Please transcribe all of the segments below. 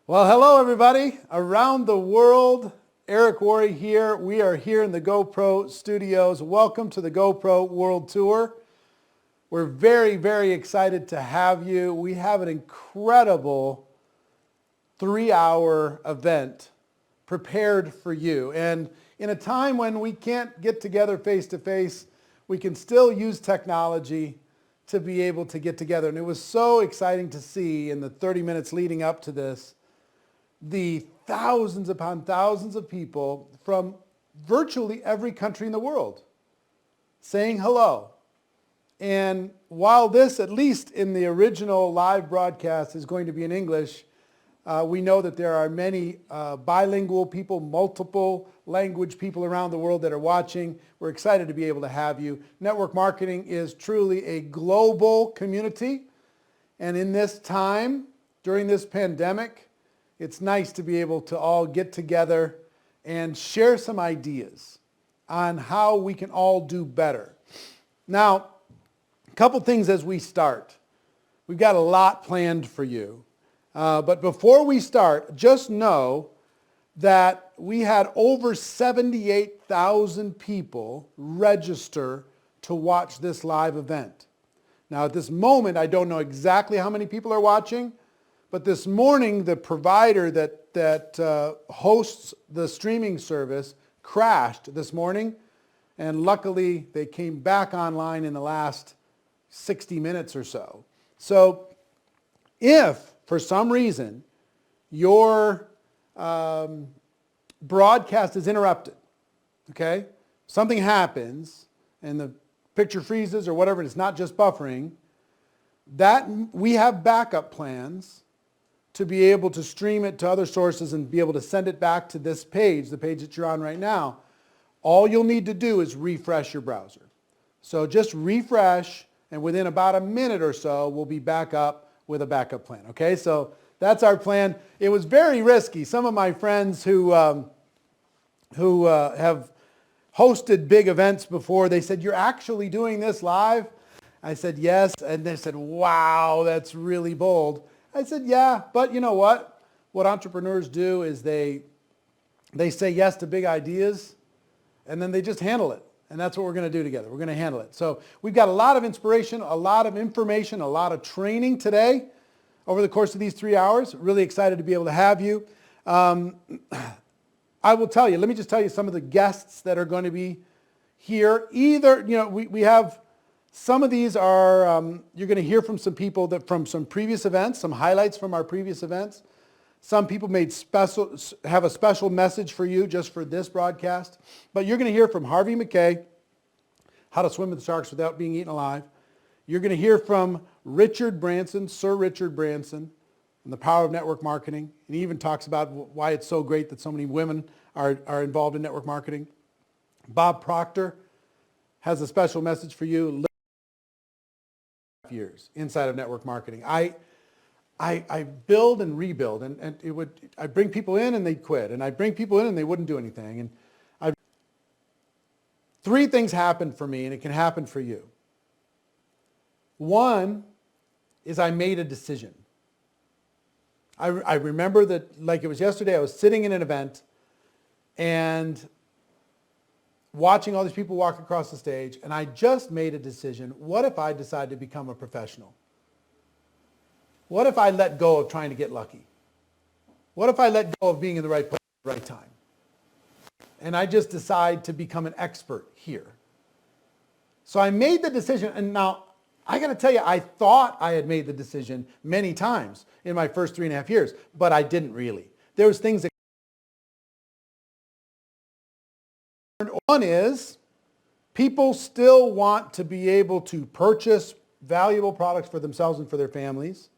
Well, hello everybody around the world. Eric Worre here. We are here in the GoPro studios. Welcome to the GoPro World Tour. We're very, very excited to have you. We have an incredible 3-hour event prepared for you. And in a time when we can't get together face to face, we can still use technology to be able to get together. And it was so exciting to see in the 30 minutes leading up to this, the thousands upon thousands of people from virtually every country in the world saying hello. And while this, at least in the original live broadcast, is going to be in English, we know that there are many bilingual people, multiple language people around the world that are watching. We're excited to be able to have you. Network marketing is truly a global community. And in this time, during this pandemic, it's nice to be able to all get together and share some ideas on how we can all do better. Now, a couple things as we start. We've got a lot planned for you. But before we start, just know that we had over 78,000 people register to watch this live event. Now, at this moment, I don't know exactly how many people are watching. But this morning, the provider that hosts the streaming service crashed this morning. And luckily, they came back online in the last 60 minutes or so. So if, for some reason, your broadcast is interrupted, okay? Something happens and the picture freezes or whatever, and it's not just buffering, that we have backup plans to be able to stream it to other sources and be able to send it back to this page, the page that you're on right now. All you'll need to do is refresh your browser. So just refresh, and within about a minute or so, we'll be back up with a backup plan, okay? So that's our plan. It was very risky. Some of my friends who have hosted big events before, they said, "You're actually doing this live?" I said, "Yes." And they said, "Wow, that's really bold." I said, "Yeah, but you know what? What entrepreneurs do is they say yes to big ideas, and then they just handle it. And that's what we're going to do together. We're going to handle it." So we've got a lot of inspiration, a lot of information, a lot of training today over the course of these 3 hours. Really excited to be able to have you. I will tell you, let me just tell you some of the guests that are going to be here. Either, we have... Some of these are, you're going to hear from some people from some previous events, some highlights from our previous events. Some people have a special message for you just for this broadcast. But you're going to hear from Harvey Mackay, How to Swim with Sharks Without Being Eaten Alive. You're going to hear from Richard Branson, Sir Richard Branson, and the power of network marketing. And he even talks about why it's so great that so many women are involved in network marketing. Bob Proctor has a special message for you. Years inside of network marketing. I build and rebuild, and I bring people in and they'd quit, and I bring people in and they wouldn't do anything. And three things happened for me, and it can happen for you. One is I made a decision. I remember that like it was yesterday. I was sitting in an event and watching all these people walk across the stage, and I just made a decision. What if I decide to become a professional? What if I let go of trying to get lucky? What if I let go of being in the right place at the right time? And I just decide to become an expert here. So I made the decision, and now I got to tell you, I thought I had made the decision many times in my first 3.5 years, but I didn't really. There was things that... One is, people still want to be able to purchase valuable products for themselves and for their families.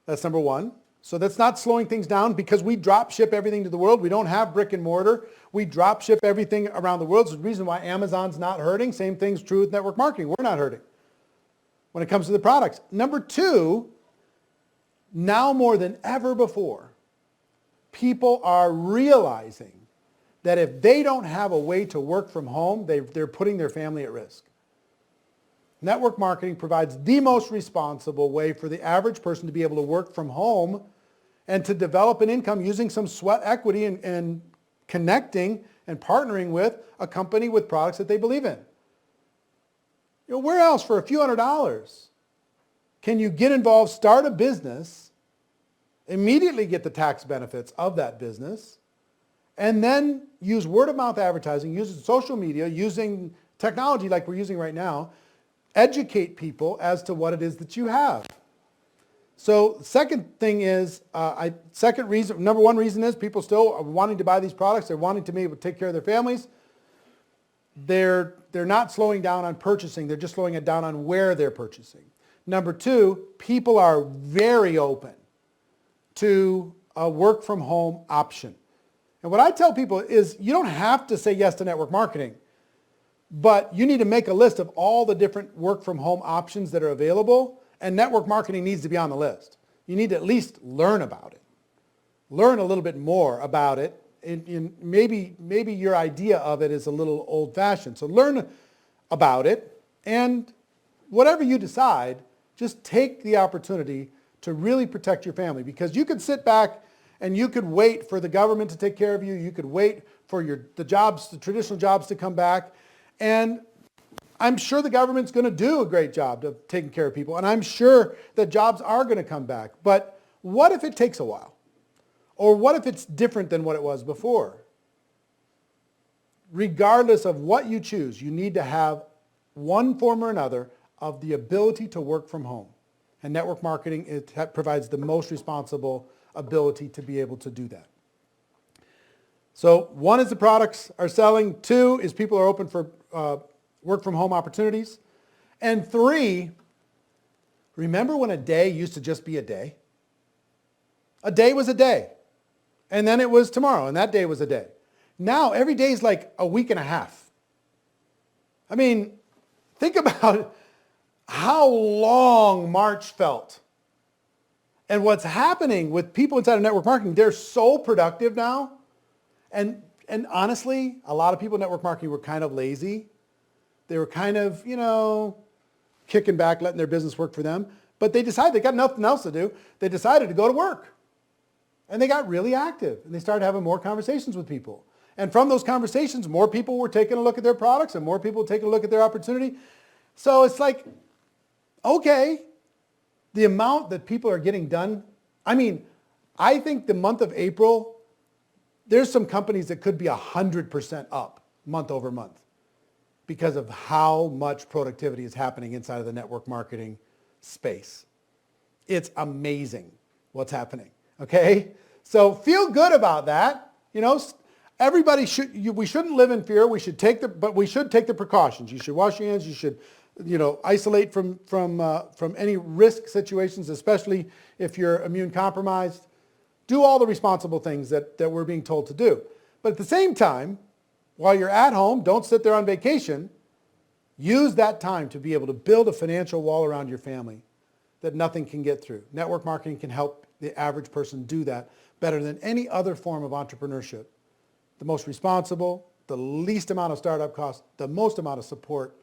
That's number one. So that's not slowing things down because we drop ship everything to the world. We don't have brick and mortar. We drop ship everything around the world. It's the reason why Amazon's not hurting. Same thing's true with network marketing. We're not hurting when it comes to the products. Number two, now more than ever before, people are realizing that if they don't have a way to work from home, they're putting their family at risk. Network marketing provides the most responsible way for the average person to be able to work from home and to develop an income using some sweat equity and connecting and partnering with a company with products that they believe in. Where else for a few $100s can you get involved, start a business, immediately get the tax benefits of that business, and then use word of mouth advertising, using social media, using technology like we're using right now, educate people as to what it is that you have. So second thing is, number one reason is people still are wanting to buy these products. They're wanting to be able to take care of their families. They're not slowing down on purchasing. They're just slowing it down on where they're purchasing. Number two, people are very open to a work from home option. And what I tell people is you don't have to say yes to network marketing, but you need to make a list of all the different work from home options that are available, and network marketing needs to be on the list. You need to at least learn about it. Learn a little bit more about it. And maybe your idea of it is a little old-fashioned. So learn about it, and whatever you decide, just take the opportunity to really protect your family, because you could sit back and you could wait for the government to take care of you. You could wait for the traditional jobs to come back. And I'm sure the government's going to do a great job of taking care of people. And I'm sure that jobs are going to come back. But what if it takes a while? Or what if it's different than what it was before? Regardless of what you choose, you need to have one form or another of the ability to work from home. And network marketing provides the most responsible ability to be able to do that. So one is the products are selling. Two is people are open for work from home opportunities. And three, remember when a day used to just be a day? A day was a day. And then it was tomorrow, and that day was a day. Now every day is like a week and a half. I mean, think about how long March felt. And what's happening with people inside of network marketing, they're so productive now. And honestly, a lot of people in network marketing were kind of lazy. They were kind of, kicking back, letting their business work for them. But they decided they got nothing else to do. They decided to go to work. And they got really active. And they started having more conversations with people. And from those conversations, more people were taking a look at their products and more people were taking a look at their opportunity. So it's like, okay, the amount that people are getting done. I mean, I think the month of April, there's some companies that could be 100% up month over month because of how much productivity is happening inside of the network marketing space. It's amazing what's happening, okay? So feel good about that. Everybody we shouldn't live in fear. But we should take the precautions. You should wash your hands. You should isolate from any risk situations, especially if you're immune compromised. Do all the responsible things that we're being told to do. But at the same time, while you're at home, don't sit there on vacation. Use that time to be able to build a financial wall around your family that nothing can get through. Network marketing can help the average person do that better than any other form of entrepreneurship. The most responsible, the least amount of startup costs, the most amount of support,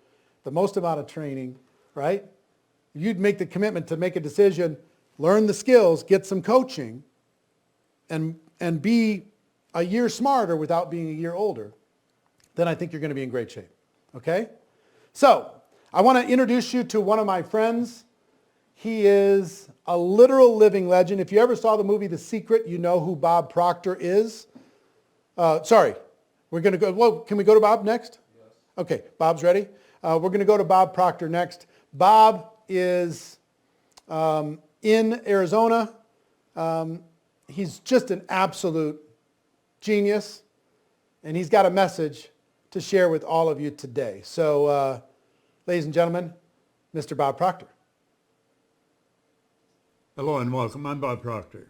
the most amount of training, right? You'd make the commitment to make a decision, learn the skills, get some coaching, and be a year smarter without being a year older, then I think you're going to be in great shape, okay? So I want to introduce you to one of my friends. He is a literal living legend. If you ever saw the movie The Secret, you know who Bob Proctor is. We're going to go, well, can we go to Bob next? Yes. Okay, Bob's ready. We're going to go to Bob Proctor next. Bob is in Arizona. He's just an absolute genius, and he's got a message to share with all of you today. So, ladies and gentlemen, Mr. Bob Proctor. Hello and welcome. I'm Bob Proctor,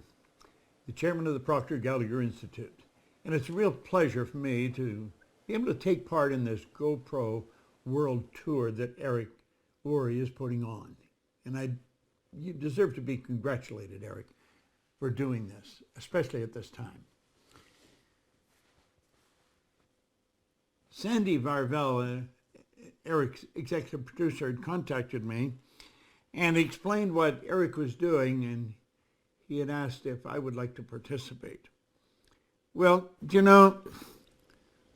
the chairman of the Proctor Gallagher Institute. And it's a real pleasure for me to be able to take part in this GoPro World Tour that Eric Worre is putting on. And you deserve to be congratulated, Eric, for doing this, especially at this time. Sandy Varvel, Eric's executive producer, had contacted me and explained what Eric was doing, and he had asked if I would like to participate. Well, you know,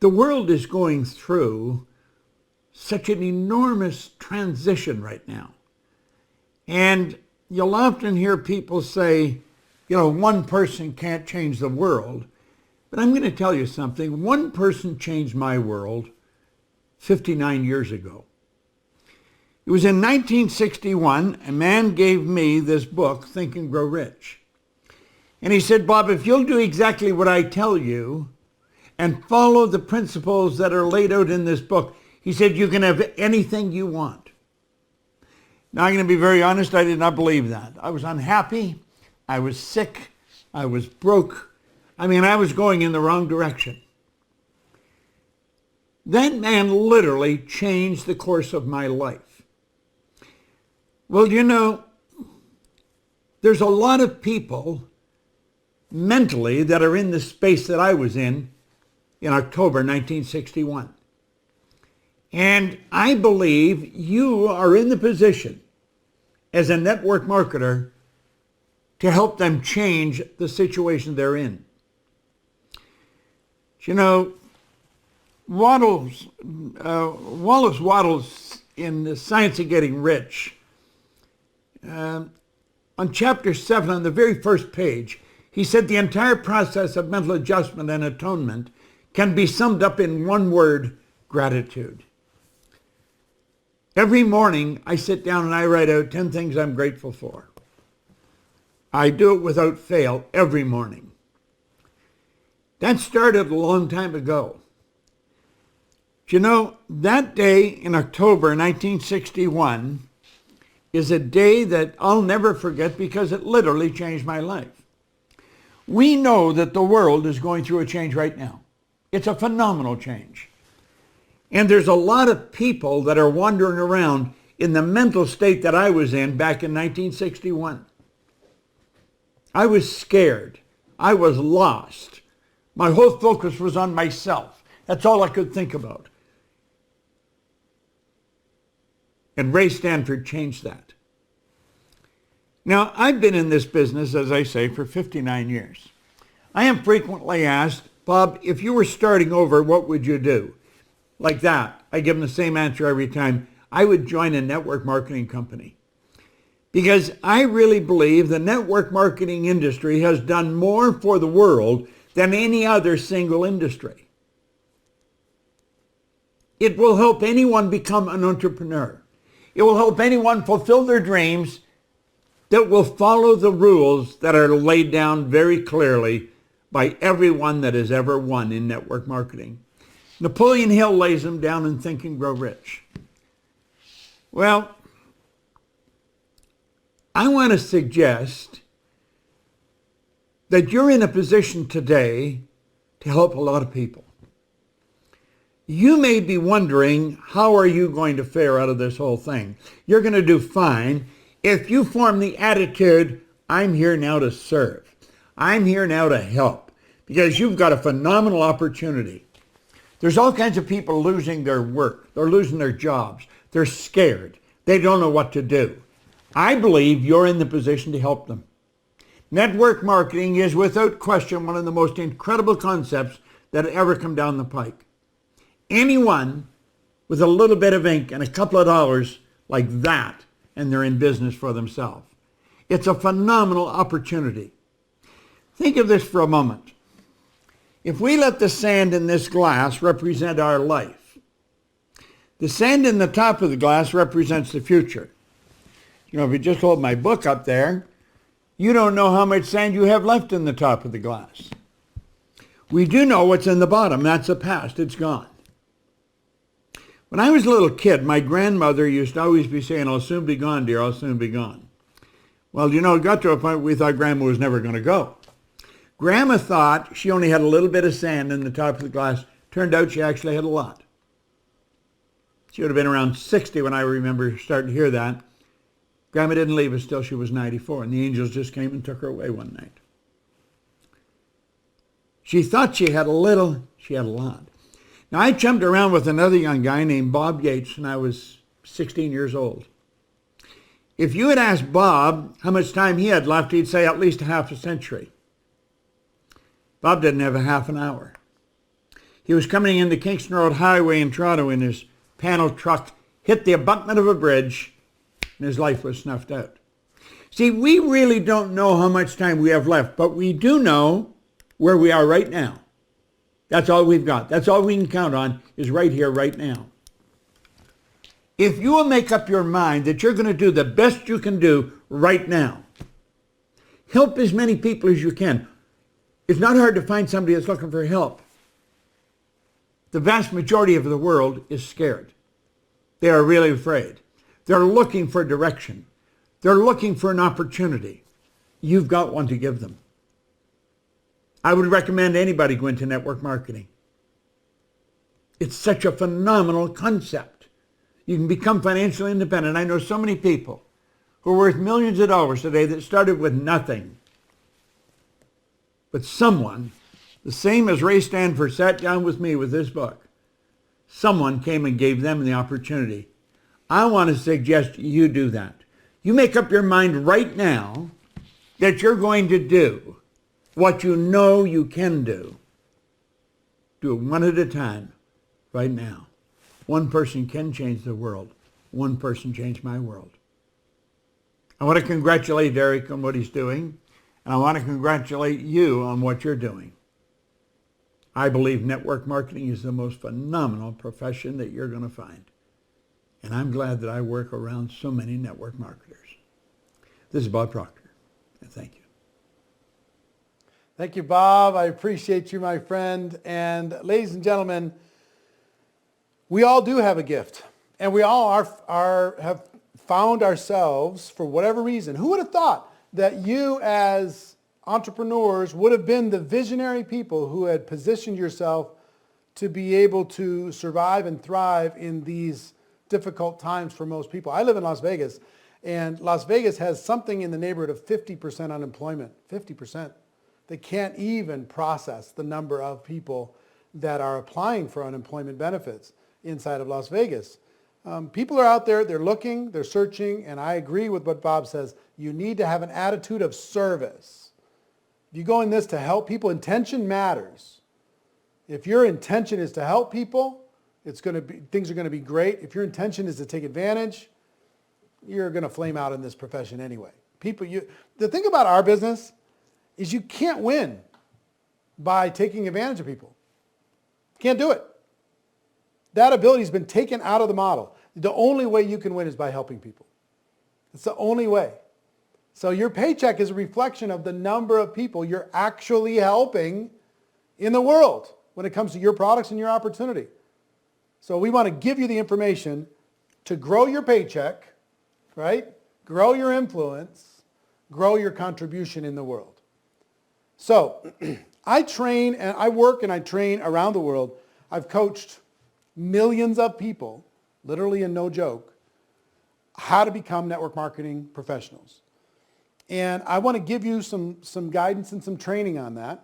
the world is going through such an enormous transition right now. And you'll often hear people say, you know, one person can't change the world. But I'm going to tell you something. One person changed my world 59 years ago. It was in 1961, a man gave me this book, Think and Grow Rich. And he said, Bob, if you'll do exactly what I tell you and follow the principles that are laid out in this book, he said, you can have anything you want. Now, I'm going to be very honest, I did not believe that. I was unhappy. I was sick. I was broke. I mean, I was going in the wrong direction. That man literally changed the course of my life. Well, you know, there's a lot of people mentally that are in the space that I was in October 1961. And I believe you are in the position as a network marketer to help them change the situation they're in. You know, Wallace Wattles in The Science of Getting Rich, on chapter 7, on the very first page, he said the entire process of mental adjustment and atonement can be summed up in one word: gratitude. Every morning I sit down and I write out 10 things I'm grateful for. I do it without fail every morning. That started a long time ago. You know, that day in October 1961 is a day that I'll never forget because it literally changed my life. We know that the world is going through a change right now. It's a phenomenal change. And there's a lot of people that are wandering around in the mental state that I was in back in 1961. I was scared. I was lost. My whole focus was on myself. That's all I could think about. And Ray Stanford changed that. Now, I've been in this business, as I say, for 59 years. I am frequently asked, Bob, if you were starting over, what would you do? Like that. I give them the same answer every time. I would join a network marketing company. Because I really believe the network marketing industry has done more for the world than any other single industry. It will help anyone become an entrepreneur. It will help anyone fulfill their dreams that will follow the rules that are laid down very clearly by everyone that has ever won in network marketing. Napoleon Hill lays them down in Think and Grow Rich. Well, I want to suggest that you're in a position today to help a lot of people. You may be wondering, how are you going to fare out of this whole thing? You're going to do fine if you form the attitude, I'm here now to serve. I'm here now to help, because you've got a phenomenal opportunity. There's all kinds of people losing their work. They're losing their jobs. They're scared. They don't know what to do. I believe you're in the position to help them. Network marketing is without question one of the most incredible concepts that ever come down the pike. Anyone with a little bit of ink and a couple of dollars like that, and they're in business for themselves. It's a phenomenal opportunity. Think of this for a moment. If we let the sand in this glass represent our life, the sand in the top of the glass represents the future. You know, if you just hold my book up there, you don't know how much sand you have left in the top of the glass. We do know what's in the bottom. That's the past. It's gone. When I was a little kid, my grandmother used to always be saying, I'll soon be gone, dear, I'll soon be gone. Well, you know, it got to a point we thought Grandma was never going to go. Grandma thought she only had a little bit of sand in the top of the glass. Turned out she actually had a lot. She would have been around 60 when I remember starting to hear that. Grandma didn't leave us till she was 94, and the angels just came and took her away one night. She thought she had a little, she had a lot. Now, I jumped around with another young guy named Bob Yates when I was 16 years old. If you had asked Bob how much time he had left, he'd say at least half a century. Bob didn't have a half an hour. He was coming in the Kingston Road Highway in Toronto in his panel truck, hit the abutment of a bridge, and his life was snuffed out. See, we really don't know how much time we have left, but we do know where we are right now. That's all we've got. That's all we can count on is right here, right now. If you will make up your mind that you're going to do the best you can do right now, help as many people as you can. It's not hard to find somebody that's looking for help. The vast majority of the world is scared. They are really afraid. They're looking for direction. They're looking for an opportunity. You've got one to give them. I would recommend anybody go into network marketing. It's such a phenomenal concept. You can become financially independent. I know so many people who are worth millions of dollars today that started with nothing. But someone, the same as Ray Stanford sat down with me with this book, someone came and gave them the opportunity. I want to suggest you do that. You make up your mind right now that you're going to do what you know you can do. Do it one at a time, right now. One person can change the world. One person changed my world. I want to congratulate Eric on what he's doing, and I want to congratulate you on what you're doing. I believe network marketing is the most phenomenal profession that you're going to find. And I'm glad that I work around so many network marketers. This is Bob Proctor, and thank you. Thank you, Bob. I appreciate you, my friend. And ladies and gentlemen, we all do have a gift. And we all have found ourselves, for whatever reason. Who would have thought that you as entrepreneurs would have been the visionary people who had positioned yourself to be able to survive and thrive in these difficult times for most people? I live in Las Vegas, and Las Vegas has something in the neighborhood of 50% unemployment. 50%. They can't even process the number of people that are applying for unemployment benefits inside of Las Vegas. People are out there, they're looking, they're searching, and I agree with what Bob says. You need to have an attitude of service. If you go in this to help people, intention matters. If your intention is to help people, things are going to be great. If your intention is to take advantage, you're going to flame out in this profession anyway. The thing about our business is you can't win by taking advantage of people. Can't do it. That ability has been taken out of the model. The only way you can win is by helping people. It's the only way. So your paycheck is a reflection of the number of people you're actually helping in the world when it comes to your products and your opportunity. So we want to give you the information to grow your paycheck, right? Grow your influence, grow your contribution in the world. So I train and I work and I train around the world. I've coached millions of people, literally and no joke, how to become network marketing professionals. And I want to give you some guidance and some training on that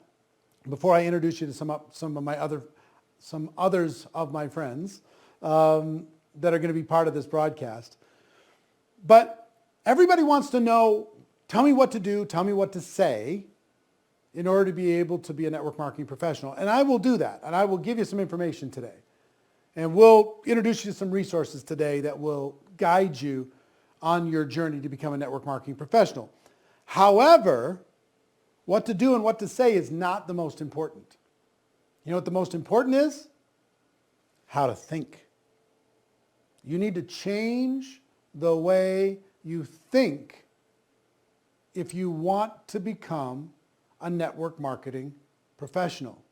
before I introduce you to some others of my friends that are going to be part of this broadcast. But everybody wants to know, tell me what to do, tell me what to say in order to be able to be a network marketing professional. And I will do that. And I will give you some information today. And we'll introduce you to some resources today that will guide you on your journey to become a network marketing professional. However, what to do and what to say is not the most important. You know what the most important is? How to think. You need to change the way you think if you want to become a network marketing professional.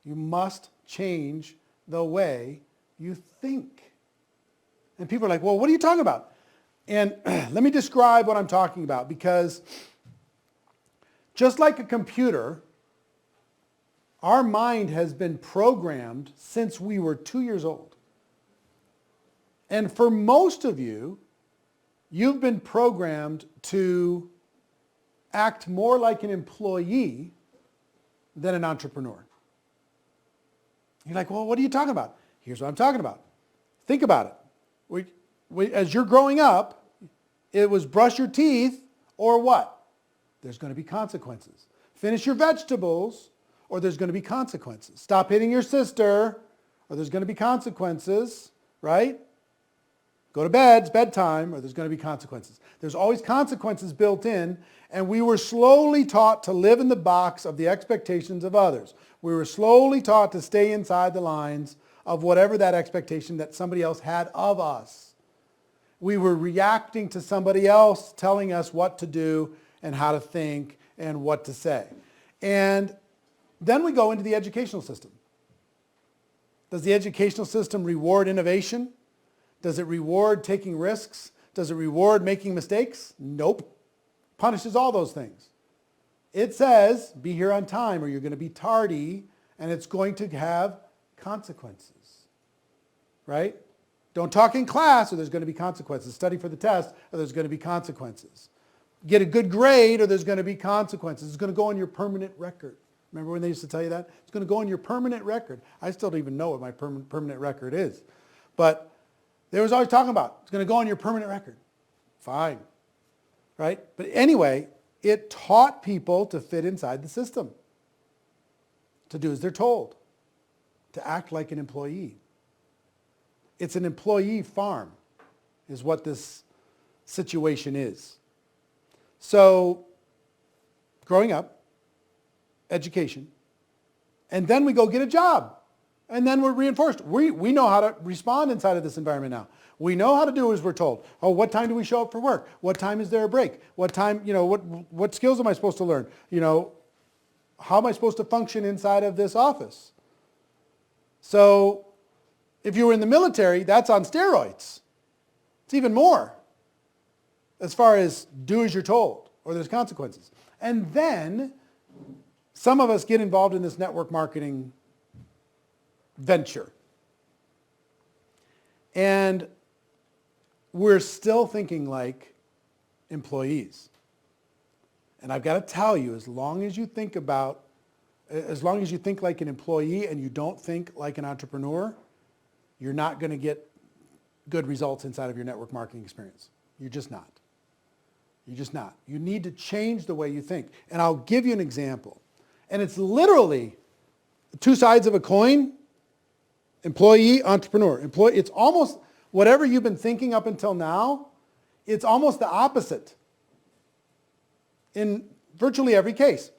You must change the way you think. And people are like, well, what are you talking about? And let me describe what I'm talking about, because just like a computer, our mind has been programmed since we were 2 years old. And for most of you, you've been programmed to act more like an employee than an entrepreneur. You're like, well, what are you talking about? Here's what I'm talking about. Think about it. As you're growing up, It was brush your teeth or what? There's going to be consequences. Finish your vegetables or there's going to be consequences. Stop hitting your sister or there's going to be consequences, right? Go to bed, it's bedtime, or there's going to be consequences. There's always consequences built in, and we were slowly taught to live in the box of the expectations of others. We were slowly taught to stay inside the lines of whatever that expectation that somebody else had of us. We were reacting to somebody else telling us what to do and how to think and what to say. And then we go into the educational system. Does the educational system reward innovation? Does it reward taking risks? Does it reward making mistakes? Nope. Punishes all those things. It says, be here on time or you're going to be tardy, and it's going to have consequences. Right? Don't talk in class or there's going to be consequences. Study for the test or there's going to be consequences. Get a good grade or there's going to be consequences. It's going to go on your permanent record. Remember when they used to tell you that? It's going to go on your permanent record. I still don't even know what my permanent record is. But they was always talking about, it's going to go on your permanent record. Fine. Right? But anyway, it taught people to fit inside the system, to do as they're told, to act like an employee. It's an employee farm is what this situation is. So, growing up, education, and then we go get a job. And then we're reinforced. We know how to respond inside of this environment now. We know how to do as we're told. Oh, what time do we show up for work? What time is there a break? What time, what skills am I supposed to learn? How am I supposed to function inside of this office? So if you were in the military, that's on steroids. It's even more as far as do as you're told or there's consequences. And then some of us get involved in this network marketing venture. And we're still thinking like employees. And I've got to tell you, as long as you think like an employee and you don't think like an entrepreneur, you're not going to get good results inside of your network marketing experience. You're just not. You're just not. You need to change the way you think. And I'll give you an example. And it's literally two sides of a coin. Employee, entrepreneur. It's almost whatever you've been thinking up until now, it's almost the opposite in virtually every case.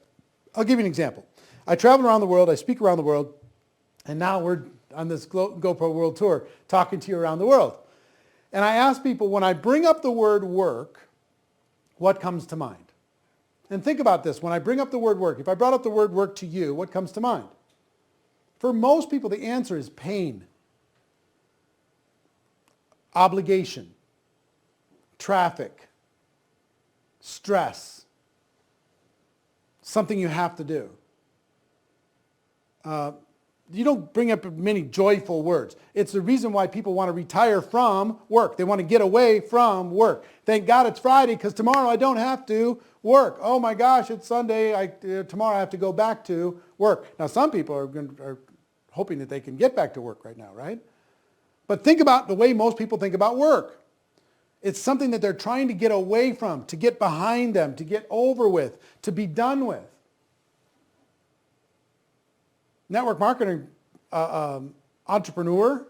I'll give you an example. I travel around the world, I speak around the world, and now we're on this GoPro World Tour talking to you around the world. And I ask people, when I bring up the word work, what comes to mind? And think about this. When I bring up the word work, if I brought up the word work to you, what comes to mind? For most people, the answer is pain, obligation, traffic, stress, something you have to do. You don't bring up many joyful words. It's the reason why people want to retire from work. They want to get away from work. Thank God it's Friday because tomorrow I don't have to work. Oh my gosh, it's Sunday. Tomorrow I have to go back to work. Now some people are hoping that they can get back to work right now, right? But think about the way most people think about work. It's something that they're trying to get away from, to get behind them, to get over with, to be done with. Network marketing entrepreneur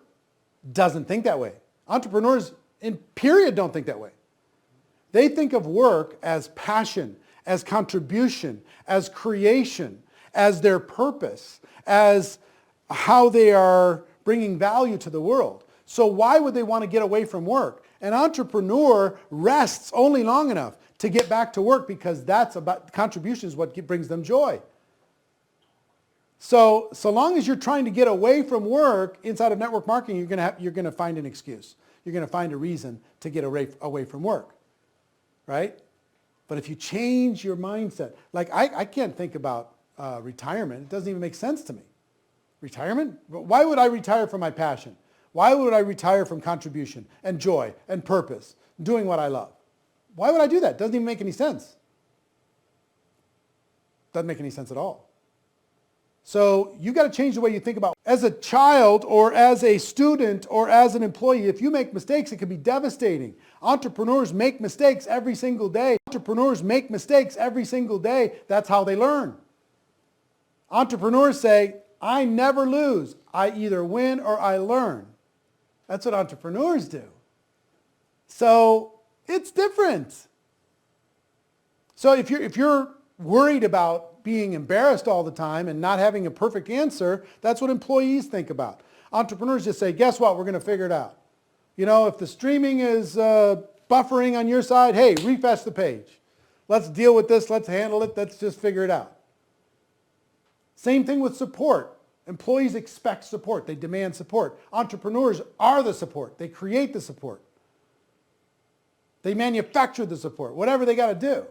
doesn't think that way. Entrepreneurs in period don't think that way. They think of work as passion, as contribution, as creation, as their purpose, as how they are bringing value to the world. So why would they want to get away from work? An entrepreneur rests only long enough to get back to work because that's about contribution is what brings them joy. So long as you're trying to get away from work inside of network marketing, you're going to find an excuse. You're going to find a reason to get away from work, right? But if you change your mindset, like I can't think about retirement. It doesn't even make sense to me. Retirement? Why would I retire from my passion? Why would I retire from contribution and joy and purpose, doing what I love? Why would I do that? Doesn't even make any sense. Doesn't make any sense at all. So you got to change the way you think about it. As a child or as a student or as an employee, if you make mistakes, it can be devastating. Entrepreneurs make mistakes every single day. Entrepreneurs make mistakes every single day. That's how they learn. Entrepreneurs say, I never lose. I either win or I learn. That's what entrepreneurs do. So it's different. So if you're worried about being embarrassed all the time and not having a perfect answer, that's what employees think about. Entrepreneurs just say, guess what? We're going to figure it out. You know, if the streaming is buffering on your side, hey, refresh the page. Let's deal with this. Let's handle it. Let's just figure it out. Same thing with support. Employees expect support. They demand support. Entrepreneurs are the support. They create the support. They manufacture the support, whatever they got to do.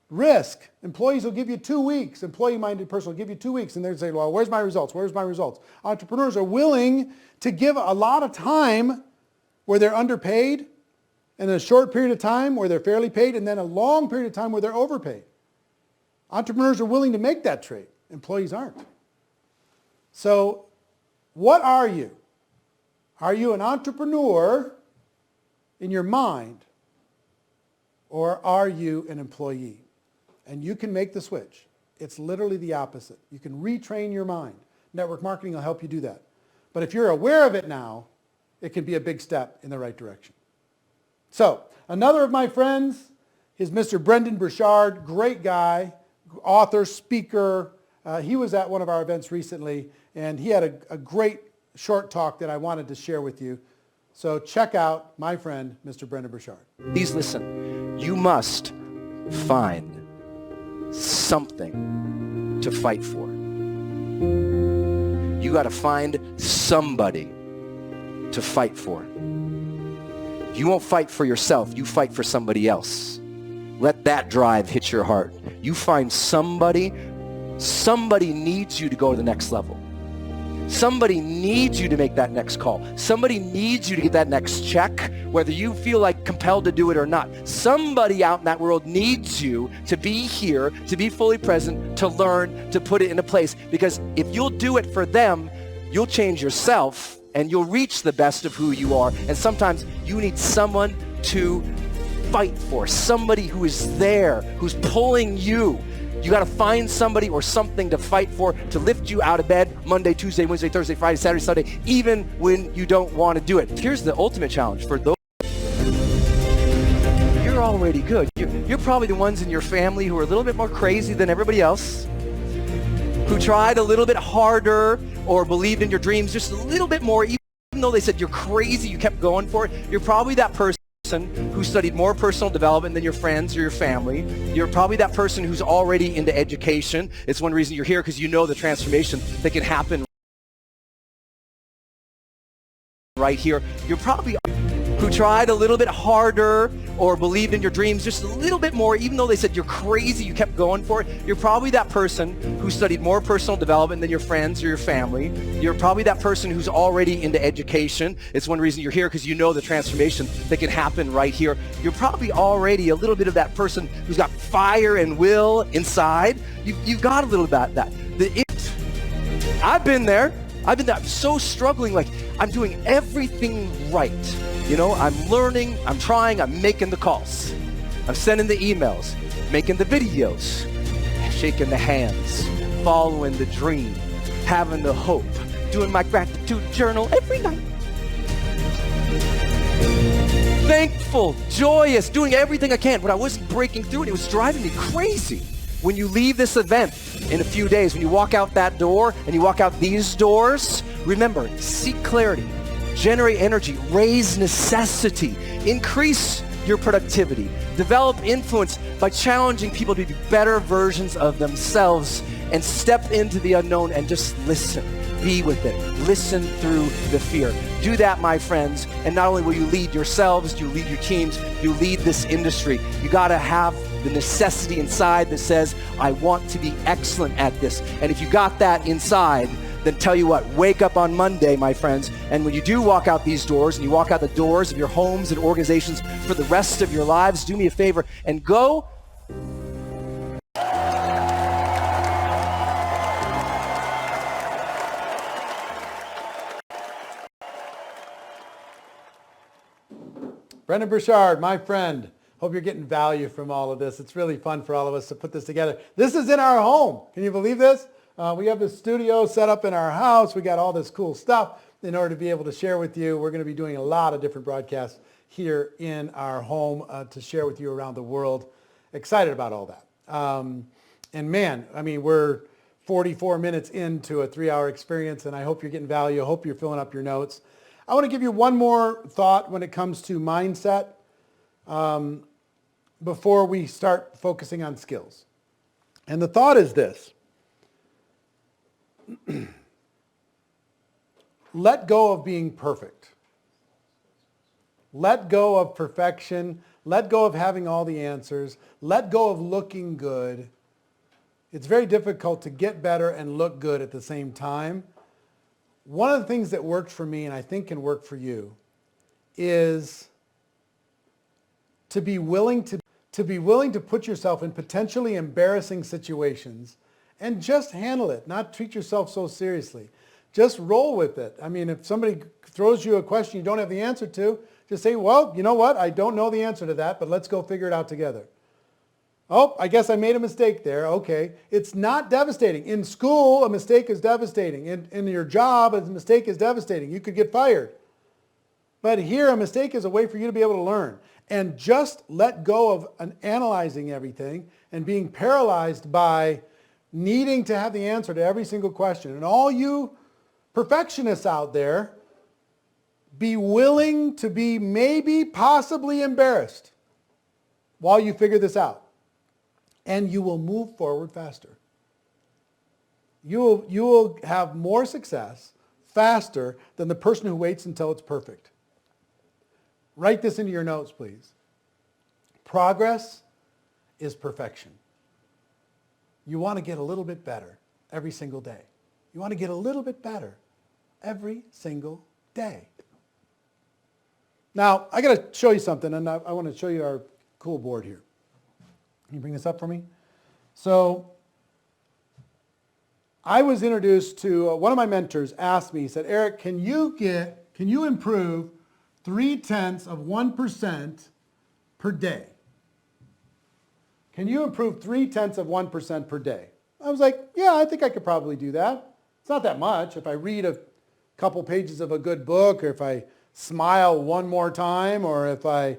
Risk. Employees will give you 2 weeks. Employee-minded person will give you 2 weeks, and they'll say, well, where's my results? Where's my results? Entrepreneurs are willing to give a lot of time where they're underpaid, and a short period of time where they're fairly paid, and then a long period of time where they're overpaid. Entrepreneurs are willing to make that trade. Employees aren't. So what are you? Are you an entrepreneur in your mind, or are you an employee? And you can make the switch. It's literally the opposite. You can retrain your mind. Network marketing will help you do that. But if you're aware of it now, it can be a big step in the right direction. So another of my friends is Mr. Brendon Burchard, great guy, author, speaker. He was at one of our events recently, and he had a great short talk that I wanted to share with you. So check out my friend, Mr. Brendon Burchard. Please listen. You must find something to fight for. You got to find somebody to fight for. You won't fight for yourself. You fight for somebody else. Let that drive hit your heart. You find somebody. Somebody needs you to go to the next level. Somebody needs you to make that next call. Somebody needs you to get that next check, whether you feel like compelled to do it or not. Somebody out in that world needs you to be here, to be fully present, to learn, to put it into place. Because if you'll do it for them, you'll change yourself and you'll reach the best of who you are. And sometimes you need someone to fight for, somebody who is there, who's pulling you. You got to find somebody or something to fight for, to lift you out of bed Monday, Tuesday, Wednesday, Thursday, Friday, Saturday, Sunday, even when you don't want to do it. Here's the ultimate challenge for those. You're already good. You're probably the ones in your family who are a little bit more crazy than everybody else, who tried a little bit harder or believed in your dreams just a little bit more, even though they said you're crazy, you kept going for it. You're probably that person who studied more personal development than your friends or your family. You're probably that person who's already into education. It's one reason you're here, because you know the transformation that can happen right here. You're probably who tried a little bit harder or believed in your dreams just a little bit more, even though they said you're crazy, you kept going for it. You're probably that person who studied more personal development than your friends or your family. You're probably that person who's already into education. It's one reason you're here, because you know the transformation that can happen right here. You're probably already a little bit of that person who's got fire and will inside. You've got a little bit of that. I've been there. I'm so struggling, like I'm doing everything right. You know, I'm learning, I'm trying, I'm making the calls. I'm sending the emails, making the videos, shaking the hands, following the dream, having the hope, doing my gratitude journal every night. Thankful, joyous, doing everything I can, but I wasn't breaking through, and it was driving me crazy. When you leave this event in a few days, when you walk out that door and you walk out these doors, remember, seek clarity, generate energy, raise necessity, increase your productivity, develop influence by challenging people to be better versions of themselves, and step into the unknown and just listen. Be with it. Listen through the fear. Do that, my friends, and not only will you lead yourselves, you lead your teams, you lead this industry. You gotta have the necessity inside that says, I want to be excellent at this. And if you got that inside, then tell you what, wake up on Monday, my friends, and when you do walk out these doors, and you walk out the doors of your homes and organizations for the rest of your lives, do me a favor and go Brendan Burchard, my friend. Hope you're getting value from all of this. It's really fun for all of us to put this together. This is in our home. Can you believe this? We have this studio set up in our house. We got all this cool stuff in order to be able to share with you. We're going to be doing a lot of different broadcasts here in our home to share with you around the world. Excited about all that. And man, I mean, we're 44 minutes into a 3-hour experience, and I hope you're getting value. I hope you're filling up your notes. I want to give you one more thought when it comes to mindset before we start focusing on skills. And the thought is this. Let go of being perfect. Let go of perfection. Let go of having all the answers. Let go of looking good. It's very difficult to get better and look good at the same time. One of the things that worked for me, and I think can work for you, is to be willing to put yourself in potentially embarrassing situations and just handle it, not treat yourself so seriously. Just roll with it. I mean, if somebody throws you a question you don't have the answer to, just say, well, you know what? I don't know the answer to that, but let's go figure it out together. Oh, I guess I made a mistake there. Okay. It's not devastating. In school, a mistake is devastating. In your job, a mistake is devastating. You could get fired. But here, a mistake is a way for you to be able to learn. And just let go of analyzing everything and being paralyzed by needing to have the answer to every single question. And all you perfectionists out there, be willing to be maybe possibly embarrassed while you figure this out. And you will move forward faster. You will have more success faster than the person who waits until it's perfect. Write this into your notes, please. Progress is perfection. You want to get a little bit better every single day. You want to get a little bit better every single day. Now, I got to show you something, and I want to show you our cool board here. Can you bring this up for me? So, I was introduced to, one of my mentors asked me, he said, Eric, can you improve 0.3% per day? Can you improve 0.3% per day? I was like, yeah, I think I could probably do that. It's not that much. If I read a couple pages of a good book, or if I smile one more time, or if I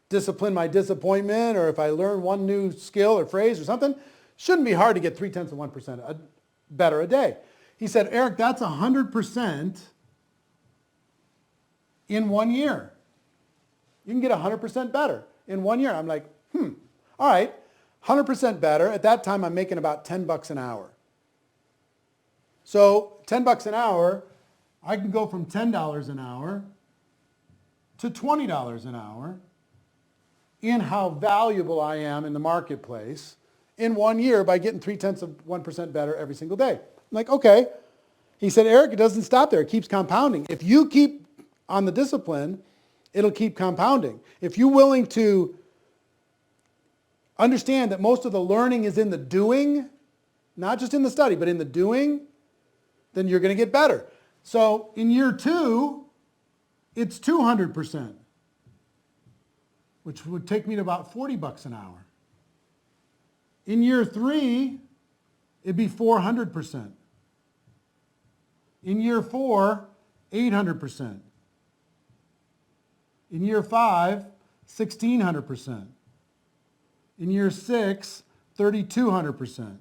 discipline my disappointment, or if I learn one new skill or phrase or something, shouldn't be hard to get 0.3% better a day. He said, Eric, that's 100% in 1 year. You can get 100% better in 1 year. I'm like, all right, 100% better. At that time, I'm making about $10 an hour. So $10 an hour, I can go from $10 an hour to $20 an hour in how valuable I am in the marketplace in 1 year by getting 0.3% better every single day. I'm like, okay. He said, Eric, it doesn't stop there. It keeps compounding. If you keep on the discipline, it'll keep compounding. If you're willing to understand that most of the learning is in the doing, not just in the study, but in the doing, then you're going to get better. So in year 2, it's 200%, which would take me to about $40 an hour. In year 3, it'd be 400%. In year 4, 800%. In year 5, 1,600%. In year 6, 3,200%.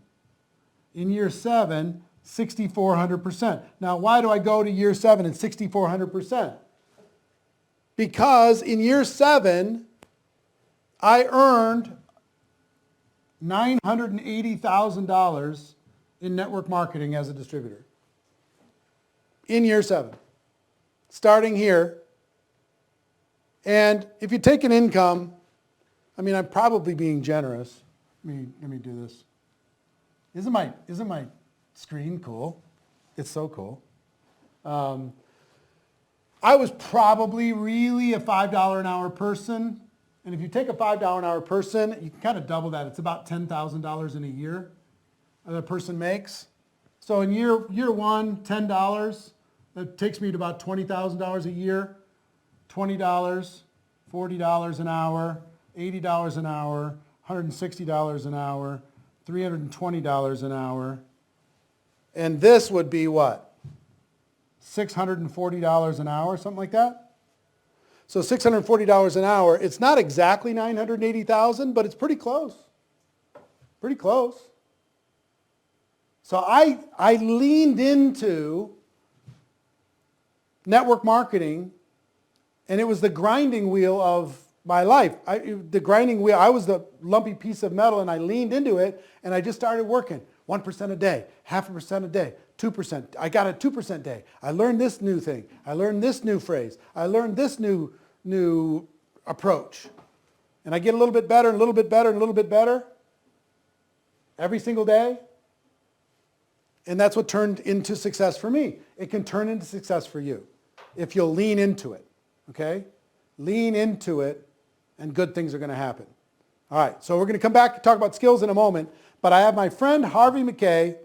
In year 7, 6,400%. Now, why do I go to year 7 and 6,400%? Because in year 7, I earned $980,000 in network marketing as a distributor. In year 7. Starting here. And if you take an income, I mean, I'm probably being generous. Let me do this. Isn't my screen cool? It's so cool. I was probably really a $5 an hour person. And if you take a $5 an hour person, you can kind of double that. It's about $10,000 in a year that a person makes. So in year 1, $10, that takes me to about $20,000 a year. $20, $40 an hour, $80 an hour, $160 an hour, $320 an hour. And this would be what? $640 an hour, something like that? So $640 an hour, it's not exactly $980,000, but it's pretty close. Pretty close. So I leaned into network marketing, and it was the grinding wheel of my life. The grinding wheel, I was the lumpy piece of metal, and I leaned into it, and I just started working. 1% a day, 0.5% a day, 2%. I got a 2% day. I learned this new thing. I learned this new phrase. I learned this new approach. And I get a little bit better and a little bit better and a little bit better every single day. And that's what turned into success for me. It can turn into success for you if you'll lean into it, okay? Lean into it, and good things are going to happen. All right, so we're going to come back and talk about skills in a moment, but I have my friend Harvey Mackay,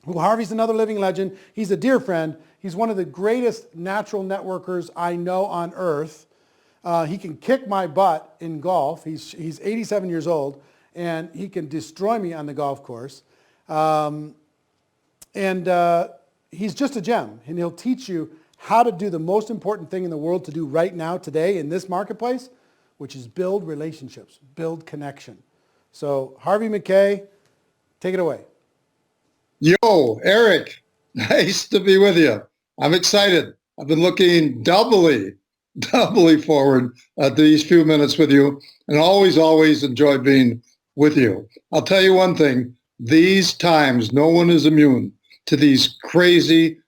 who Harvey's another living legend. He's a dear friend. He's one of the greatest natural networkers I know on earth. He can kick my butt in golf. He's 87 years old, and he can destroy me on the golf course. He's just a gem, and he'll teach you how to do the most important thing in the world to do right now, today, in this marketplace, which is build relationships, build connection. So Harvey Mackay, take it away. Yo, Eric, nice to be with you. I'm excited. I've been looking doubly forward to these few minutes with you, and always enjoy being with you. I'll tell you one thing. These times, no one is immune to these crazy,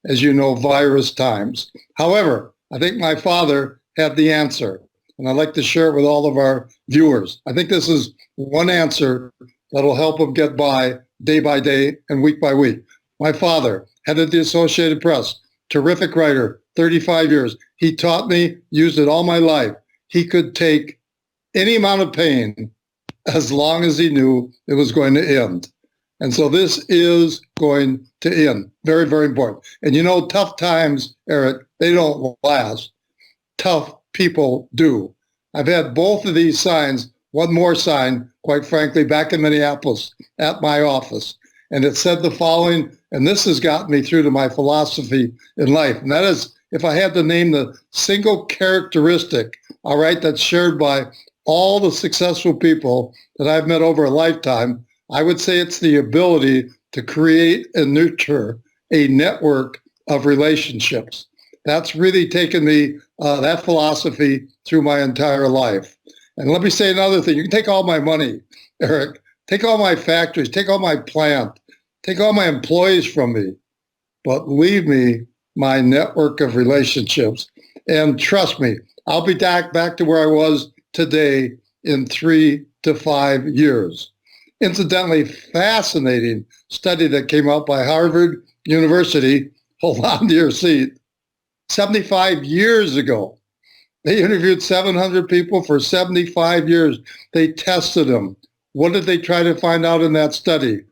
as you know, virus times. However, I think my father had the answer, and I'd like to share it with all of our viewers. I think this is one answer that'll help them get by day and week by week. My father, head of the Associated Press, terrific writer, 35 years. He taught me, used it all my life. He could take any amount of pain as long as he knew it was going to end. And so this is going to end. Very, very important. And you know, tough times, Eric, they don't last. Tough people do. I've had both of these signs, one more sign, quite frankly, back in Minneapolis at my office. And it said the following, and this has gotten me through to my philosophy in life. And that is, if I had to name the single characteristic, all right, that's shared by all the successful people that I've met over a lifetime, I would say it's the ability to create and nurture a network of relationships. That's really taken me, that philosophy through my entire life. And let me say another thing. You can take all my money, Eric, take all my factories, take all my plant, take all my employees from me, but leave me my network of relationships. And trust me, I'll be back to where I was today in 3 to 5 years. Incidentally, fascinating study that came out by Harvard University, hold on to your seat, 75 years ago. They interviewed 700 people for 75 years. They tested them. What did they try to find out in that study?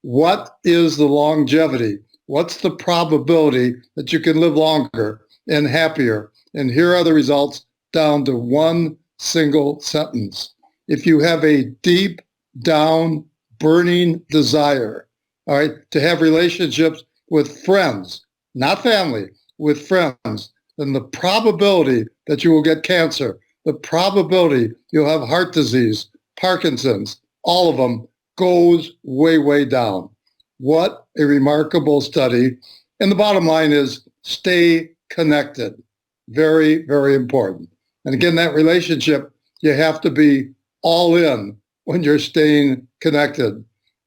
What is the longevity? What's the probability that you can live longer and happier? And here are the results down to one single sentence. If you have a deep down burning desire, all right, to have relationships with friends, not family, with friends, then the probability that you will get cancer, the probability you'll have heart disease, Parkinson's, all of them goes way down. What a remarkable study. And the bottom line is stay connected. Very, very important. And again, that relationship, you have to be all in when you're staying connected.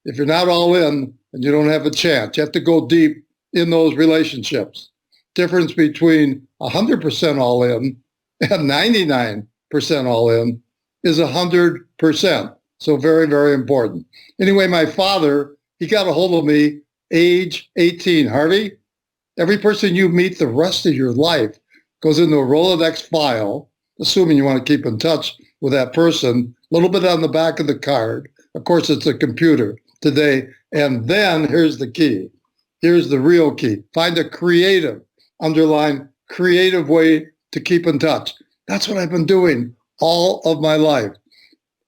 If you're not all in, then you don't have a chance. You have to go deep in those relationships. Difference between 100% all in and 99% all in is 100%. So very, very important. Anyway, my father, he got a hold of me age 18. Harvey, every person you meet the rest of your life goes into a Rolodex file, assuming you want to keep in touch with that person, a little bit on the back of the card. Of course, it's a computer today. And then here's the key. Here's the real key. Find a creative, underline creative way to keep in touch. That's what I've been doing all of my life.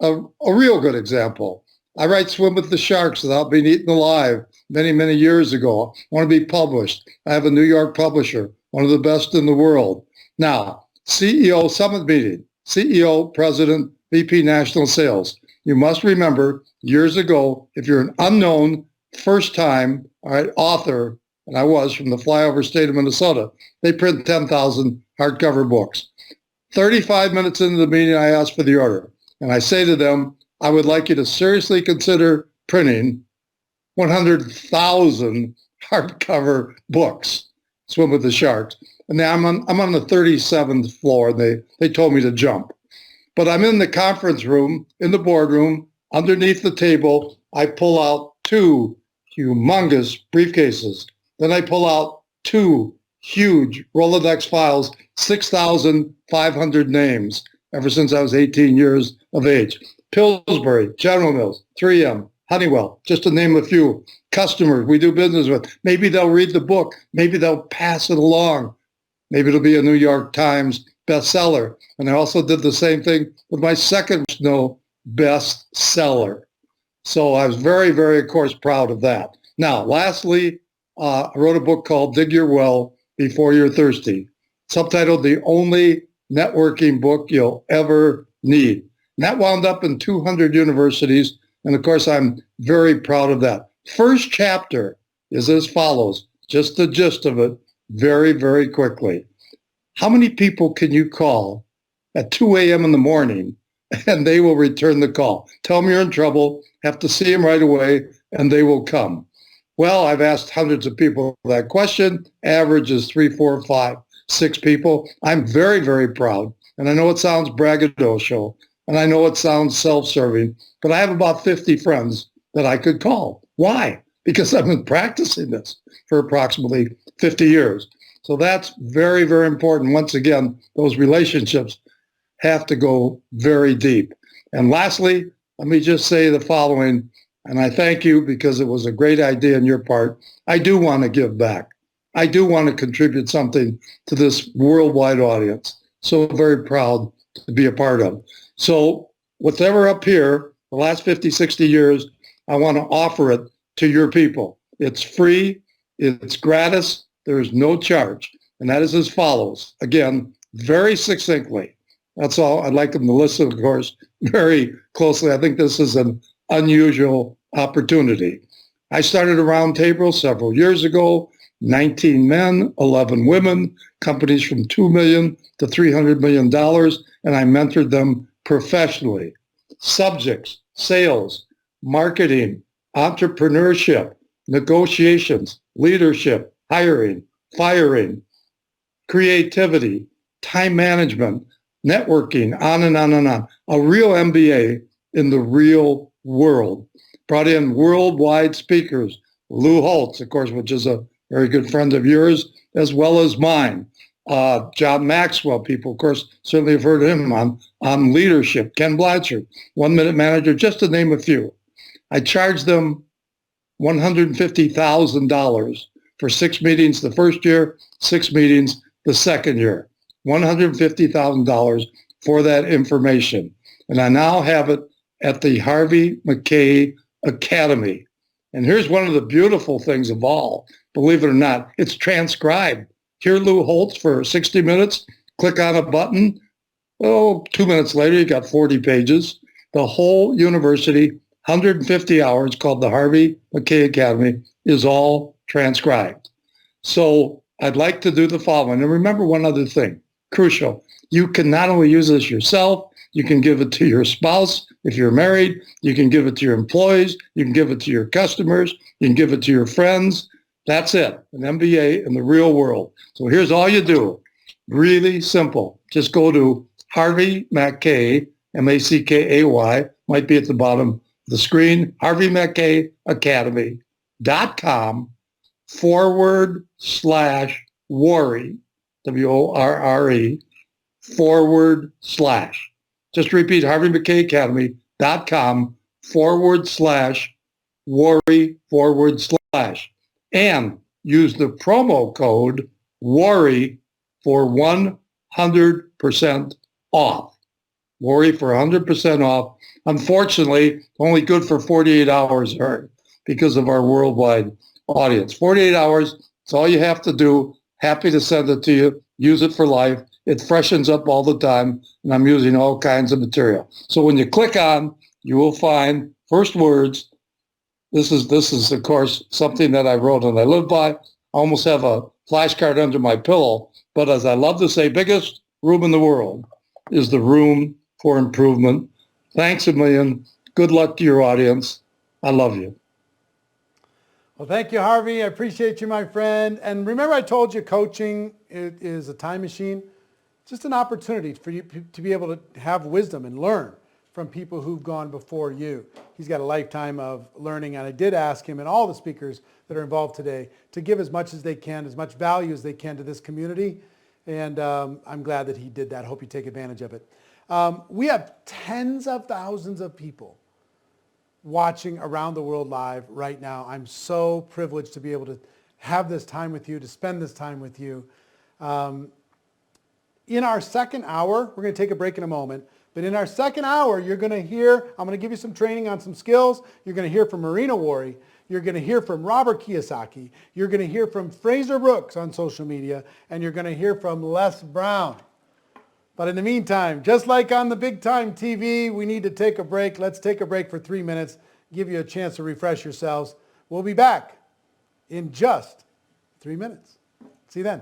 A real good example. I write Swim with the Sharks Without Being Eaten Alive many, many years ago. I want to be published. I have a New York publisher, one of the best in the world. Now, CEO Summit Meeting, CEO, President, VP National Sales. You must remember years ago, if you're an unknown first time author, and I was from the flyover state of Minnesota, they print 10,000 hardcover books. 35 minutes into the meeting, I ask for the order. And I say to them, I would like you to seriously consider printing 100,000 hardcover books, Swim with the Sharks. And now I'm on the 37th floor. They told me to jump. But I'm in the conference room, in the boardroom, underneath the table. I pull out 2 humongous briefcases. Then I pull out 2 huge Rolodex files, 6,500 names ever since I was 18 years of age. Pillsbury, General Mills, 3M, Honeywell, just to name a few. Customers we do business with. Maybe they'll read the book. Maybe they'll pass it along. Maybe it'll be a New York Times bestseller. And I also did the same thing with my second bestseller. So I was very, very, of course, proud of that. Now, lastly, I wrote a book called Dig Your Well Before You're Thirsty, subtitled The Only Networking Book You'll Ever Need. And that wound up in 200 universities. And of course, I'm very proud of that. First chapter is as follows, just the gist of it, very, very quickly. How many people can you call at 2 a.m. in the morning and they will return the call? Tell them you're in trouble, have to see them right away, and they will come. Well, I've asked hundreds of people that question. Average is 3, 4, 5, 6 people. I'm very, very proud. And I know it sounds braggadocio, and I know it sounds self-serving, but I have about 50 friends that I could call. Why? Because I've been practicing this for approximately 50 years. So that's very, very important. Once again, those relationships have to go very deep. And lastly, let me just say the following, and I thank you because it was a great idea on your part. I do want to give back. I do want to contribute something to this worldwide audience. So very proud to be a part of. So whatever up here, the last 50, 60 years, I want to offer it to your people. It's free. It's gratis. There is no charge. And that is as follows. Again, very succinctly. That's all. I'd like them to listen, of course, very closely. I think this is an unusual opportunity. I started a round table several years ago, 19 men, 11 women, companies from $2 million to $300 million, and I mentored them professionally. Subjects, sales, marketing, entrepreneurship, negotiations, leadership, hiring, firing, creativity, time management, networking, on and on and on. A real MBA in the real world. Brought in worldwide speakers, Lou Holtz, of course, which is a very good friend of yours, as well as mine. John Maxwell, people, of course, certainly have heard of him on leadership. Ken Blanchard, 1 Minute Manager, just to name a few. I charged them $150,000 for 6 meetings the first year, 6 meetings the second year. $150,000 for that information. And I now have it at the Harvey Mackay Academy. And here's one of the beautiful things of all, believe it or not, it's transcribed. Hear Lou Holtz for 60 minutes, click on a button. 2 minutes later, you got 40 pages. The whole university, 150 hours, called the Harvey Mackay Academy, is all transcribed. So I'd like to do the following. And remember one other thing, crucial. You can not only use this yourself, you can give it to your spouse if you're married. You can give it to your employees. You can give it to your customers. You can give it to your friends. That's it, an MBA in the real world. So here's all you do. Really simple. Just go to Harvey Mackay, M-A-C-K-A-Y, might be at the bottom of the screen, harveymackayacademy.com/worry, W-O-R-R-E, /. Just repeat, harveymackayacademy.com/worry/. And use the promo code WORRY for 100% off. Worry for 100% off. Unfortunately, only good for 48 hours because of our worldwide audience. 48 hours, it's all you have to do. Happy to send it to you. Use it for life. It freshens up all the time, and I'm using all kinds of material. So when you click on, you will find first words. This is of course something that I wrote and I live by. I almost have a flashcard under my pillow, but as I love to say, biggest room in the world is the room for improvement. Thanks a million. Good luck to your audience. I love you. Well, thank you, Harvey. I appreciate you, my friend. And remember I told you coaching is a time machine? Just an opportunity for you to be able to have wisdom and learn from people who've gone before you. He's got a lifetime of learning, and I did ask him and all the speakers that are involved today to give as much as they can, as much value as they can to this community, and I'm glad that he did that. I hope you take advantage of it. We have tens of thousands of people watching around the world live right now. I'm so privileged to be able to have this time with you, to spend this time with you. In our second hour, we're going to take a break in a moment, but in our second hour, you're going to hear, I'm going to give you some training on some skills. You're going to hear from Marina Wari. You're going to hear from Robert Kiyosaki. You're going to hear from Fraser Brooks on social media, and you're going to hear from Les Brown. But in the meantime, just like on the big time TV, we need to take a break. Let's take a break for 3 minutes, give you a chance to refresh yourselves. We'll be back in just 3 minutes. See you then.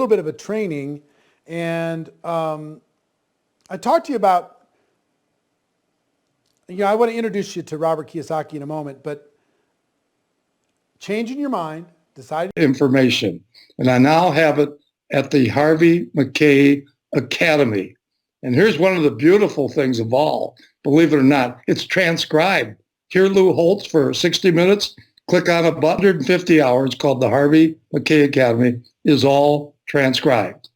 Bit of a training, and I talked to you about, I want to introduce you to Robert Kiyosaki in a moment, but changing your mind, deciding Information. And I now have it at the Harvey Mackay Academy. And here's one of the beautiful things of all, believe it or not, it's transcribed. Hear Lou Holtz for 60 minutes, click on a button, 150 hours called the Harvey Mackay Academy is all transcribed.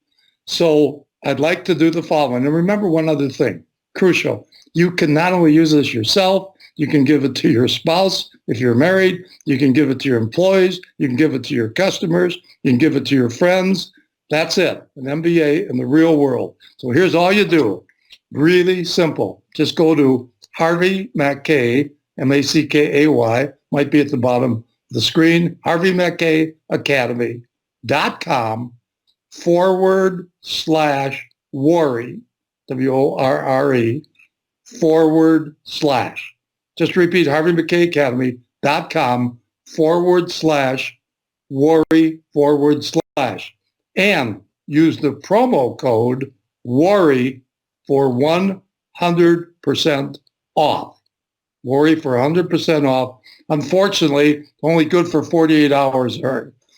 So I'd like to do the following. And remember one other thing, crucial. You can not only use this yourself, you can give it to your spouse. If you're married, you can give it to your employees. You can give it to your customers. You can give it to your friends. That's it, an MBA in the real world. So here's all you do. Really simple. Just go to Harvey Mackay, M-A-C-K-A-Y, might be at the bottom of the screen, Harvey Mackay Academy.com /worry, W-O-R-R-E, /. Just repeat, Harvey Mackay Academy.com /worry, and use the promo code WORRY for 100% off. Worry for 100% off. Unfortunately, only good for 48 hours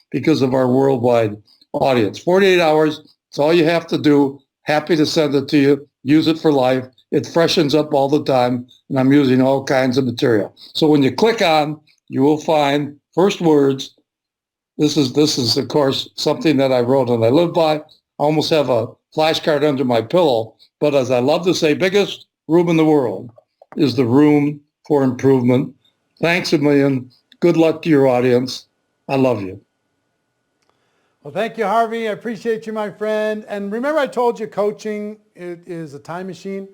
because of our worldwide audience. 48 hours, it's all you have to do. Happy to send it to you. Use it for life. It freshens up all the time, and I'm using all kinds of material. So when you click on, you will find first words. This is of course something that I wrote and I live by. I almost have a flashcard under my pillow, but as I love to say, biggest room in the world is the room for improvement. Thanks a million. Good luck to your audience. I love you. Well, thank you, Harvey. I appreciate you, my friend. And remember I told you coaching is a time machine?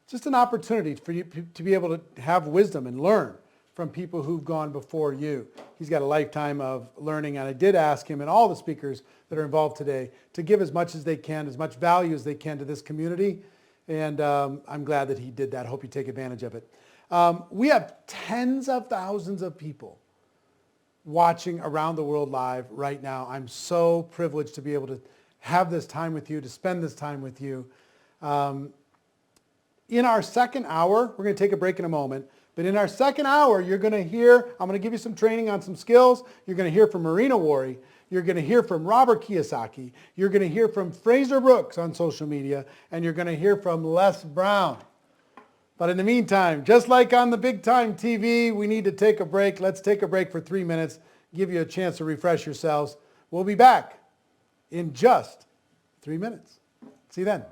Just an opportunity for you to be able to have wisdom and learn from people who've gone before you. He's got a lifetime of learning, and I did ask him and all the speakers that are involved today to give as much as they can, as much value as they can to this community, and I'm glad that he did that. I hope you take advantage of it. We have tens of thousands of people watching around the world live right now. I'm so privileged to be able to have this time with you, to spend this time with you. In our second hour, we're going to take a break in a moment, but in our second hour, you're going to hear, I'm going to give you some training on some skills. You're going to hear from Marina Wari. You're going to hear from Robert Kiyosaki. You're going to hear from Fraser Brooks on social media, and you're going to hear from Les Brown. But in the meantime, just like on the big time TV, we need to take a break. Let's take a break for 3 minutes, give you a chance to refresh yourselves. We'll be back in just 3 minutes. See you then.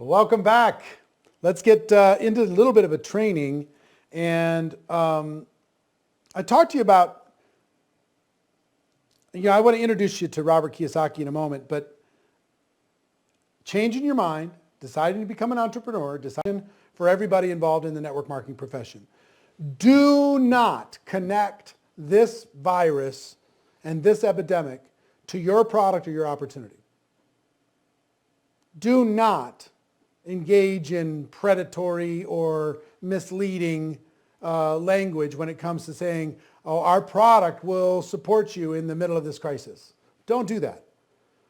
Welcome back. Let's get into a little bit of a training. And I talked to you about, I want to introduce you to Robert Kiyosaki in a moment, but changing your mind, deciding to become an entrepreneur, deciding for everybody involved in the network marketing profession. Do not connect this virus and this epidemic to your product or your opportunity. Do not engage in predatory or misleading language when it comes to saying, oh, our product will support you in the middle of this crisis. Don't do that.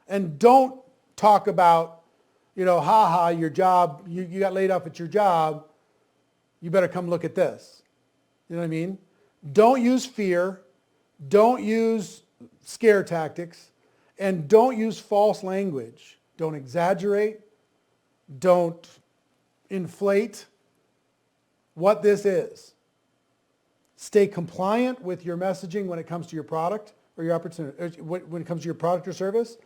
And don't talk about, your job, you got laid off at your job, you better come look at this. You know what I mean? Don't use fear, don't use scare tactics, and don't use false language. Don't exaggerate. Don't inflate what this is. Stay compliant with your messaging when it comes to your product or your opportunity, when it comes to your product or service,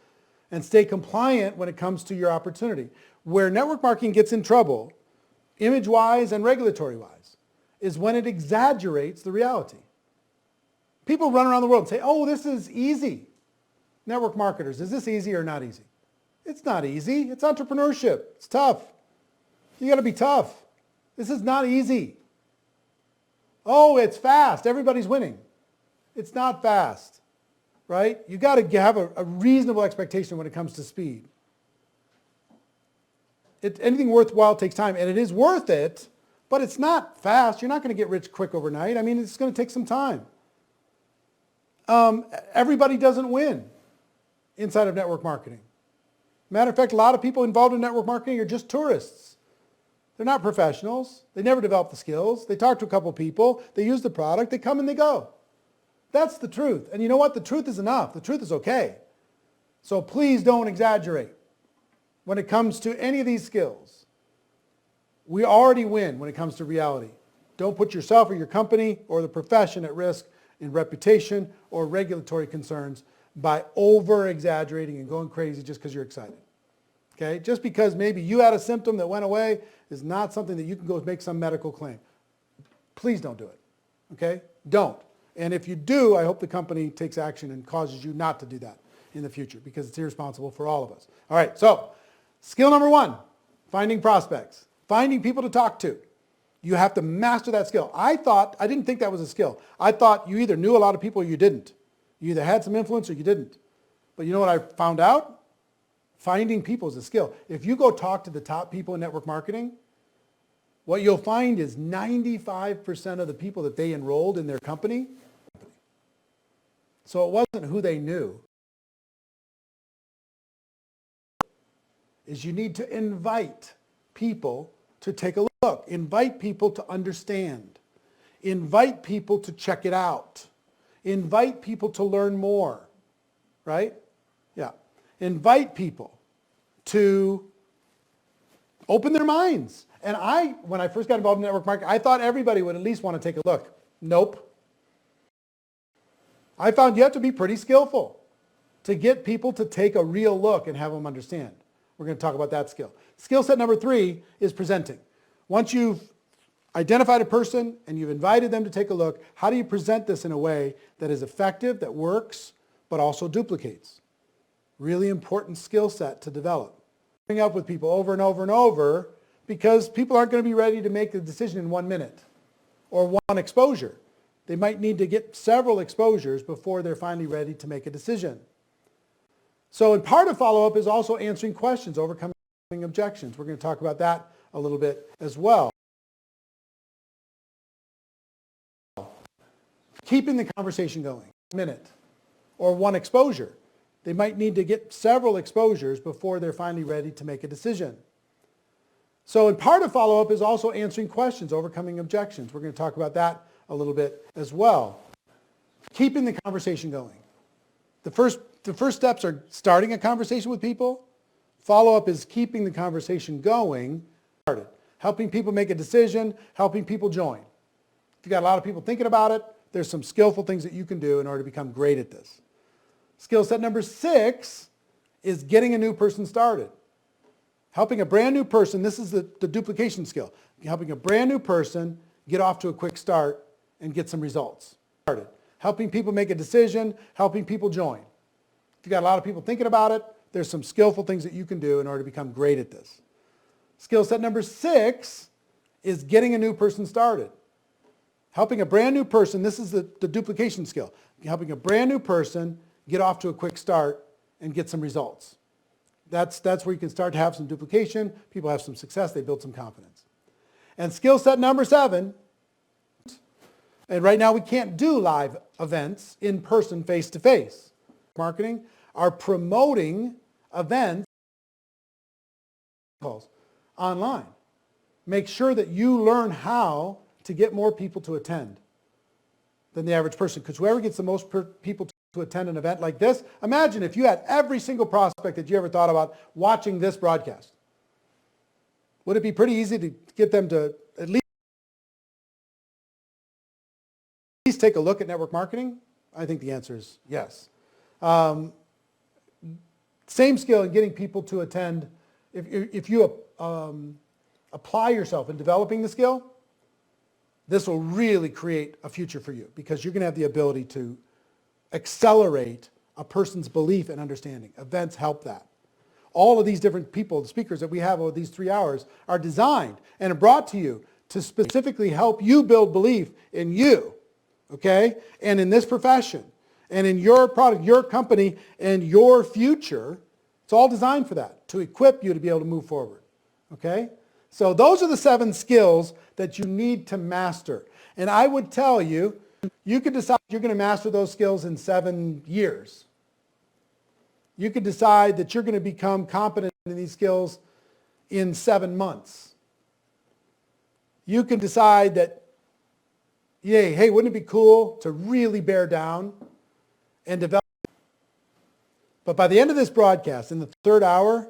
and stay compliant when it comes to your opportunity. Where network marketing gets in trouble, image-wise and regulatory-wise, is when it exaggerates the reality. People run around the world and say, oh, this is easy. Network marketers, is this easy or not easy? It's not easy. It's entrepreneurship. It's tough. You got to be tough. This is not easy. Oh, it's fast. Everybody's winning. It's not fast, right? You got to have a reasonable expectation when it comes to speed. Anything worthwhile takes time, and it is worth it, but it's not fast. You're not going to get rich quick overnight. I mean, it's going to take some time. Everybody doesn't win inside of network marketing. Matter of fact, a lot of people involved in network marketing are just tourists. They're not professionals. They never develop the skills. They talk to a couple people. They use the product. They come and they go. That's the truth. And you know what? The truth is enough. The truth is okay. So please don't exaggerate when it comes to any of these skills. We already win when it comes to reality. Don't put yourself or your company or the profession at risk in reputation or regulatory concerns by over-exaggerating and going crazy just because you're excited. Okay? Just because maybe you had a symptom that went away is not something that you can go make some medical claim. Please don't do it. Okay? Don't. And if you do, I hope the company takes action and causes you not to do that in the future because it's irresponsible for all of us. All right, so skill number 1, finding prospects, finding people to talk to. You have to master that skill. I didn't think that was a skill. I thought you either knew a lot of people or you didn't. You either had some influence or you didn't. But you know what I found out? Finding people is a skill. If you go talk to the top people in network marketing, what you'll find is 95% of the people that they enrolled in their company. So it wasn't who they knew. Is you need to invite people to take a look. Invite people to understand. Invite people to check it out. Invite people to learn more, right? Yeah. Invite people to open their minds. And when I first got involved in network marketing, I thought everybody would at least want to take a look. Nope. I found you have to be pretty skillful to get people to take a real look and have them understand. We're going to talk about that skill. Skill set number 3 is presenting. Once you've identified a person and you've invited them to take a look, how do you present this in a way that is effective, that works, but also duplicates? Really important skill set to develop. Coming up with people over and over and over because people aren't going to be ready to make the decision in 1 minute or one exposure. They might need to get several exposures before they're finally ready to make a decision. So in part of follow-up is also answering questions, overcoming objections. We're going to talk about that a little bit as well. Keeping the conversation going, 1 minute or one exposure. They might need to get several exposures before they're finally ready to make a decision. So in part of follow-up is also answering questions, overcoming objections. We're going to talk about that a little bit as well. Keeping the conversation going. The first steps are starting a conversation with people. Follow-up is keeping the conversation going. Helping people make a decision, helping people join. If you've got a lot of people thinking about it, there's some skillful things that you can do in order to become great at this. Skill set number 6 is getting a new person started. Helping a brand new person, this is the duplication skill. Helping a brand new person get off to a quick start and get some results. Helping people make a decision, helping people join. If you've got a lot of people thinking about it, there's some skillful things that you can do in order to become great at this. Skill set number 6 is getting a new person started. Helping a brand new person, this is the duplication skill. Helping a brand new person get off to a quick start and get some results. That's where you can start to have some duplication. People have some success. They build some confidence. And skill set number 7, and right now we can't do live events in person, face-to-face. Marketing are promoting events online. Make sure that you learn how to get more people to attend than the average person, because whoever gets the most people to attend an event like this, imagine if you had every single prospect that you ever thought about watching this broadcast. Would it be pretty easy to get them to at least take a look at network marketing? I think the answer is yes. Same skill in getting people to attend. If you apply yourself in developing the skill, this will really create a future for you, because you're going to have the ability to accelerate a person's belief and understanding. Events help that. All of these different people, the speakers that we have over these 3 hours, are designed and are brought to you to specifically help you build belief in you, okay, and in this profession, and in your product, your company, and your future. It's all designed for that, to equip you to be able to move forward, okay? So those are the 7 skills that you need to master. And I would tell you, you could decide you're going to master those skills in 7 years. You could decide that you're going to become competent in these skills in 7 months. You can decide that, yay, hey, wouldn't it be cool to really bear down and develop? But by the end of this broadcast, in the 3rd hour,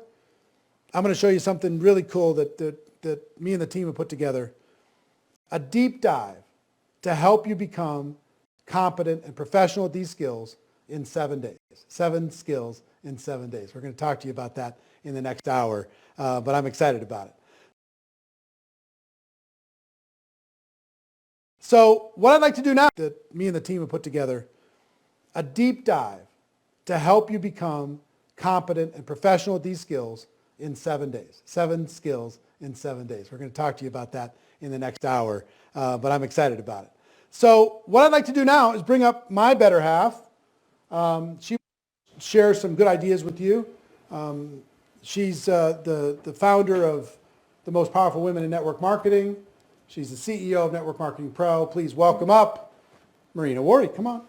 I'm going to show you something really cool that me and the team have put together. A deep dive to help you become competent and professional at these skills in 7 days. 7 skills in 7 days. We're going to talk to you about that in the next hour, but I'm excited about it. So what I'd like to do now, that me and the team have put together, a deep dive to help you become competent and professional at these skills in 7 days. 7 skills in 7 days. We're going to talk to you about that in the next hour, but I'm excited about it. So what I'd like to do now is bring up my better half. She shares some good ideas with you. She's the founder of the Most Powerful Women in Network Marketing. She's the CEO of Network Marketing Pro. Please welcome up Marina Wardy. Come on.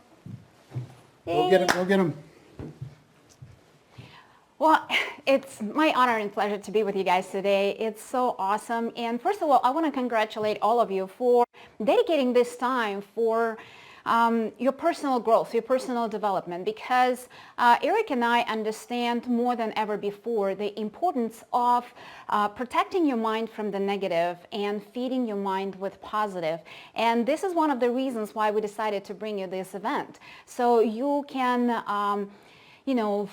Go get him. Go get him. Well, it's my honor and pleasure to be with you guys today. It's so awesome. And first of all, I want to congratulate all of you for dedicating this time for your personal growth, your personal development, because Eric and I understand more than ever before the importance of protecting your mind from the negative and feeding your mind with positive. And this is one of the reasons why we decided to bring you this event. So you can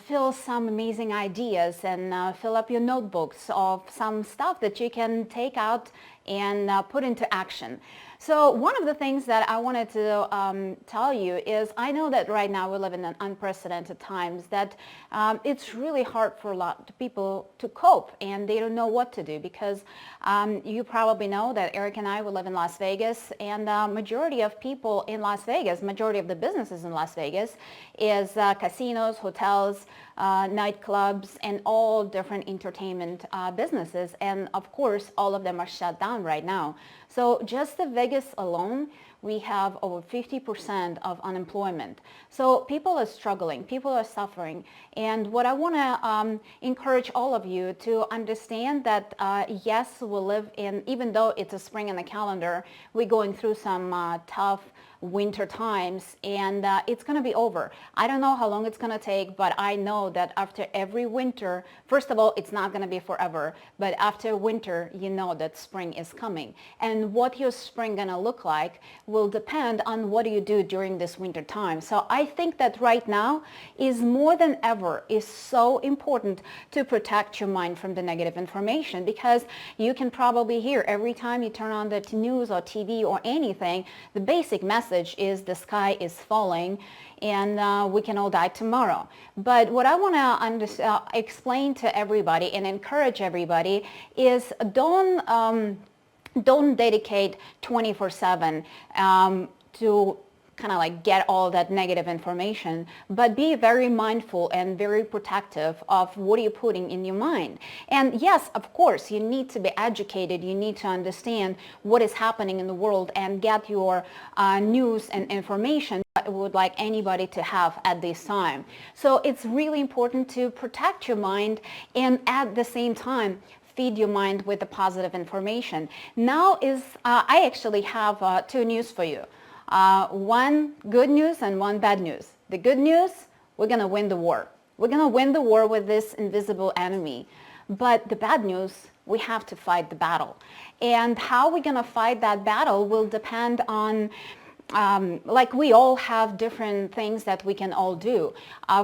fill some amazing ideas and fill up your notebooks of some stuff that you can take out and put into action. So one of the things that I wanted to tell you is I know that right now we live in an unprecedented times, that it's really hard for a lot of people to cope, and they don't know what to do, because you probably know that Eric and I, we live in Las Vegas, and majority of people in Las Vegas, majority of the businesses in Las Vegas is casinos, hotels, nightclubs, and all different entertainment businesses. And of course, all of them are shut down right now. So just the Vegas alone, we have over 50% of unemployment. So people are struggling, people are suffering. And what I want to encourage all of you to understand that yes, we live in, even though it's a spring in the calendar, we're going through some tough winter times, and it's going to be over. I don't know how long it's going to take, but I know that after every winter, first of all, it's not going to be forever, but after winter, you know that spring is coming. And what your spring going to look like will depend on what you do during this winter time. So I think that right now is more than ever is so important to protect your mind from the negative information, because you can probably hear every time you turn on the news or TV or anything, the basic message is the sky is falling and we can all die tomorrow. But what I want to explain to everybody and encourage everybody is don't dedicate 24/7 to kind of like get all that negative information, but be very mindful and very protective of what you're putting in your mind. And yes, of course, you need to be educated. You need to understand what is happening in the world and get your news and information that I would like anybody to have at this time. So it's really important to protect your mind and at the same time feed your mind with the positive information. Now I actually have two news for you. One good news and one bad news. The good news, we're going to win the war. We're going to win the war with this invisible enemy. But the bad news, we have to fight the battle. And how we're going to fight that battle will depend on like we all have different things that we can all do.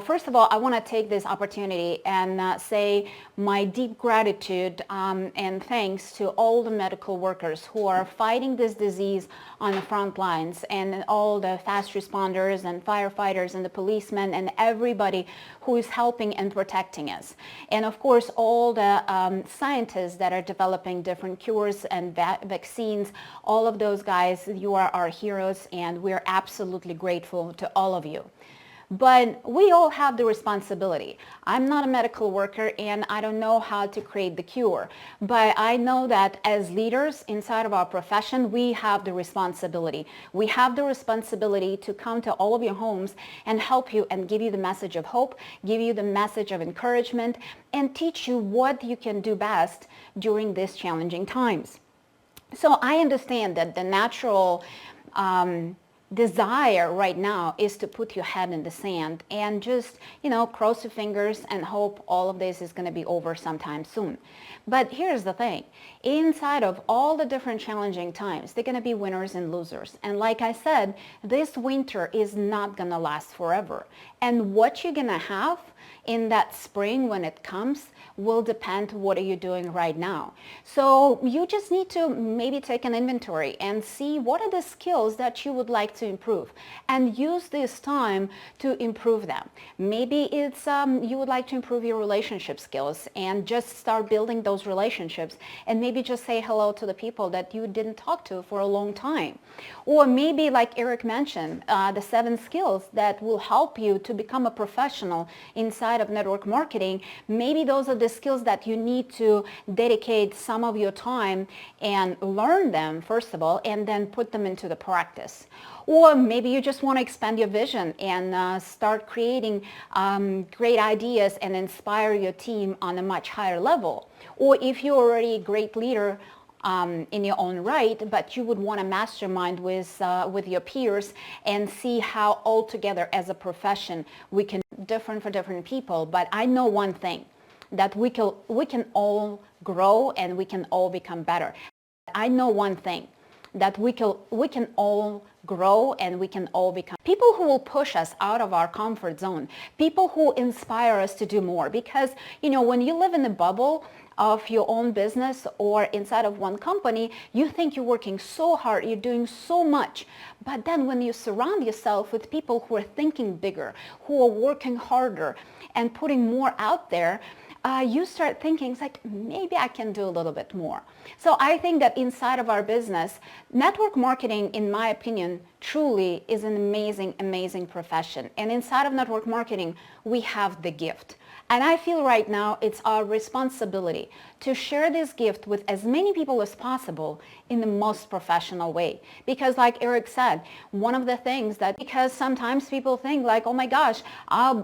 First of all, I want to take this opportunity and say my deep gratitude and thanks to all the medical workers who are fighting this disease on the front lines, and all the fast responders and firefighters and the policemen and everybody who is helping and protecting us. And of course, all the scientists that are developing different cures and vaccines, all of those guys, you are our heroes, and we're absolutely grateful to all of you. But we all have the responsibility. I'm not a medical worker and I don't know how to create the cure. But I know that as leaders inside of our profession, we have the responsibility. We have the responsibility to come to all of your homes and help you and give you the message of hope, give you the message of encouragement, and teach you what you can do best during these challenging times. So I understand that the natural desire right now is to put your head in the sand and just, cross your fingers and hope all of this is going to be over sometime soon. But here's the thing. Inside of all the different challenging times, they're going to be winners and losers. And like I said, this winter is not going to last forever. And what you're going to have in that spring when it comes will depend what are you doing right now. So you just need to maybe take an inventory and see what are the skills that you would like to improve, and use this time to improve them. Maybe it's you would like to improve your relationship skills and just start building those relationships, and maybe just say hello to the people that you didn't talk to for a long time. Or maybe, like Eric mentioned, the 7 skills that will help you to become a professional inside of network marketing. Maybe those are the skills that you need to dedicate some of your time and learn them first of all, and then put them into the practice. Or maybe you just want to expand your vision and start creating great ideas and inspire your team on a much higher level. Or if you're already a great leader in your own right, but you would want to mastermind with your peers and see how all together as a profession we can different for different people. But I know one thing, that we can all grow and we can all become better. I know one thing, that we can all grow and we can all become people who will push us out of our comfort zone, people who inspire us to do more. Because when you live in a bubble, of your own business or inside of one company, you think you're working so hard, you're doing so much. But then when you surround yourself with people who are thinking bigger, who are working harder and putting more out there, you start thinking, it's like, maybe I can do a little bit more. So I think that inside of our business, network marketing, in my opinion, truly is an amazing, amazing profession. And inside of network marketing, we have the gift. And I feel right now it's our responsibility to share this gift with as many people as possible in the most professional way. Because like Eric said, one of the things that, because sometimes people think like, oh my gosh, I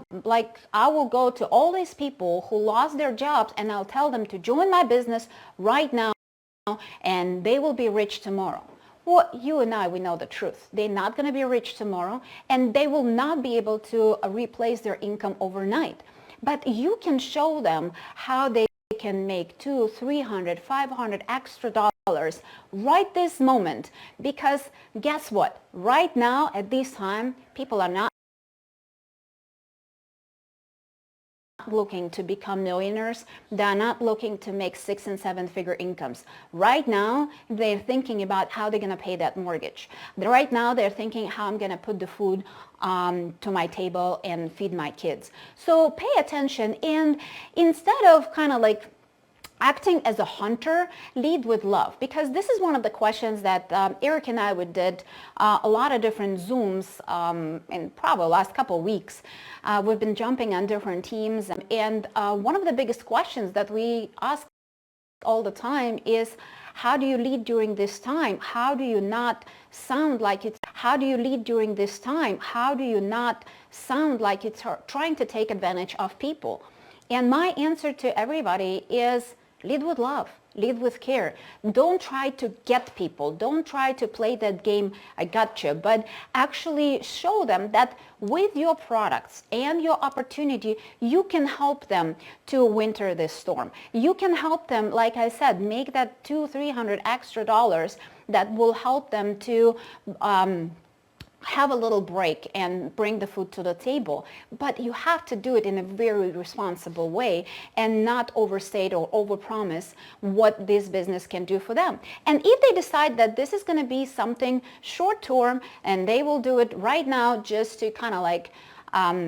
will go to all these people who lost their jobs and I'll tell them to join my business right now and they will be rich tomorrow. Well, you and I, we know the truth. They're not going to be rich tomorrow and they will not be able to replace their income overnight. But you can show them how they can make $200, $300, $500 extra dollars right this moment. Because guess what? Right now, at this time, people are not looking to become millionaires. They're not looking to make 6- and 7-figure incomes. Right now, they're thinking about how they're going to pay that mortgage. Right now, they're thinking how I'm going to put the food to my table and feed my kids. So pay attention, and instead of kind of like acting as a hunter, lead with love. Because this is one of the questions that Eric and I did a lot of different Zooms in probably the last couple of weeks. We've been jumping on different teams. And one of the biggest questions that we ask all the time is, how do you lead during this time? How do you not sound like it's, how do you lead during this time? How do you not sound like it's trying to take advantage of people? And my answer to everybody is, lead with love, lead with care. Don't try to get people. Don't try to play that game, I gotcha, but actually show them that with your products and your opportunity, you can help them to winter this storm. You can help them, like I said, make that $200, $300 extra dollars that will help them to have a little break and bring the food to the table. But you have to do it in a very responsible way and not overstate or overpromise what this business can do for them. And if they decide that this is going to be something short term and they will do it right now just to kind of like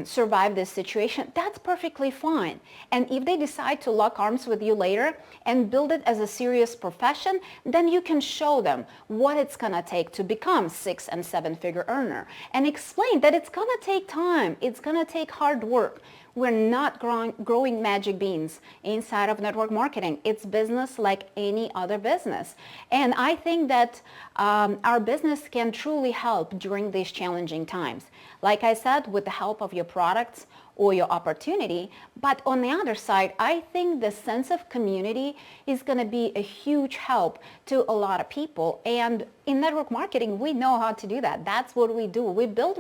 survive this situation, that's perfectly fine. And if they decide to lock arms with you later and build it as a serious profession, then you can show them what it's going to take to become 6- and 7-figure earner and explain that it's going to take time. It's going to take hard work. We're not growing magic beans inside of network marketing. It's business like any other business. And I think that our business can truly help during these challenging times. Like I said, with the help of your products or your opportunity. But on the other side, I think the sense of community is going to be a huge help to a lot of people. And in network marketing, we know how to do that. That's what we do. We build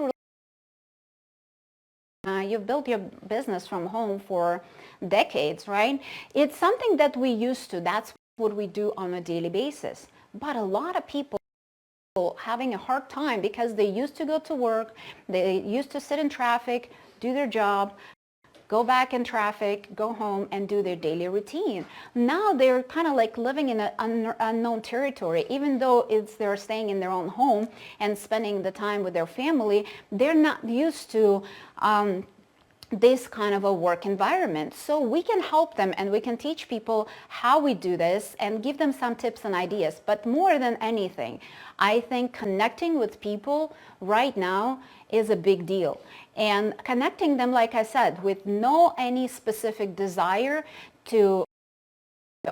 you've built your business from home for decades, right? It's something that we used to. That's what we do on a daily basis. But a lot of people having a hard time because they used to go to work, they used to sit in traffic, do their job, go back in traffic, go home and do their daily routine. Now they're kind of like living in an unknown territory. Even though they're staying in their own home and spending the time with their family, they're not used to this kind of a work environment. So we can help them and we can teach people how we do this and give them some tips and ideas. But more than anything, I think connecting with people right now is a big deal. And connecting them, like I said, with no any specific desire to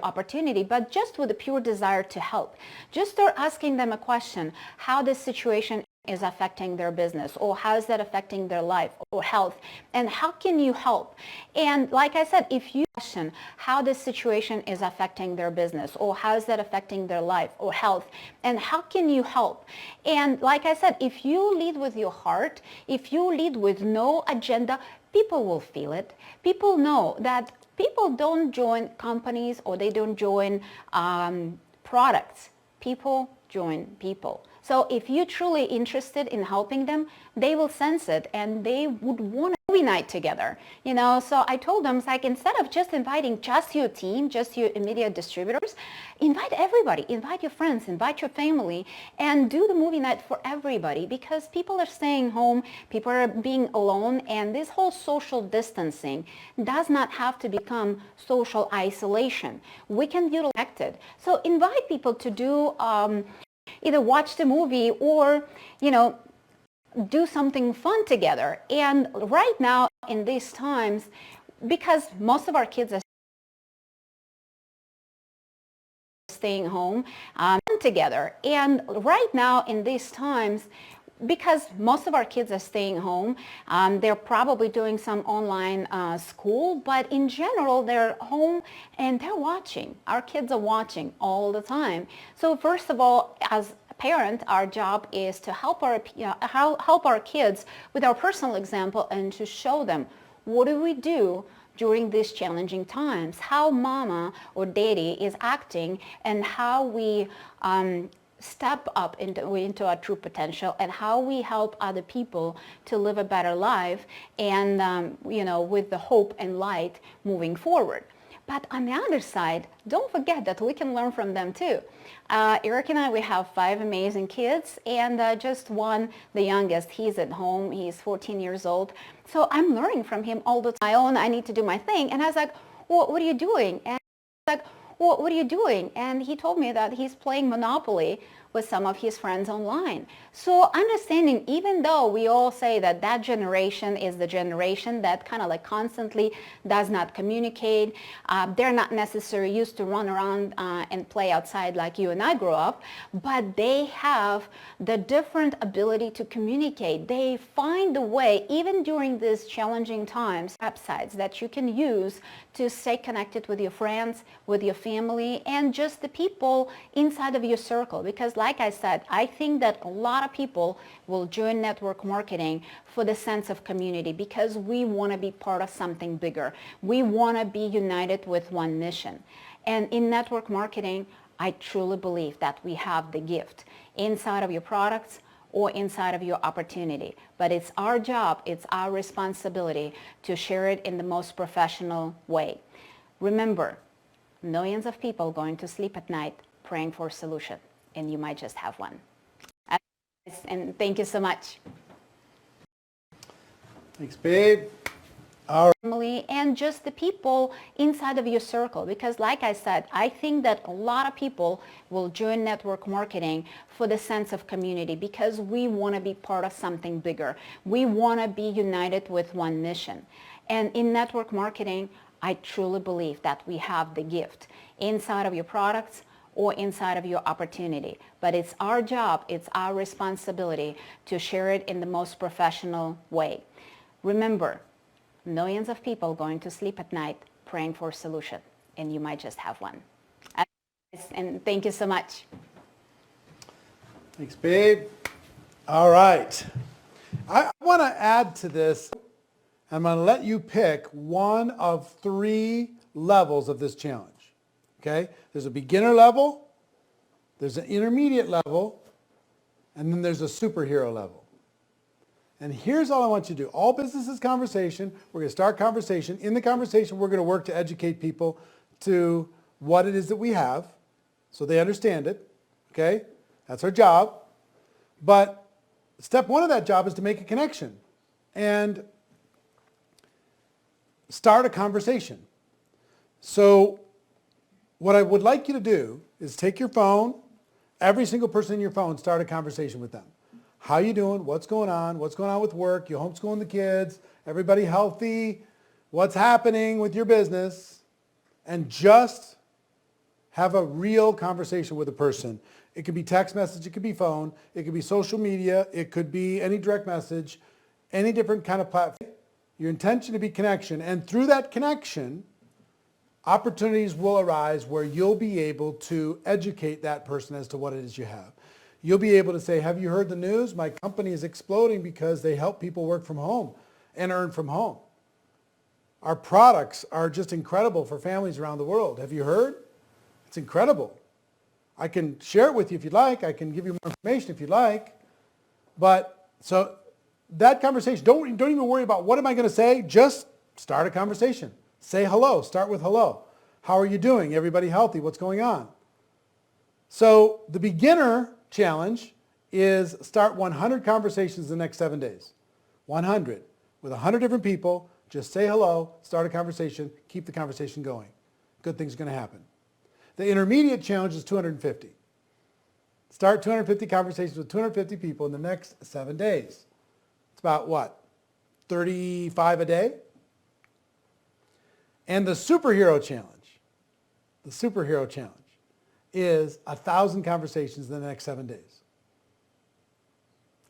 opportunity, but just with a pure desire to help. Just start asking them a question, how this situation is affecting their business, or how is that affecting their life or health, and how can you help? And like I said, if you question how this situation is affecting their business, or how is that affecting their life or health, and how can you help? And like I said, if you lead with your heart, if you lead with no agenda, people will feel it. People know that people don't join companies or they don't join products. People join people. So if you're truly interested in helping them, they will sense it and they would want to movie night together. So I told them, it's like, instead of just inviting just your team, just your immediate distributors, invite everybody, invite your friends, invite your family, and do the movie night for everybody, because people are staying home, people are being alone, and this whole social distancing does not have to become social isolation. We can utilize it. So invite people to do either watch the movie or, do something fun together. And right now in these times, because most of our kids are staying home together, and right now in these times, because most of our kids are staying home, they're probably doing some online school, but in general, they're home and they're watching. Our kids are watching all the time. So first of all, as a parent, our job is to help our kids with our personal example and to show them, what do we do during these challenging times, how mama or daddy is acting, and how we step up into our true potential, and how we help other people to live a better life, and with the hope and light moving forward. But on the other side, don't forget that we can learn from them too. Eric and I, we have 5 amazing kids, and just one, the youngest, he's at home. He's 14 years old. So I'm learning from him all the time. I need to do my thing. And I was like, well, what are you doing? And what are you doing? And he told me that he's playing Monopoly with some of his friends online. So understanding, even though we all say that that generation is the generation that kind of like constantly does not communicate, they're not necessarily used to run around and play outside like you and I grew up, but they have the different ability to communicate. They find a way, even during these challenging times, websites that you can use to stay connected with your friends, with your family, and just the people inside of your circle. Because like I said, I think that a lot of people will join network marketing for the sense of community, because we want to be part of something bigger. We want to be united with one mission. And in network marketing, I truly believe that we have the gift inside of your products or inside of your opportunity. But it's our job, it's our responsibility to share it in the most professional way. Remember, millions of people going to sleep at night praying for a solution, and you might just have one. And thank you so much. Thanks, babe. Family and just the people inside of your circle, because like I said, I think that a lot of people will join network marketing for the sense of community, because we want to be part of something bigger. We want to be united with one mission. And in network marketing, I truly believe that we have the gift inside of your products or inside of your opportunity. But it's our job, it's our responsibility to share it in the most professional way. Remember, millions of people going to sleep at night praying for a solution, and you might just have one. And thank you so much. Thanks, babe. All right. I want to add to this. I'm going to let you pick one of 3 levels of this challenge. Okay? There's a beginner level, there's an intermediate level, and then there's a superhero level. And here's all I want you to do. All business is conversation. We're going to start conversation. In the conversation, we're going to work to educate people to what it is that we have so they understand it. Okay? That's our job. But step 1 of that job is to make a connection and start a conversation. So what I would like you to do is take your phone, every single person in your phone, start a conversation with them. How you doing? What's going on? What's going on with work? You homeschooling the kids? Everybody healthy? What's happening with your business? And just have a real conversation with a person. It could be text message, it could be phone, it could be social media, it could be any direct message, any different kind of platform. Your intention to be connection, and through that connection, opportunities will arise where you'll be able to educate that person as to what it is you have. You'll be able to say, have you heard the news? My company is exploding because they help people work from home and earn from home. Our products are just incredible for families around the world. Have you heard? It's incredible. I can share it with you if you'd like. I can give you more information if you'd like. But so that conversation, don't even worry about what am I going to say. Just start a conversation. Say hello. Start with hello. How are you doing? Everybody healthy? What's going on? So the beginner challenge is start 100 conversations in the next 7 days. 100. With 100 different people, just say hello, start a conversation, keep the conversation going. Good things are going to happen. The intermediate challenge is 250. Start 250 conversations with 250 people in the next 7 days. It's about what? 35 a day? And the superhero challenge is 1,000 conversations in the next 7 days.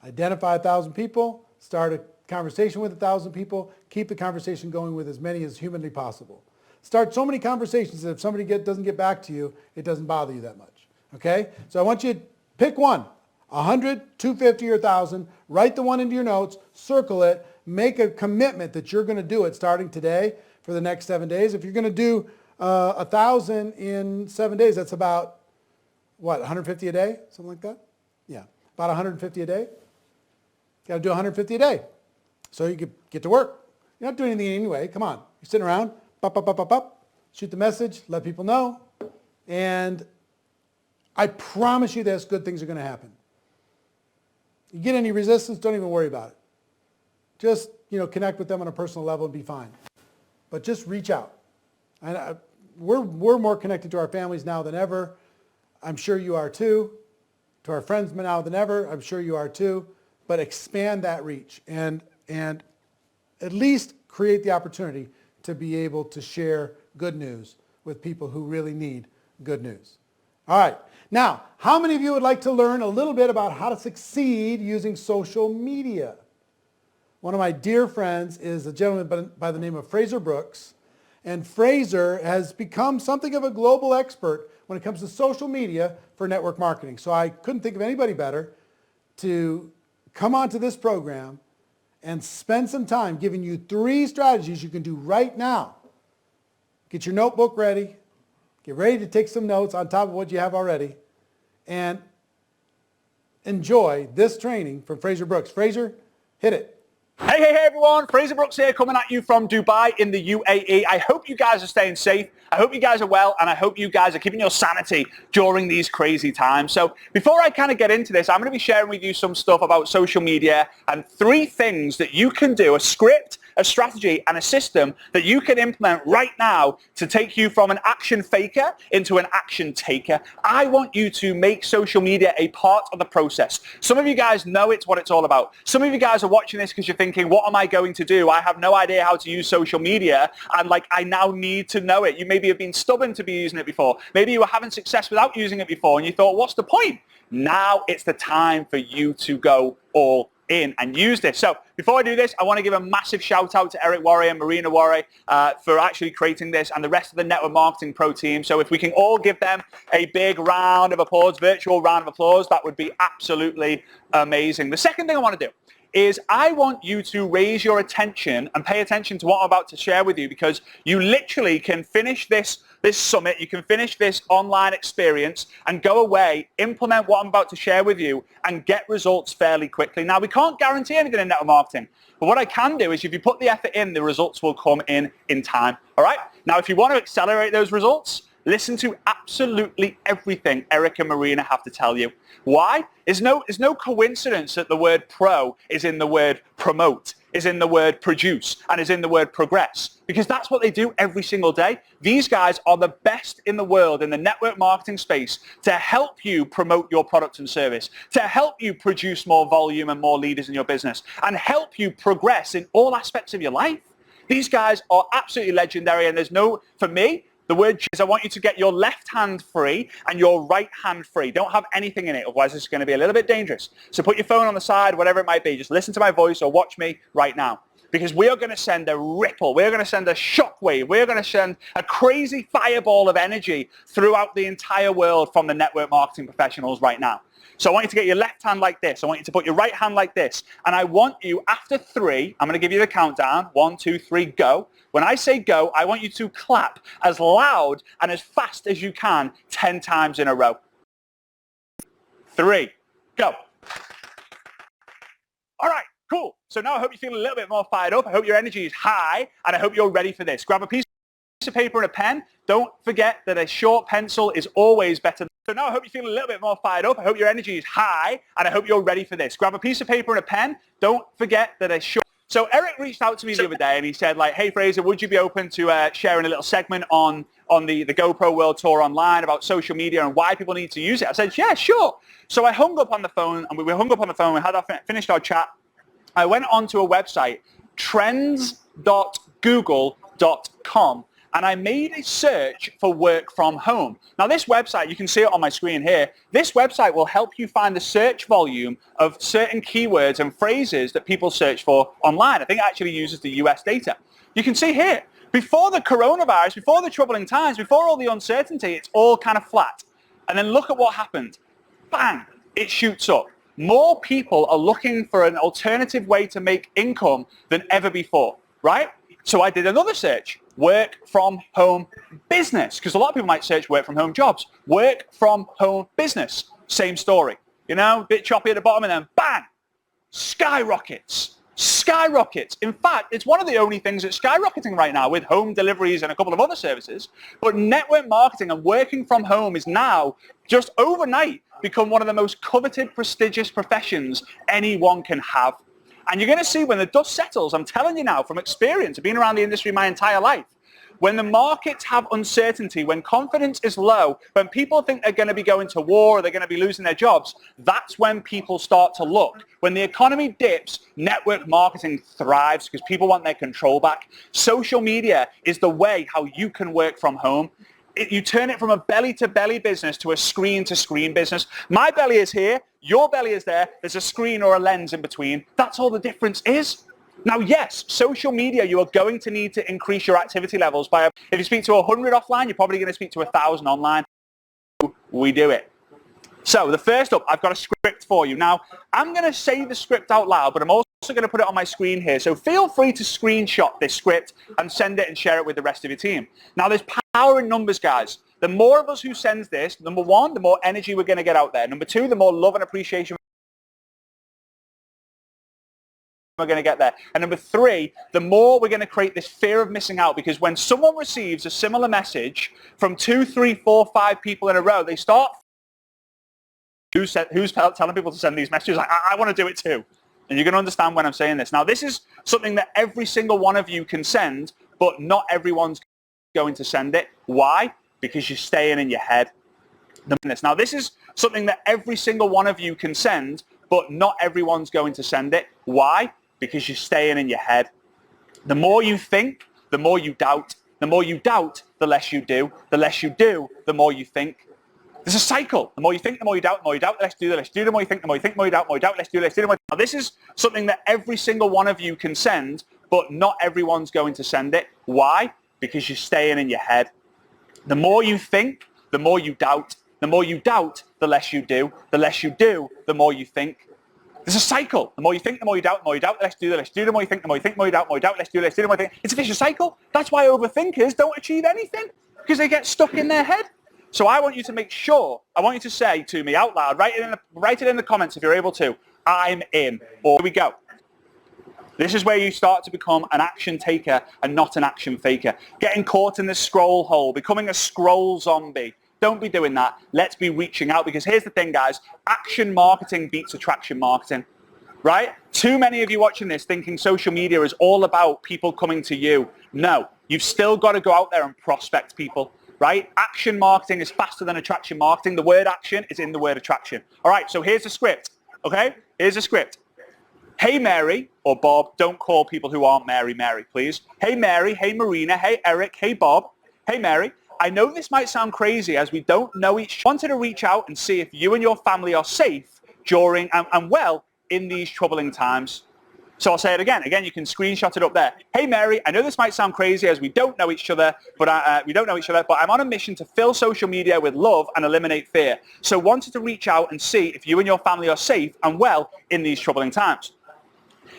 Identify 1,000 people, start a conversation with 1,000 people, keep the conversation going with as many as humanly possible. Start so many conversations that if somebody doesn't get back to you, it doesn't bother you that much. Okay? So I want you to pick one, 100, 250, or 1,000. Write the one into your notes, circle it, make a commitment that you're going to do it starting today for the next 7 days. If you're going to do 1,000 in 7 days, that's about, what, 150 a day? Something like that? Yeah, about 150 a day. Got to do 150 a day. So you could get to work. You're not doing anything anyway. Come on. You're sitting around, shoot the message, let people know. And I promise you this, good things are going to happen. You get any resistance, don't even worry about it. Just, connect with them on a personal level and be fine. But just reach out. And we're more connected to our families now than ever. I'm sure you are too. To our friends now than ever. I'm sure you are too. But expand that reach and at least create the opportunity to be able to share good news with people who really need good news. All right. Now, how many of you would like to learn a little bit about how to succeed using social media? One of my dear friends is a gentleman by the name of Fraser Brooks. And Fraser has become something of a global expert when it comes to social media for network marketing. So I couldn't think of anybody better to come onto this program and spend some time giving you 3 strategies you can do right now. Get your notebook ready. Get ready to take some notes on top of what you have already. And enjoy this training from Fraser Brooks. Fraser, hit it. Hey everyone, Fraser Brooks here coming at you from Dubai in the UAE. I hope you guys are staying safe. I hope you guys are well, and I hope you guys are keeping your sanity during these crazy times. So before I kind of get into this, I'm going to be sharing with you some stuff about social media and 3 things that you can do, a script, a strategy, and a system that you can implement right now to take you from an action faker into an action taker. I want you to make social media a part of the process. Some of you guys know it's what it's all about. Some of you guys are watching this because you're thinking, what am I going to do? I have no idea how to use social media, and I now need to know it. You maybe have been stubborn to be using it before. Maybe you were having success without using it before, and you thought, what's the point? Now it's the time for you to go all in and use this. So before I do this, I want to give a massive shout out to Eric Worre and Marina Worre for actually creating this, and the rest of the Network Marketing Pro team. So if we can all give them a big round of applause, virtual round of applause, that would be absolutely amazing. The second thing I want to do is I want you to raise your attention and pay attention to what I'm about to share with you, because you literally can finish this summit, you can finish this online experience and go away, implement what I'm about to share with you, and get results fairly quickly. Now, we can't guarantee anything in network marketing, but what I can do is if you put the effort in, the results will come in time. All right? Now, if you want to accelerate those results, listen to absolutely everything Eric and Marina have to tell you. Why? It's no coincidence that the word pro is in the word promote, is in the word produce, and is in the word progress, because that's what they do every single day. These guys are the best in the world in the network marketing space to help you promote your product and service, to help you produce more volume and more leaders in your business, and help you progress in all aspects of your life. These guys are absolutely legendary, and for me, the word is I want you to get your left hand free and your right hand free. Don't have anything in it, otherwise it's going to be a little bit dangerous. So put your phone on the side, whatever it might be. Just listen to my voice or watch me right now, because we are going to send a ripple. We're going to send a shockwave. We're going to send a crazy fireball of energy throughout the entire world from the network marketing professionals right now. So I want you to get your left hand like this. I want you to put your right hand like this. And I want you, after 3, I'm going to give you the countdown. 1, 2, 3, go. When I say go, I want you to clap as loud and as fast as you can 10 times in a row. 3, go. All right. Cool. So now I hope you feel a little bit more fired up. I hope your energy is high, and I hope you're ready for this. Grab a piece of paper and a pen. Don't forget that a short pencil is always better. So now I hope you feel a little bit more fired up. I hope your energy is high, and I hope you're ready for this. Grab a piece of paper and a pen. Don't forget that a short... So Eric reached out to me the other day, and he said, like, hey, Fraser, would you be open to sharing a little segment on the GoPro World Tour online about social media and why people need to use it? I said, yeah, sure. So I hung up on the phone, and we hung up on the phone. We had finished our chat. I went onto a website, trends.google.com, and I made a search for work from home. Now this website, you can see it on my screen here, this website will help you find the search volume of certain keywords and phrases that people search for online. I think it actually uses the US data. You can see here, before the coronavirus, before the troubling times, before all the uncertainty, it's all kind of flat. And then look at what happened. Bang, it shoots up. More people are looking for an alternative way to make income than ever before, right? So I did another search, work from home business, because a lot of people might search work from home jobs. Work from home business, same story. You know, bit choppy at the bottom and then bang, skyrockets. Skyrockets. In fact, it's one of the only things that's skyrocketing right now with home deliveries and a couple of other services. But network marketing and working from home is now just overnight become one of the most coveted, prestigious professions anyone can have. And you're going to see when the dust settles, I'm telling you now from experience, I've been around the industry my entire life, when the markets have uncertainty, when confidence is low, when people think they're going to be going to war or they're going to be losing their jobs, that's when people start to look. When the economy dips, network marketing thrives because people want their control back. Social media is the way how you can work from home. You turn it from a belly-to-belly business to a screen-to-screen business. My belly is here, your belly is there, there's a screen or a lens in between. That's all the difference is. Now, yes, social media, you are going to need to increase your activity levels by, if you speak to 100 offline, you're probably going to speak to 1,000 online. We do it. So the first up, I've got a script for you. Now, I'm going to say the script out loud, but I'm also going to put it on my screen here. So feel free to screenshot this script and send it and share it with the rest of your team. Now, there's power in numbers, guys. The more of us who sends this, number one, the more energy we're going to get out there. Number two, the more love and appreciation we're going to get there. And number three, the more we're going to create this fear of missing out, because when someone receives a similar message from 2, 3, 4, 5 people in a row, they start, who's telling people to send these messages? I want to do it too. And you're going to understand when I'm saying this. Now, this is something that every single one of you can send, but not everyone's going to send it. Why? Because you're staying in your head. Now, this is something that every single one of you can send, but not everyone's going to send it. Why? Because you're staying in your head. The more you think, the more you doubt. The more you doubt, the less you do. The less you do, the more you think. There's a cycle. The more you think, the more you doubt. The more you doubt, the less you do. The less you do, the more you think. The more you think, the more you doubt. The more you doubt, the less you do. The less you do. Now, this is something that every single one of you can send, but not everyone's going to send it. Why? Because you're staying in your head. The more you think, the more you doubt. The more you doubt, the less you do. The less you do, the more you think. There's a cycle. The more you think, the more you doubt. The more you doubt, the less you do. The less you do, the more you think. The more you think, the more you doubt. The more you doubt, the less you do. The less you do, the more you think. It's a vicious cycle. That's why overthinkers don't achieve anything, because they get stuck in their head. So I want you to make sure, I want you to say to me out loud, write it in the comments if you're able to, I'm in. Or here we go. This is where you start to become an action taker and not an action faker. Getting caught in the scroll hole, becoming a scroll zombie. Don't be doing that. Let's be reaching out, because here's the thing, guys. Action marketing beats attraction marketing, right? Too many of you watching this thinking social media is all about people coming to you. No, you've still got to go out there and prospect people, right? Action marketing is faster than attraction marketing. The word action is in the word attraction. All right, so here's the script, okay? Here's the script. Hey, Mary, or Bob, don't call people who aren't Mary, please. Hey, Mary, hey, Marina, hey, Eric, hey, Bob, hey, Mary. I know this might sound crazy as we don't know each other. I wanted to reach out and see if you and your family are safe during and well in these troubling times. So I'll say it again. Again, you can screenshot it up there. Hey, Mary, I know this might sound crazy as we don't know each other, but I'm on a mission to fill social media with love and eliminate fear. So wanted to reach out and see if you and your family are safe and well in these troubling times.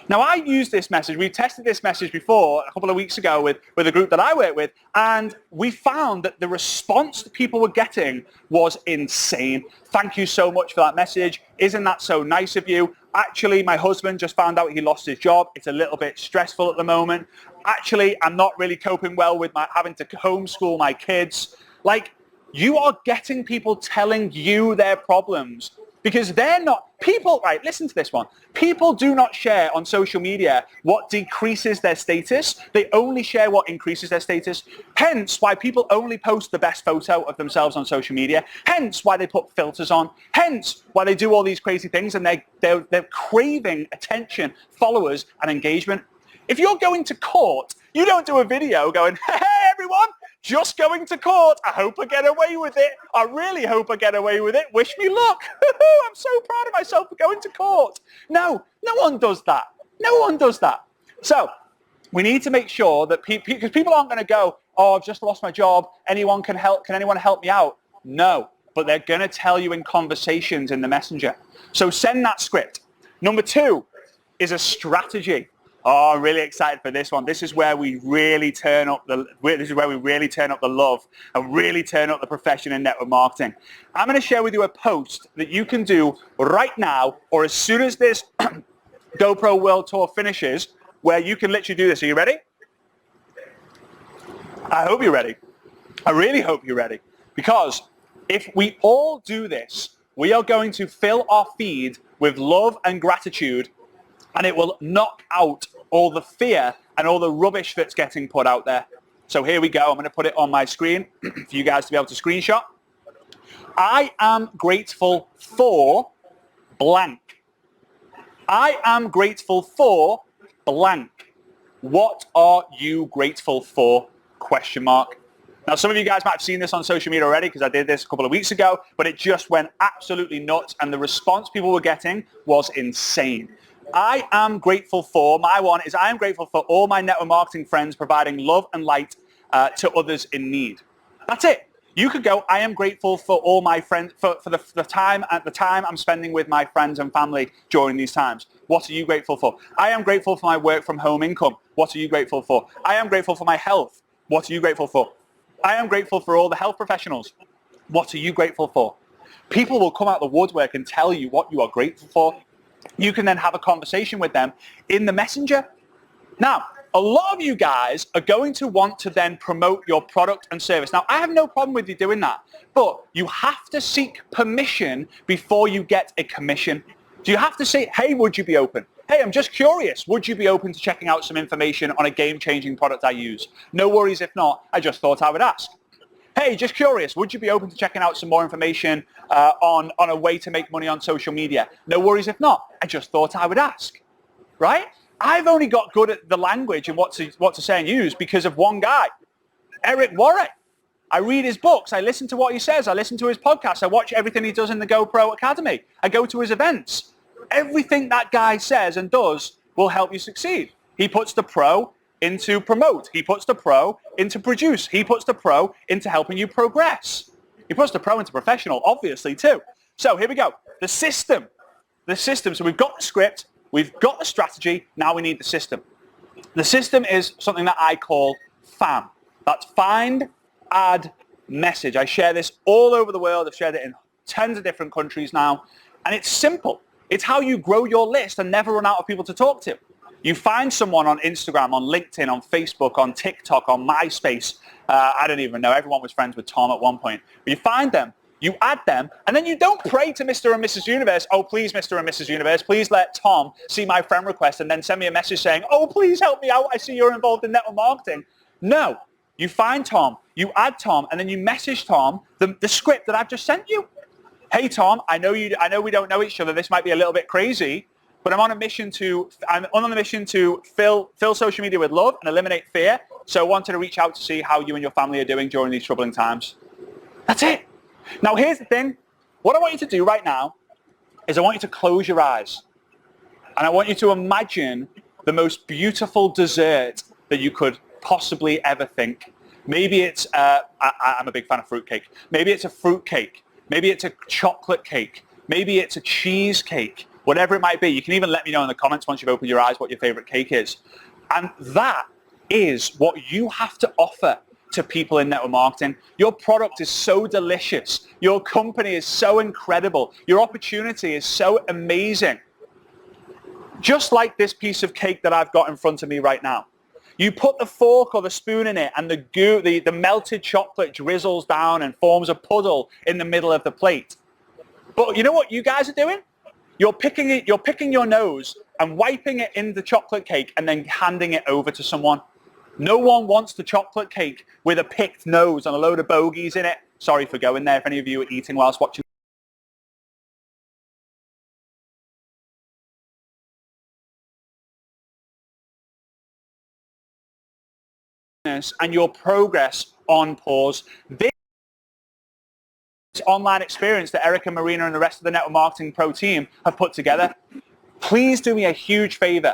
Now, I use this message. We tested this message before a couple of weeks ago with a group that I work with, and we found that the response that people were getting was insane. Thank you so much for that message. Isn't that so nice of you? Actually, my husband just found out he lost his job. It's a little bit stressful at the moment. Actually, I'm not really coping well with having to homeschool my kids. Like, you are getting people telling you their problems because they're not, people, right, listen to this one. People do not share on social media what decreases their status. They only share what increases their status. Hence why people only post the best photo of themselves on social media. Hence why they put filters on. Hence why they do all these crazy things and they're craving attention, followers, and engagement. If you're going to court, you don't do a video going, hey, everyone, just going to court. I hope I get away with it. I really hope I get away with it. Wish me luck. I'm so proud of myself for going to court. No, no one does that. No one does that. So we need to make sure that because people aren't going to go, oh, I've just lost my job. Anyone can help. Can anyone help me out? No, but they're going to tell you in conversations in the messenger. So send that script. Number 2 is a strategy. Oh, I'm really excited for this one. This is where we really turn up the love and really turn up the profession in network marketing. I'm going to share with you a post that you can do right now or as soon as this GoPro World Tour finishes, where you can literally do this. Are you ready? I hope you're ready. I really hope you're ready. Because if we all do this, we are going to fill our feed with love and gratitude, and it will knock out all the fear and all the rubbish that's getting put out there. So here we go. I'm going to put it on my screen for you guys to be able to screenshot. I am grateful for blank. I am grateful for blank. What are you grateful for? Question mark. Now, some of you guys might have seen this on social media already because I did this a couple of weeks ago, but it just went absolutely nuts, and the response people were getting was insane. I am grateful for, my one is I am grateful for all my network marketing friends providing love and light to others in need. That's it. You could go, I am grateful for all my friends, for the time I'm spending with my friends and family during these times. What are you grateful for? I am grateful for my work from home income. What are you grateful for? I am grateful for my health. What are you grateful for? I am grateful for all the health professionals. What are you grateful for? People will come out the woodwork and tell you what you are grateful for. You can then have a conversation with them in the messenger. Now, a lot of you guys are going to want to then promote your product and service. Now, I have no problem with you doing that, but you have to seek permission before you get a commission. Do you have to say, hey, would you be open? Hey, I'm just curious. Would you be open to checking out some information on a game-changing product I use? No worries if not. I just thought I would ask. Hey, just curious, would you be open to checking out some more information on a way to make money on social media? No worries if not. I just thought I would ask, right? I've only got good at the language and what to say and use because of one guy, Eric Warwick. I read his books. I listen to what he says. I listen to his podcasts. I watch everything he does in the GoPro Academy. I go to his events. Everything that guy says and does will help you succeed. He puts the pro into promote. He puts the pro into produce. He puts the pro into helping you progress. He puts the pro into professional, obviously, too. So here we go. The system. So we've got the script. We've got the strategy. Now we need the system. The system is something that I call FAM. That's find, add, message. I share this all over the world. I've shared it in tons of different countries now. And it's simple. It's how you grow your list and never run out of people to talk to. You find someone on Instagram, on LinkedIn, on Facebook, on TikTok, on MySpace. I don't even know. Everyone was friends with Tom at one point. But you find them, you add them, and then you don't pray to Mr. and Mrs. Universe, oh, please, Mr. and Mrs. Universe, please let Tom see my friend request and then send me a message saying, oh, please help me out. I see you're involved in network marketing. No. You find Tom, you add Tom, and then you message Tom the script that I've just sent you. Hey, Tom, I know we don't know each other. This might be a little bit crazy. But I'm on a mission to fill social media with love and eliminate fear. So I wanted to reach out to see how you and your family are doing during these troubling times. That's it. Now here's the thing. What I want you to do right now is I want you to close your eyes. And I want you to imagine the most beautiful dessert that you could possibly ever think. Maybe it's, I'm a big fan of fruitcake. Maybe it's a fruitcake. Maybe it's a chocolate cake. Maybe it's a cheesecake. Whatever it might be, you can even let me know in the comments once you've opened your eyes what your favorite cake is. And that is what you have to offer to people in network marketing. Your product is so delicious. Your company is so incredible. Your opportunity is so amazing. just like this piece of cake that I've got in front of me right now. You put the fork or the spoon in it and the melted chocolate drizzles down and forms a puddle in the middle of the plate. But you know what you guys are doing? You're picking your nose and wiping it in the chocolate cake and then handing it over to someone. No one wants the chocolate cake with a picked nose and a load of bogeys in it. Sorry for going there if any of you are eating whilst watching. And your progress on pause. This online experience that Eric and Marina and the rest of the Network Marketing Pro team have put together, please do me a huge favor.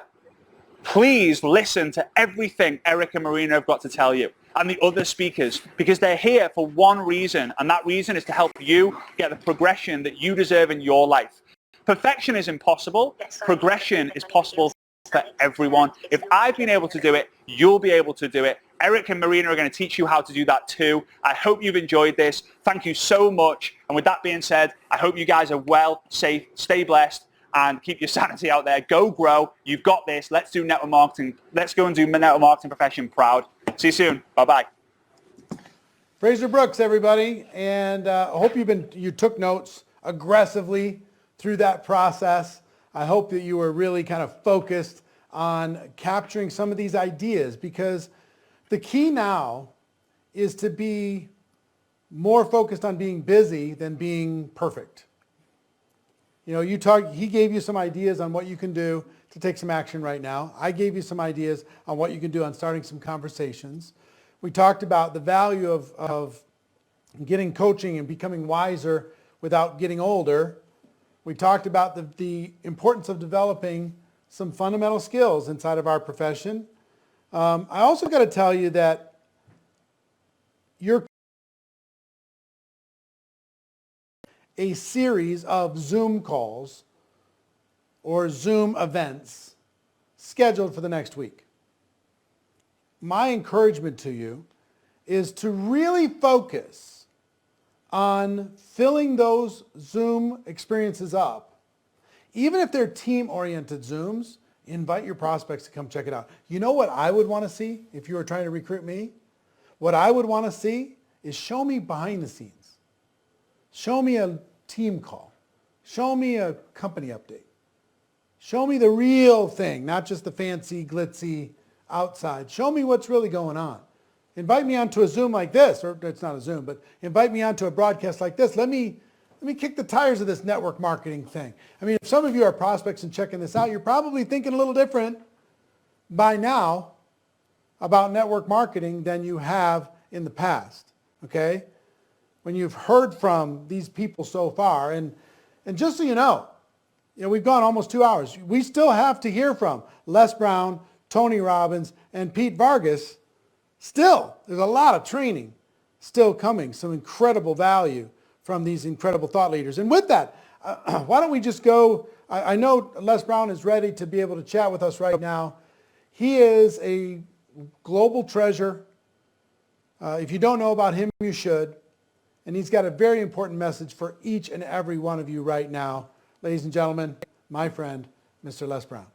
Please listen to everything Eric and Marina have got to tell you and the other speakers, because they're here for one reason, and that reason is to help you get the progression that you deserve in your life. Perfection is impossible. Progression is possible for everyone. If I've been able to do it, you'll be able to do it. Eric and Marina are going to teach you how to do that too. I hope you've enjoyed this. Thank you so much. And with that being said, I hope you guys are well, safe, stay blessed, and keep your sanity out there. Go grow. You've got this. Let's do network marketing. Let's go and do network marketing profession proud. See you soon. Bye-bye. Fraser Brooks, everybody, and I hope you took notes aggressively through that process. I hope that you were really kind of focused on capturing some of these ideas, because the key now is to be more focused on being busy than being perfect. You know, he gave you some ideas on what you can do to take some action right now. I gave you some ideas on what you can do on starting some conversations. We talked about the value of getting coaching and becoming wiser without getting older. We talked about the importance of developing some fundamental skills inside of our profession. I also got to tell you that you're a series of Zoom calls or Zoom events scheduled for the next week. My encouragement to you is to really focus on filling those Zoom experiences up. Even if they're team-oriented Zooms, invite your prospects to come check it out. You know what I would want to see if you were trying to recruit me? What I would want to see is show me behind the scenes. Show me a team call. Show me a company update. Show me the real thing, not just the fancy, glitzy outside. Show me what's really going on. Invite me onto a Zoom like this, or it's not a Zoom, but invite me onto a broadcast like this. Let me kick the tires of this network marketing thing. I mean, if some of you are prospects and checking this out, you're probably thinking a little different by now about network marketing than you have in the past, okay? When you've heard from these people so far, and just so you know, we've gone almost 2 hours. We still have to hear from Les Brown, Tony Robbins, and Pete Vargas. Still, there's a lot of training still coming, some incredible value from these incredible thought leaders. And with that, why don't we just go, I know Les Brown is ready to be able to chat with us right now. He is a global treasure. If you don't know about him, you should. And he's got a very important message for each and every one of you right now. Ladies and gentlemen, my friend, Mr. Les Brown.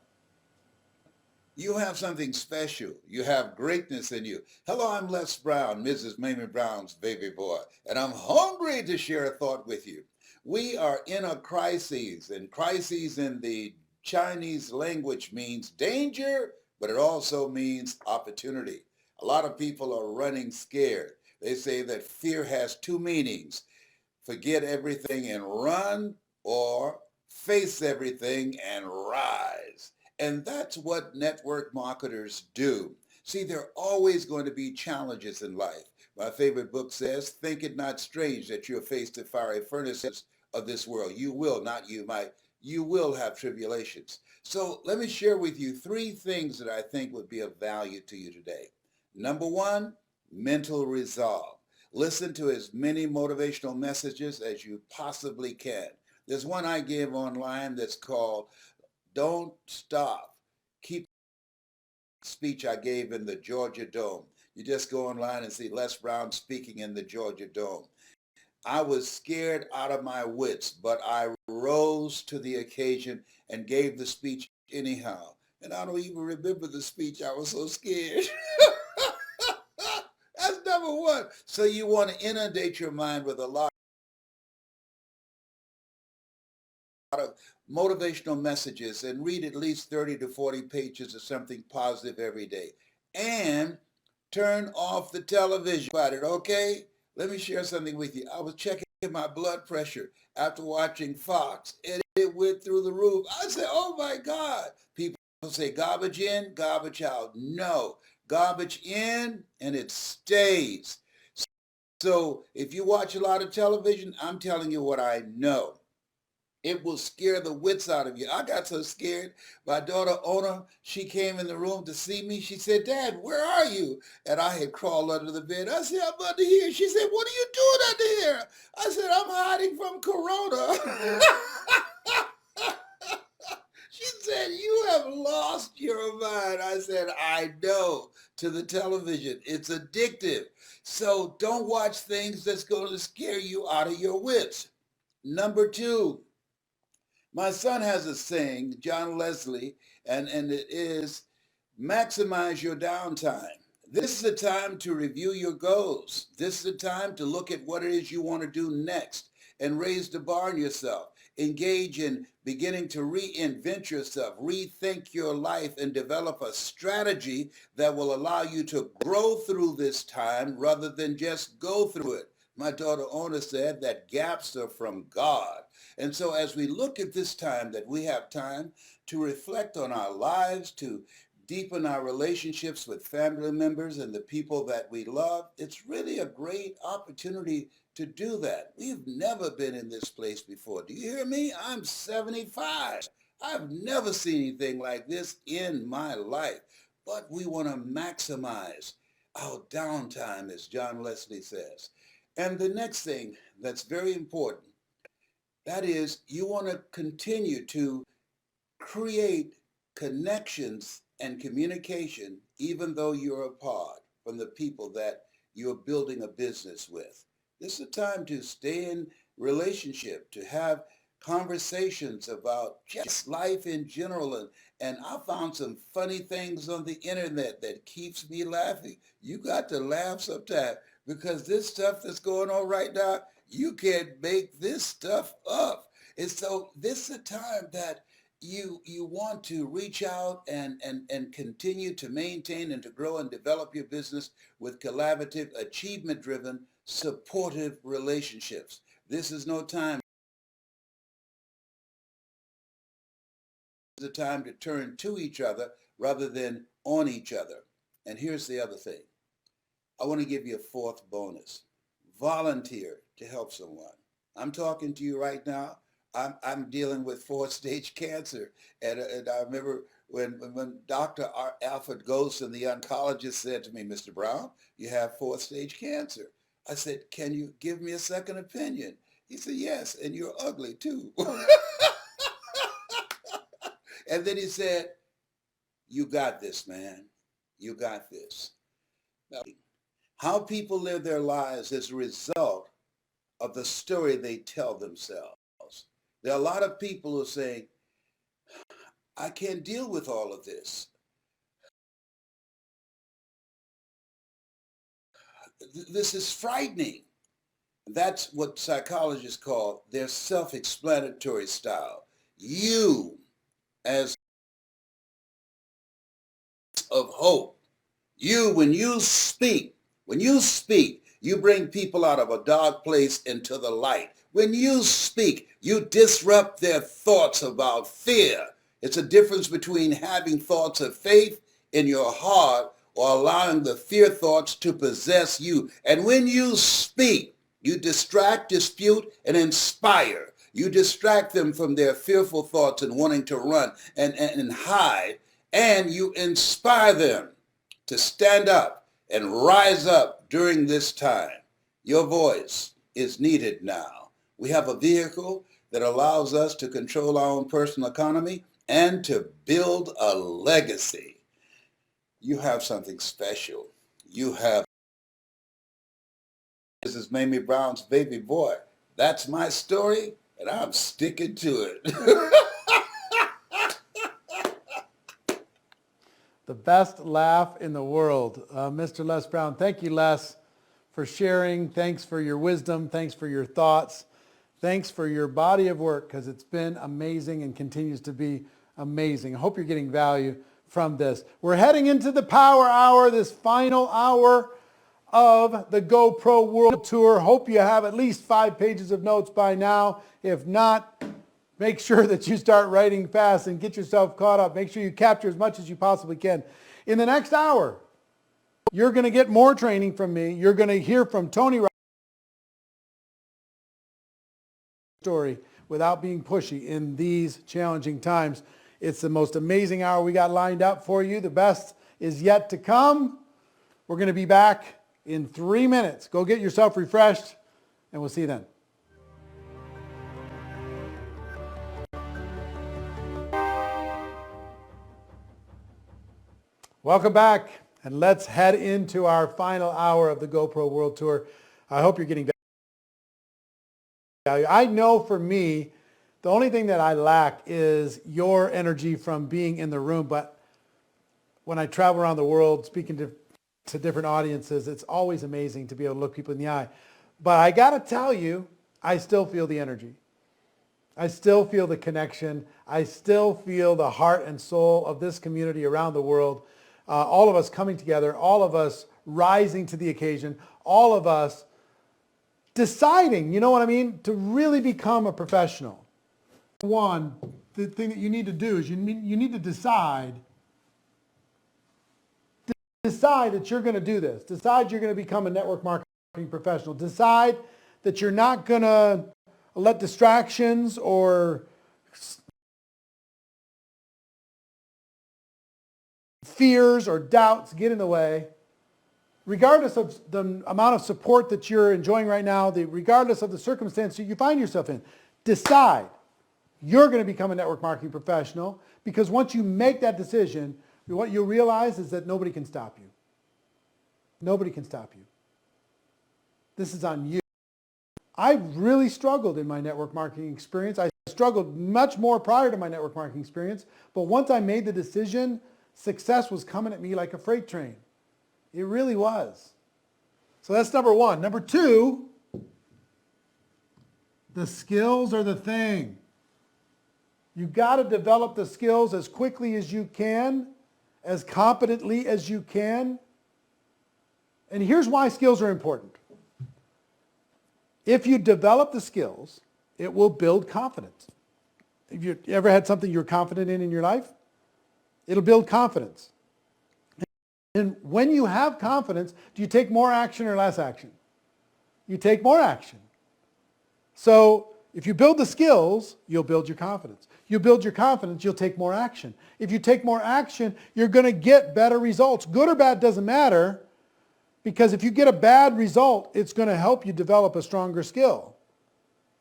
You have something special. You have greatness in you. Hello, I'm Les Brown, Mrs. Mamie Brown's baby boy, and I'm hungry to share a thought with you. We are in a crisis, and crisis in the Chinese language means danger, but it also means opportunity. A lot of people are running scared. They say that fear has two meanings: forget everything and run, or face everything and rise. And that's what network marketers do. See, there are always going to be challenges in life. My favorite book says, think it not strange that you're faced the fiery furnaces of this world. You will, not you might, you will have tribulations. So let me share with you 3 things that I think would be of value to you today. Number 1, mental resolve. Listen to as many motivational messages as you possibly can. There's one I give online that's called Don't Stop. Keep speech I gave in the Georgia Dome. You just go online and see Les Brown speaking in the Georgia Dome. I was scared out of my wits, but I rose to the occasion and gave the speech anyhow. And I don't even remember the speech. I was so scared. That's number one. So you want to inundate your mind with a lot of motivational messages and read at least 30 to 40 pages of something positive every day. And turn off the television about it, okay? Let me share something with you. I was checking my blood pressure after watching Fox, and it went through the roof. I said, oh my God. People say garbage in, garbage out. No, garbage in, and it stays. So if you watch a lot of television, I'm telling you what I know. It will scare the wits out of you. I got so scared. My daughter, Ona, she came in the room to see me. She said, Dad, where are you? And I had crawled under the bed. I said, I'm under here. She said, what are you doing under here? I said, I'm hiding from Corona. She said, you have lost your mind. I said, I know. To the television. It's addictive. So don't watch things that's going to scare you out of your wits. Number two, my son has a saying, John Leslie, and it is, maximize your downtime. This is the time to review your goals. This is the time to look at what it is you want to do next and raise the bar on yourself. Engage in beginning to reinvent yourself, rethink your life, and develop a strategy that will allow you to grow through this time rather than just go through it. My daughter Ona said that gaps are from God. And so as we look at this time, that we have time to reflect on our lives, to deepen our relationships with family members and the people that we love, it's really a great opportunity to do that. We've never been in this place before. Do you hear me? I'm 75. I've never seen anything like this in my life. But we want to maximize our downtime, as John Leslie says. And the next thing that's very important, that is, you want to continue to create connections and communication even though you're apart from the people that you're building a business with. This is a time to stay in relationship, to have conversations about just life in general. And I found some funny things on the internet that keeps me laughing. You got to laugh sometime because this stuff that's going on right now, you can't make this stuff up. And so this is a time that you want to reach out and continue to maintain and to grow and develop your business with collaborative, achievement-driven, supportive relationships. This is no time. It's a time to turn to each other rather than on each other. And here's the other thing. I want to give you a fourth bonus. Volunteer to help someone. I'm talking to you right now. I'm dealing with 4th-stage cancer. And I remember when Dr. Alfred Golson, the oncologist, said to me, Mr. Brown, you have 4th-stage cancer. I said, can you give me a second opinion? He said, yes, and you're ugly too. And then he said, you got this, man. You got this. Now, how people live their lives is a result of the story they tell themselves. There are a lot of people who are saying, I can't deal with all of this. This is frightening. That's what psychologists call their self-explanatory style. You, as of hope, when you speak, you bring people out of a dark place into the light. When you speak, you disrupt their thoughts about fear. It's a difference between having thoughts of faith in your heart or allowing the fear thoughts to possess you. And when you speak, you distract, dispute, and inspire. You distract them from their fearful thoughts and wanting to run and hide, and you inspire them to stand up and rise up during this time. Your voice is needed now. We have a vehicle that allows us to control our own personal economy and to build a legacy. You have something special. You have. This is Mamie Brown's baby boy. That's my story, and I'm sticking to it. The best laugh in the world. Mr. Les Brown, thank you, Les, for sharing. Thanks for your wisdom. Thanks for your thoughts. Thanks for your body of work, because it's been amazing and continues to be amazing. I hope you're getting value from this. We're heading into the Power Hour, this final hour of the GoPro World Tour. Hope you have at least 5 pages of notes by now. If not, make sure that you start writing fast and get yourself caught up. Make sure you capture as much as you possibly can. In the next hour, you're going to get more training from me. You're going to hear from Tony story without being pushy in these challenging times. It's the most amazing hour we got lined up for you. The best is yet to come. We're going to be back in 3 minutes. Go get yourself refreshed, and we'll see you then. Welcome back, and let's head into our final hour of the GoPro World Tour. I hope you're getting value. I know for me, the only thing that I lack is your energy from being in the room, but when I travel around the world speaking to different audiences, it's always amazing to be able to look people in the eye. But I got to tell you, I still feel the energy. I still feel the connection. I still feel the heart and soul of this community around the world. All of us coming together, all of us rising to the occasion, all of us deciding, you know what I mean, to really become a professional. One, the thing that you need to do is you need to decide that you're going to do this. Decide you're going to become a network marketing professional. Decide that you're not going to let distractions or fears or doubts get in the way. Regardless of the amount of support that you're enjoying right now, regardless of the circumstance you find yourself in, decide you're going to become a network marketing professional, because once you make that decision, what you'll realize is that nobody can stop you. Nobody can stop you. This is on you. I really struggled in my network marketing experience. I struggled much more prior to my network marketing experience, but once I made the decision, success was coming at me like a freight train. It really was. So that's number one. Number two, the skills are the thing. You've got to develop the skills as quickly as you can, as competently as you can. And here's why skills are important. If you develop the skills, it will build confidence. Have you ever had something you're confident in your life? It'll build confidence. And when you have confidence, do you take more action or less action? You take more action. So if you build the skills, you'll build your confidence. You build your confidence, you'll take more action. If you take more action, you're going to get better results. Good or bad doesn't matter, because if you get a bad result, it's going to help you develop a stronger skill,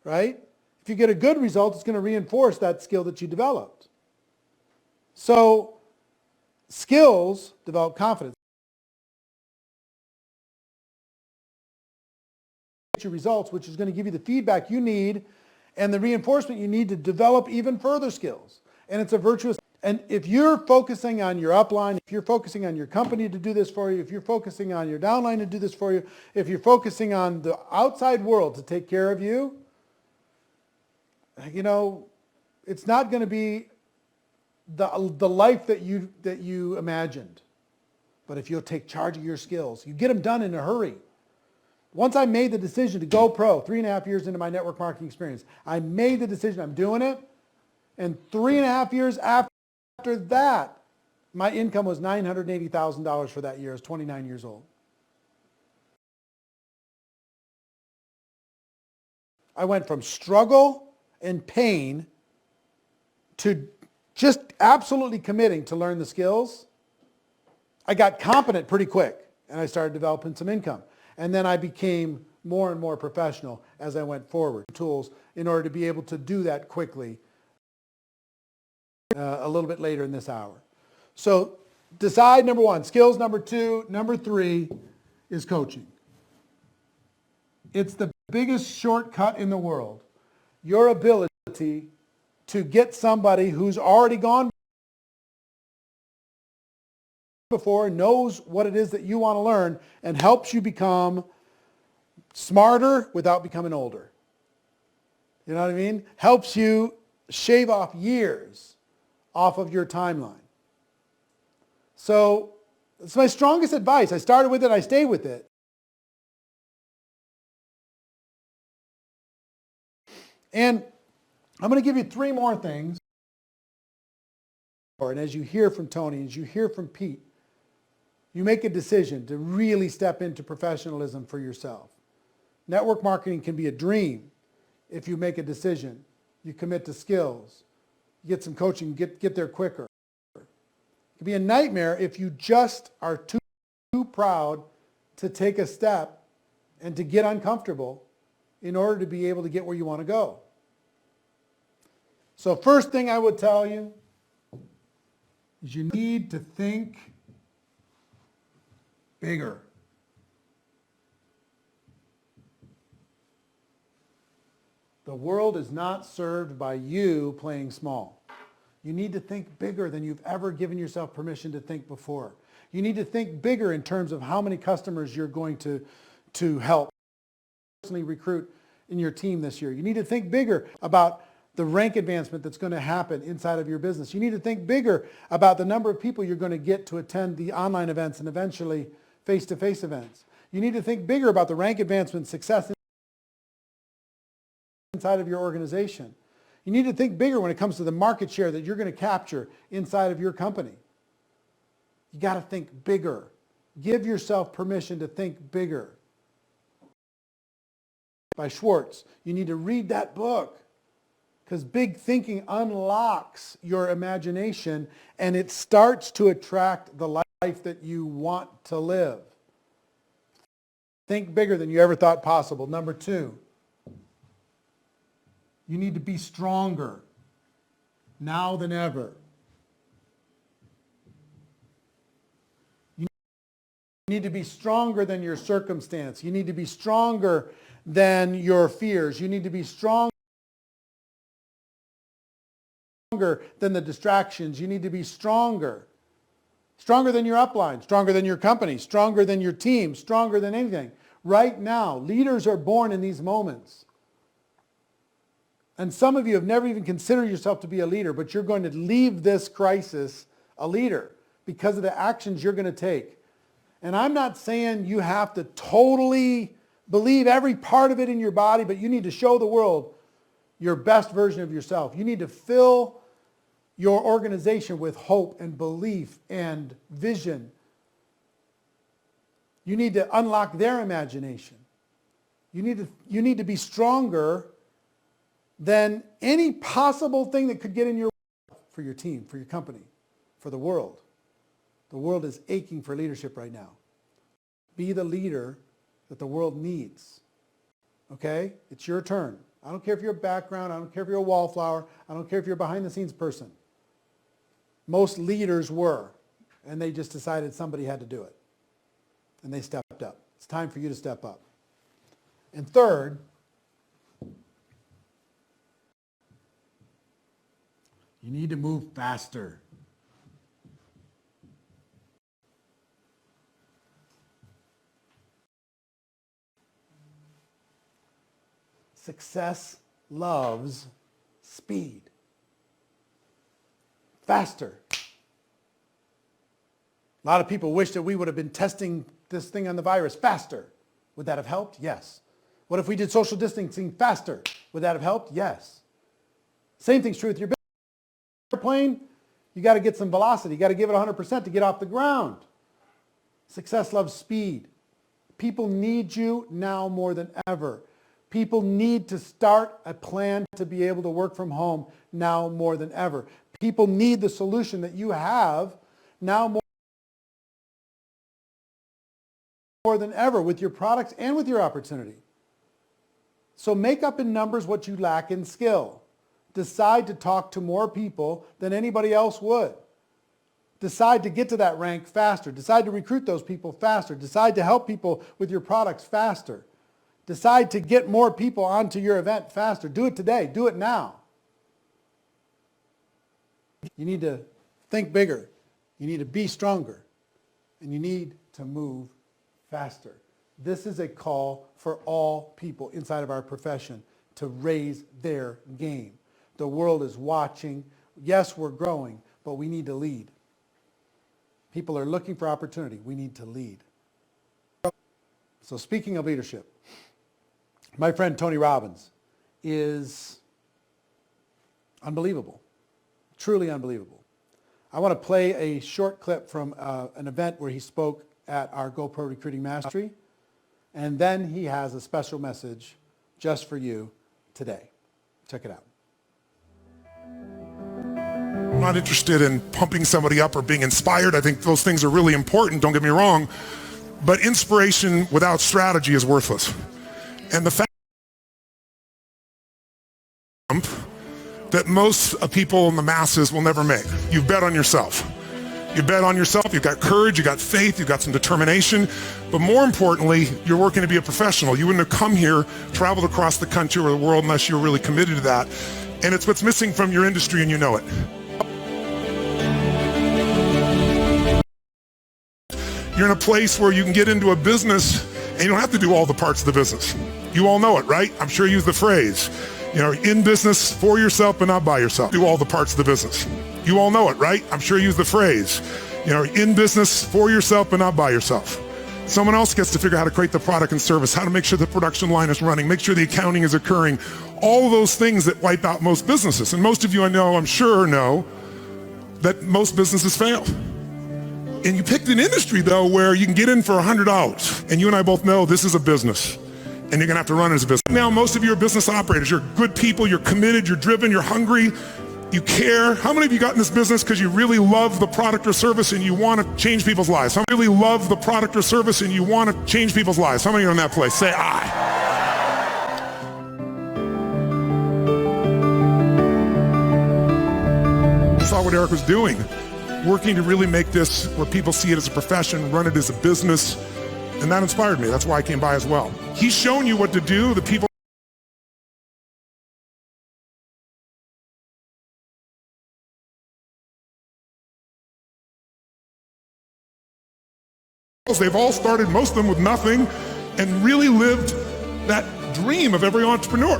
right? If you get a good result, it's going to reinforce that skill that you developed. So skills develop confidence. Your results, which is going to give you the feedback you need and the reinforcement you need to develop even further skills. And it's a virtuous. And if you're focusing on your upline, if you're focusing on your company to do this for you, if you're focusing on your downline to do this for you, if you're focusing on the outside world to take care of you, you know, it's not going to be the life that you imagined. But if you'll take charge of your skills, you get them done in a hurry. Once I made the decision to go pro, 3.5 years into my network marketing experience, I made the decision, I'm doing it. And 3.5 years after that, my income was $980,000 for that year. I was 29 years old. I went from struggle and pain to just absolutely committing to learn the skills. I got competent pretty quick, and I started developing some income. And then I became more and more professional as I went forward. Tools in order to be able to do that quickly a little bit later in this hour. So decide, number one, skills. Number two, number three is coaching. It's the biggest shortcut in the world. Your ability to get somebody who's already gone before, knows what it is that you want to learn, and helps you become smarter without becoming older. You know what I mean? Helps you shave off years off of your timeline. So it's my strongest advice. I started with it, I stay with it. And I'm going to give you 3 more things. And as you hear from Tony, as you hear from Pete, you make a decision to really step into professionalism for yourself. Network marketing can be a dream if you make a decision. You commit to skills. You get some coaching, get there quicker. It can be a nightmare if you just are too proud to take a step and to get uncomfortable in order to be able to get where you want to go. So first thing I would tell you is you need to think bigger. The world is not served by you playing small. You need to think bigger than you've ever given yourself permission to think before. You need to think bigger in terms of how many customers you're going to help personally recruit in your team this year. You need to think bigger about the rank advancement that's going to happen inside of your business. You need to think bigger about the number of people you're going to get to attend the online events and eventually face-to-face events. You need to think bigger about the rank advancement success inside of your organization. You need to think bigger when it comes to the market share that you're going to capture inside of your company. You got to think bigger. Give yourself permission to think bigger. By Schwartz. You need to read that book because big thinking unlocks your imagination and it starts to attract the life that you want to live. Think bigger than you ever thought possible. Number 2, you need to be stronger now than ever. You need to be stronger than your circumstance. You need to be stronger than your fears. You need to be stronger than the distractions. You need to be stronger. Stronger than your upline, stronger than your company, stronger than your team, stronger than anything. Right now, leaders are born in these moments. And some of you have never even considered yourself to be a leader, but you're going to leave this crisis a leader because of the actions you're going to take. And I'm not saying you have to totally believe every part of it in your body, but you need to show the world your best version of yourself. You need to fill your organization with hope and belief and vision. You need to unlock their imagination. You need to be stronger than any possible thing that could get in your way for your team, for your company, for the world. The world is aching for leadership right now. Be the leader that the world needs. Okay? It's your turn. I don't care if you're a background. I don't care if you're a wallflower. I don't care if you're a behind-the-scenes person. Most leaders were, and they just decided somebody had to do it. And they stepped up. It's time for you to step up. And third, you need to move faster. Success loves speed. Faster. A lot of people wish that we would have been testing this thing on the virus faster. Would that have helped? Yes. What if we did social distancing faster? Would that have helped? Yes. Same thing's true with your airplane. You got to get some velocity. You got to give it 100% to get off the ground. Success loves speed. People need you now more than ever. People need to start a plan to be able to work from home now more than ever. People need the solution that you have now more than ever with your products and with your opportunity. So make up in numbers what you lack in skill. Decide to talk to more people than anybody else would. Decide to get to that rank faster. Decide to recruit those people faster. Decide to help people with your products faster. Decide to get more people onto your event faster. Do it today. Do it now. You need to think bigger. You need to be stronger. and you need to move faster. This is a call for all people inside of our profession to raise their game. The world is watching. Yes, we're growing, but we need to lead. People are looking for opportunity. We need to lead. So speaking of leadership, my friend Tony Robbins is unbelievable, truly unbelievable. I want to play a short clip from an event where he spoke at our GoPro Recruiting Mastery, and then he has a special message just for you today. Check it out. I'm not interested in pumping somebody up or being inspired. I think those things are really important, don't get me wrong, but inspiration without strategy is worthless. And the fact that most people in the masses will never make. You bet on yourself. You bet on yourself, you've got courage, you've got faith, you've got some determination, but more importantly, you're working to be a professional. You wouldn't have come here, traveled across the country or the world unless you were really committed to that. And it's what's missing from your industry, and you know it. You're in a place where you can get into a business and you don't have to do all the parts of the business. You all know it, right? I'm sure you use the phrase, in business for yourself but not by yourself. Do all the parts of the business. You all know it, right? I'm sure you use the phrase, in business for yourself but not by yourself. Someone else gets to figure out how to create the product and service, how to make sure the production line is running, make sure the accounting is occurring, all of those things that wipe out most businesses. And most of you I'm sure know that most businesses fail. And you picked an industry, though, where you can get in for $100. And you and I both know this is a business. And you're going to have to run it as a business. Now, most of you are business operators. You're good people. You're committed. You're driven. You're hungry. You care. How many of you got in this business because you really love the product or service and you want to change people's lives? How many really love the product or service and you want to change people's lives? How many are in that place? Say aye. I saw what Eric was doing. Working to really make this where people see it as a profession, run it as a business, and that inspired me. That's why I came by as well. He's shown you what to do. The people they've all started, most of them with nothing, and really lived that dream of every entrepreneur.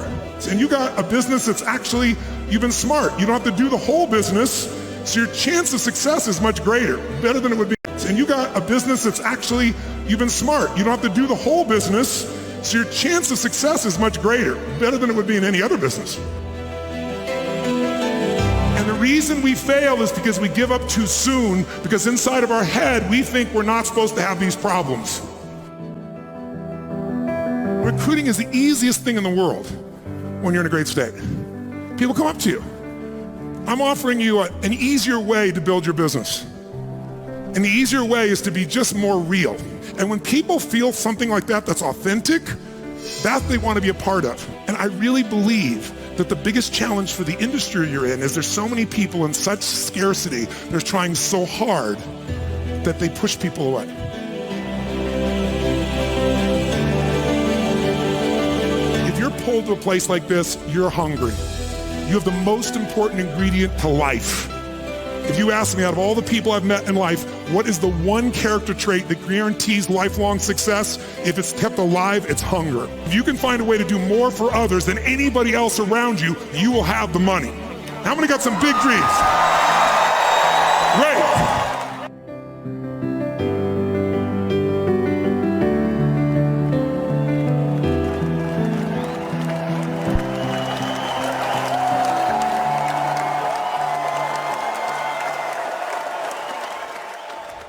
And you got a business that's actually, you've been smart. You don't have to do the whole business. So your chance of success is much greater, better than it would be. And you got a business that's actually, you've been smart. You don't have to do the whole business. So your chance of success is much greater, better than it would be in any other business. And the reason we fail is because we give up too soon, because inside of our head, we think we're not supposed to have these problems. Recruiting is the easiest thing in the world when you're in a great state. People come up to you. I'm offering you an easier way to build your business. And the easier way is to be just more real. And when people feel something like that that's authentic, that they want to be a part of. And I really believe that the biggest challenge for the industry you're in is there's so many people in such scarcity, they're trying so hard that they push people away. If you're pulled to a place like this, you're hungry. You have the most important ingredient to life. If you ask me, out of all the people I've met in life, what is the one character trait that guarantees lifelong success? If it's kept alive, it's hunger. If you can find a way to do more for others than anybody else around you, you will have the money. How many got some big dreams? Great.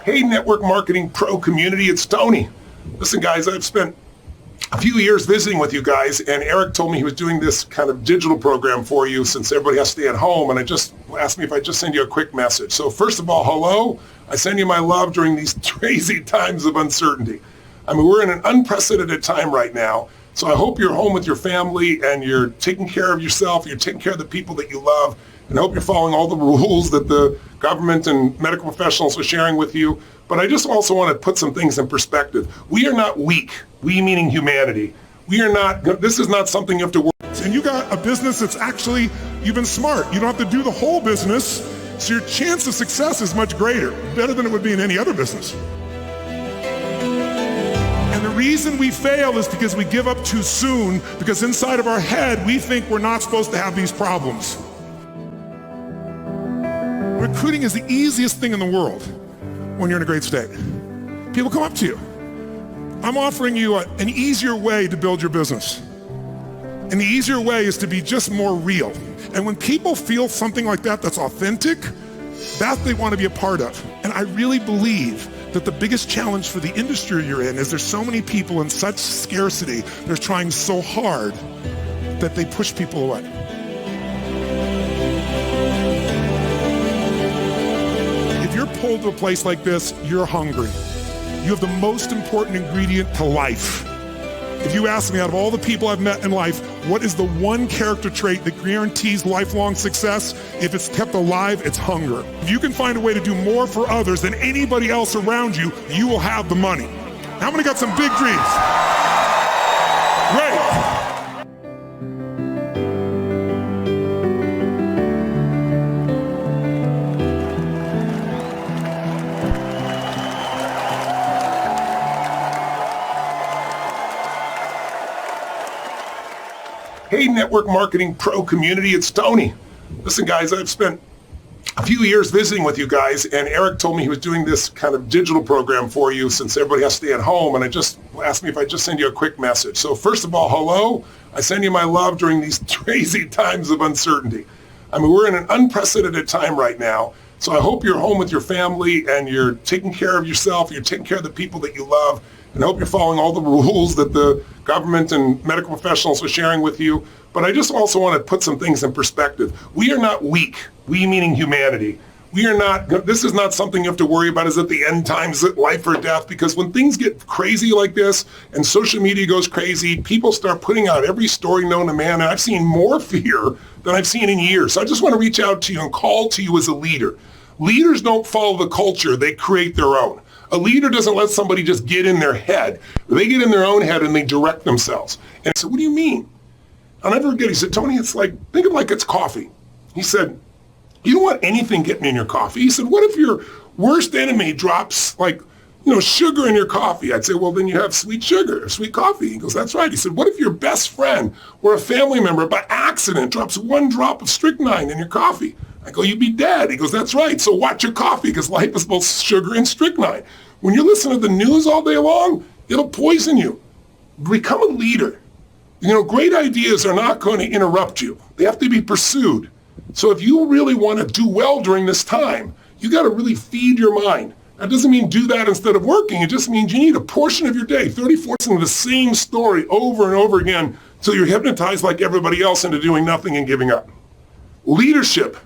Hey, Network Marketing Pro community, it's Tony. Listen, guys, I've spent a few years visiting with you guys, and Eric told me he was doing this kind of digital program for you since everybody has to stay at home, and I just asked me if I just send you a quick message. So first of all, hello. I send you my love during these crazy times of uncertainty. I mean, we're in an unprecedented time right now, so I hope you're home with your family and you're taking care of yourself, you're taking care of the people that you love, and I hope you're following all the rules that the government and medical professionals are sharing with you. But I just also want to put some things in perspective. We are not weak, we meaning humanity. We are not, this is not something you have to work. And you got a business that's actually, you've been smart. You don't have to do the whole business, so your chance of success is much greater, better than it would be in any other business. reason we fail is because we give up too soon, because inside of our head, we think we're not supposed to have these problems. Recruiting is the easiest thing in the world when you're in a great state. People come up to you. I'm offering you an easier way to build your business. And the easier way is to be just more real. And when people feel something like that that's authentic, that they want to be a part of. And I really believe that the biggest challenge for the industry you're in is there's so many people in such scarcity, they're trying so hard that they push people away. If you're pulled to a place like this, you're hungry. You have the most important ingredient to life. If you ask me, out of all the people I've met in life, what is the one character trait that guarantees lifelong success? If it's kept alive, it's hunger. If you can find a way to do more for others than anybody else around you, you will have the money. How many got some big dreams? Great. Hey, Network Marketing Pro community, it's Tony. Listen, guys, I've spent a few years visiting with you guys, and Eric told me he was doing this kind of digital program for you since everybody has to stay at home, and I just asked me if I just send you a quick message. So first of all, hello. I send you my love during these crazy times of uncertainty. I mean, we're in an unprecedented time right now, so I hope you're home with your family and you're taking care of yourself, you're taking care of the people that you love, and I hope you're following all the rules that the government and medical professionals are sharing with you. But I just also want to put some things in perspective. We are not weak, we meaning humanity. We are not, this is not something you have to worry about, is it the end times, is it life or death? Because when things get crazy like this and social media goes crazy, people start putting out every story known to man, and I've seen more fear than I've seen in years. So I just want to reach out to you and call to you as a leader. Leaders don't follow the culture, they create their own. A leader doesn't let somebody just get in their head. They get in their own head and they direct themselves. And I said, what do you mean? I'll never forget, he said, Tony, it's like, think of it like it's coffee. He said, you don't want anything getting in your coffee. He said, what if your worst enemy drops like, sugar in your coffee? I'd say, well, then you have sweet sugar, or sweet coffee. He goes, that's right. He said, what if your best friend or a family member by accident drops one drop of strychnine in your coffee? I go, you'd be dead. He goes, that's right. So watch your coffee, because life is both sugar and strychnine. When you listen to the news all day long, it'll poison you. Become a leader. Great ideas are not going to interrupt you. They have to be pursued. So if you really want to do well during this time, you got to really feed your mind. That doesn't mean do that instead of working. It just means you need a portion of your day, 30% of the same story over and over again, till you're hypnotized like everybody else into doing nothing and giving up. Leadership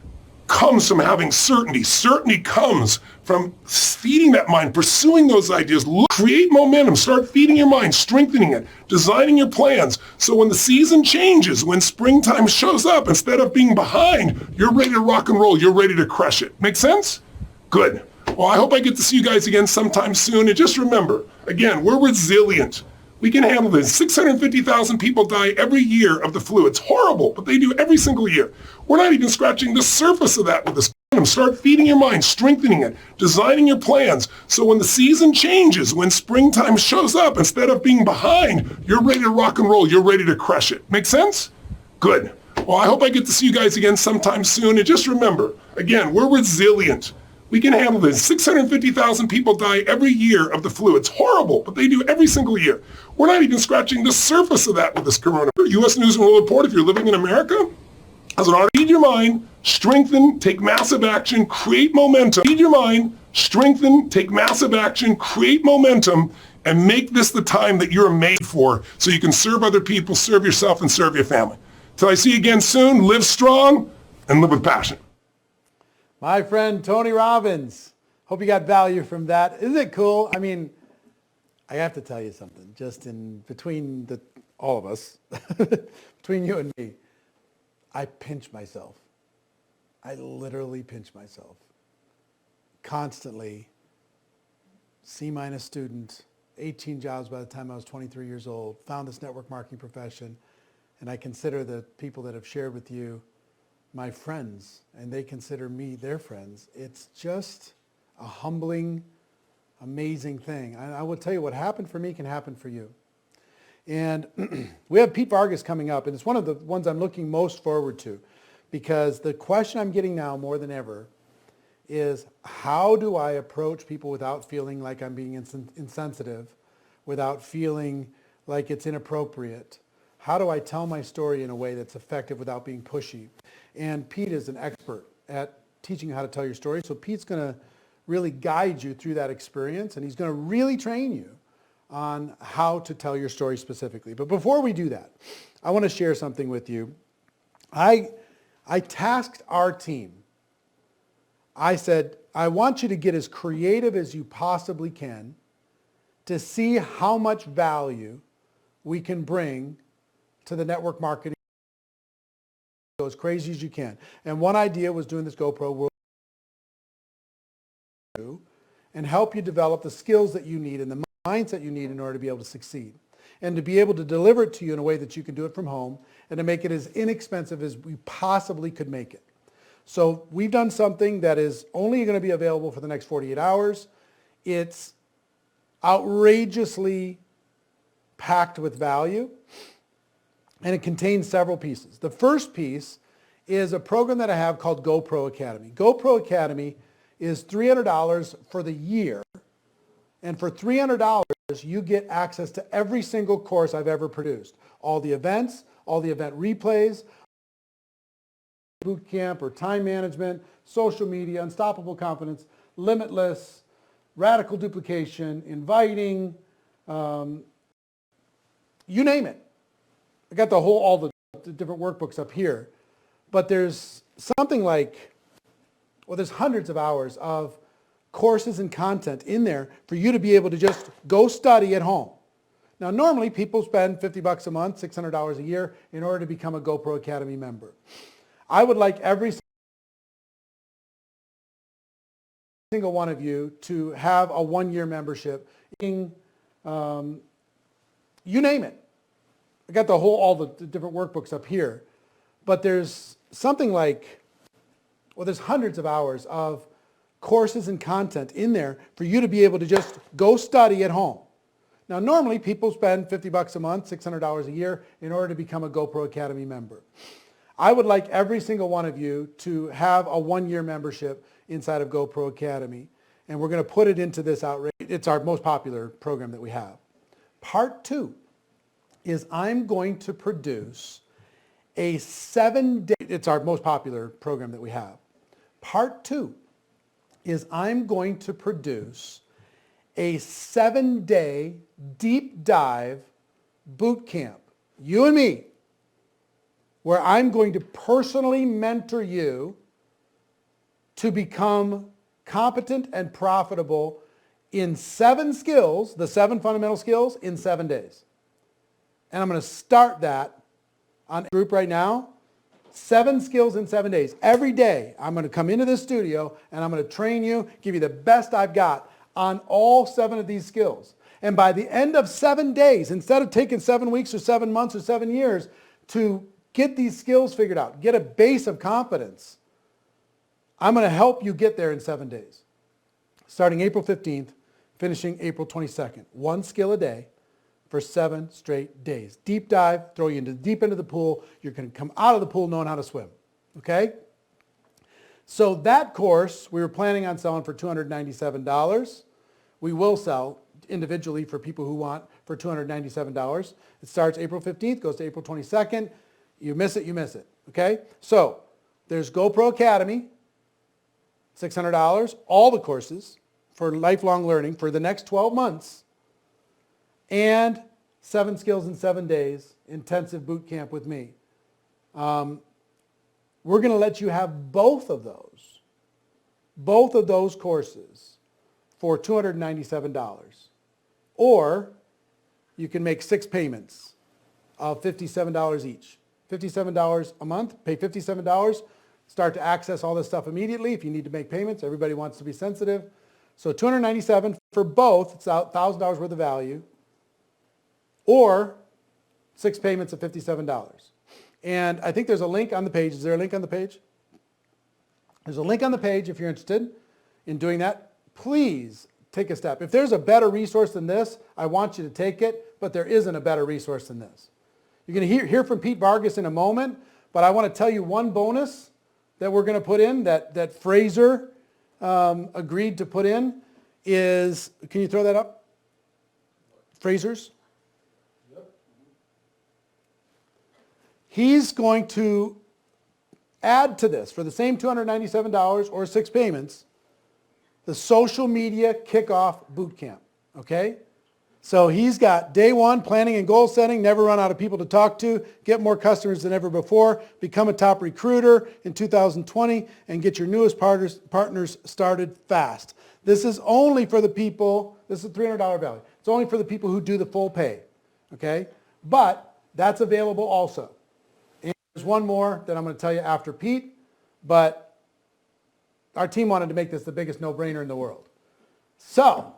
comes from having certainty. Certainty comes from feeding that mind, pursuing those ideas. Create momentum. Start feeding your mind, strengthening it, designing your plans. So when the season changes, when springtime shows up, instead of being behind, you're ready to rock and roll. You're ready to crush it. Make sense? Good. Well, I hope I get to see you guys again sometime soon. And just remember, again, we're resilient. We can handle this. 650,000 people die every year of the flu. It's horrible, but they do every single year. We're not even scratching the surface of that with this. Start feeding your mind, strengthening it, designing your plans. So when the season changes, when springtime shows up, instead of being behind, you're ready to rock and roll. You're ready to crush it. Make sense? Good. Well, I hope I get to see you guys again sometime soon. And just remember, again, we're resilient. We can handle this. 650,000 people die every year of the flu. It's horrible, but they do every single year. We're not even scratching the surface of that with this corona. U.S. News and World Report, if you're living in America, has an order. Feed your mind, strengthen, take massive action, create momentum. Feed your mind, strengthen, take massive action, create momentum, and make this the time that you're made for, so you can serve other people, serve yourself, and serve your family. Till I see you again soon, live strong and live with passion. My friend Tony Robbins. Hope you got value from that. Isn't it cool? I mean, I have to tell you something. Just in between all of us, between you and me, I pinch myself. I literally pinch myself. Constantly. C- student, 18 jobs by the time I was 23 years old, found this network marketing profession, and I consider the people that have shared with you my friends, and they consider me their friends. It's just a humbling amazing thing. I will tell you, what happened for me can happen for you. And we have Pete Vargas coming up, and it's one of the ones I'm looking most forward to, because the question I'm getting now more than ever is, how do I approach people without feeling like I'm being insensitive, without feeling like it's inappropriate? How do I tell my story in a way that's effective without being pushy? And Pete is an expert at teaching you how to tell your story. So Pete's going to really guide you through that experience, and he's going to really train you on how to tell your story specifically. But before we do that, I want to share something with you. I tasked our team. I said, I want you to get as creative as you possibly can to see how much value we can bring to the network marketing, go as crazy as you can. And one idea was doing this GoPro World and help you develop the skills that you need and the mindset you need in order to be able to succeed, and to be able to deliver it to you in a way that you can do it from home, and to make it as inexpensive as we possibly could make it. So we've done something that is only going to be available for the next 48 hours. It's outrageously packed with value, and it contains several pieces. The first piece is a program that I have called GoPro Academy. GoPro Academy is $300 for the year, and for $300 you get access to every single course I've ever produced. All the events, all the event replays, boot camp or time management, social media, unstoppable confidence, limitless, radical duplication, inviting, you name it. I got all the different workbooks up here, but there's something like, well, there's hundreds of hours of courses and content in there for you to be able to just go study at home. Now, normally people spend $50 a month, $600 a year in order to become a GoPro Academy member. I would like every single one of you to have a one-year membership. You name it. I got all the different workbooks up here, but there's something like, well, there's hundreds of hours of courses and content in there for you to be able to just go study at home. Now, normally people spend $50 a month, $600 a year in order to become a GoPro Academy member. I would like every single one of you to have a one-year membership inside of GoPro Academy, and we're going to put it into this outrage. It's our most popular program that we have. Part 2 is I'm going to produce a 7-day, it's our most popular program that we have. Part 2 is I'm going to produce a 7-day deep dive boot camp, you and me, where I'm going to personally mentor you to become competent and profitable in 7 skills, the 7 fundamental skills, in 7 days. And I'm going to start that on a group right now. 7 skills in 7 days. Every day, I'm going to come into this studio and I'm going to train you, give you the best I've got on all 7 of these skills. And by the end of 7 days, instead of taking 7 weeks or 7 months or 7 years to get these skills figured out, get a base of confidence, I'm going to help you get there in 7 days. Starting April 15th, finishing April 22nd. 1 skill a day for 7 straight days. Deep dive, throw you into the deep end of the pool. You're going to come out of the pool knowing how to swim. Okay? So that course we were planning on selling for $297. We will sell individually for people who want for $297. It starts April 15th, goes to April 22nd. You miss it, you miss it. Okay? So there's GoPro Academy, $600, all the courses for lifelong learning for the next 12 months. And 7 skills in 7 days, intensive boot camp with me. We're going to let you have both of those courses for $297. Or you can make 6 payments of $57 each. $57 a month, pay $57, start to access all this stuff immediately if you need to make payments. Everybody wants to be sensitive. So $297 for both, it's $1,000 worth of value. Or 6 payments of $57. And I think there's a link on the page. Is there a link on the page? There's a link on the page if you're interested in doing that. Please take a step. If there's a better resource than this, I want you to take it, but there isn't a better resource than this. You're going to hear from Pete Vargas in a moment, but I want to tell you one bonus that we're going to put in that Fraser agreed to put in is, can you throw that up? Fraser's? He's going to add to this for the same $297 or 6 payments, the social media kickoff boot camp, okay? So he's got day one, planning and goal setting, never run out of people to talk to, get more customers than ever before, become a top recruiter in 2020, and get your newest partners started fast. This is only for the people, this is a $300 value. It's only for the people who do the full pay, okay? But that's available also. And there's one more that I'm going to tell you after Pete, but our team wanted to make this the biggest no-brainer in the world. So,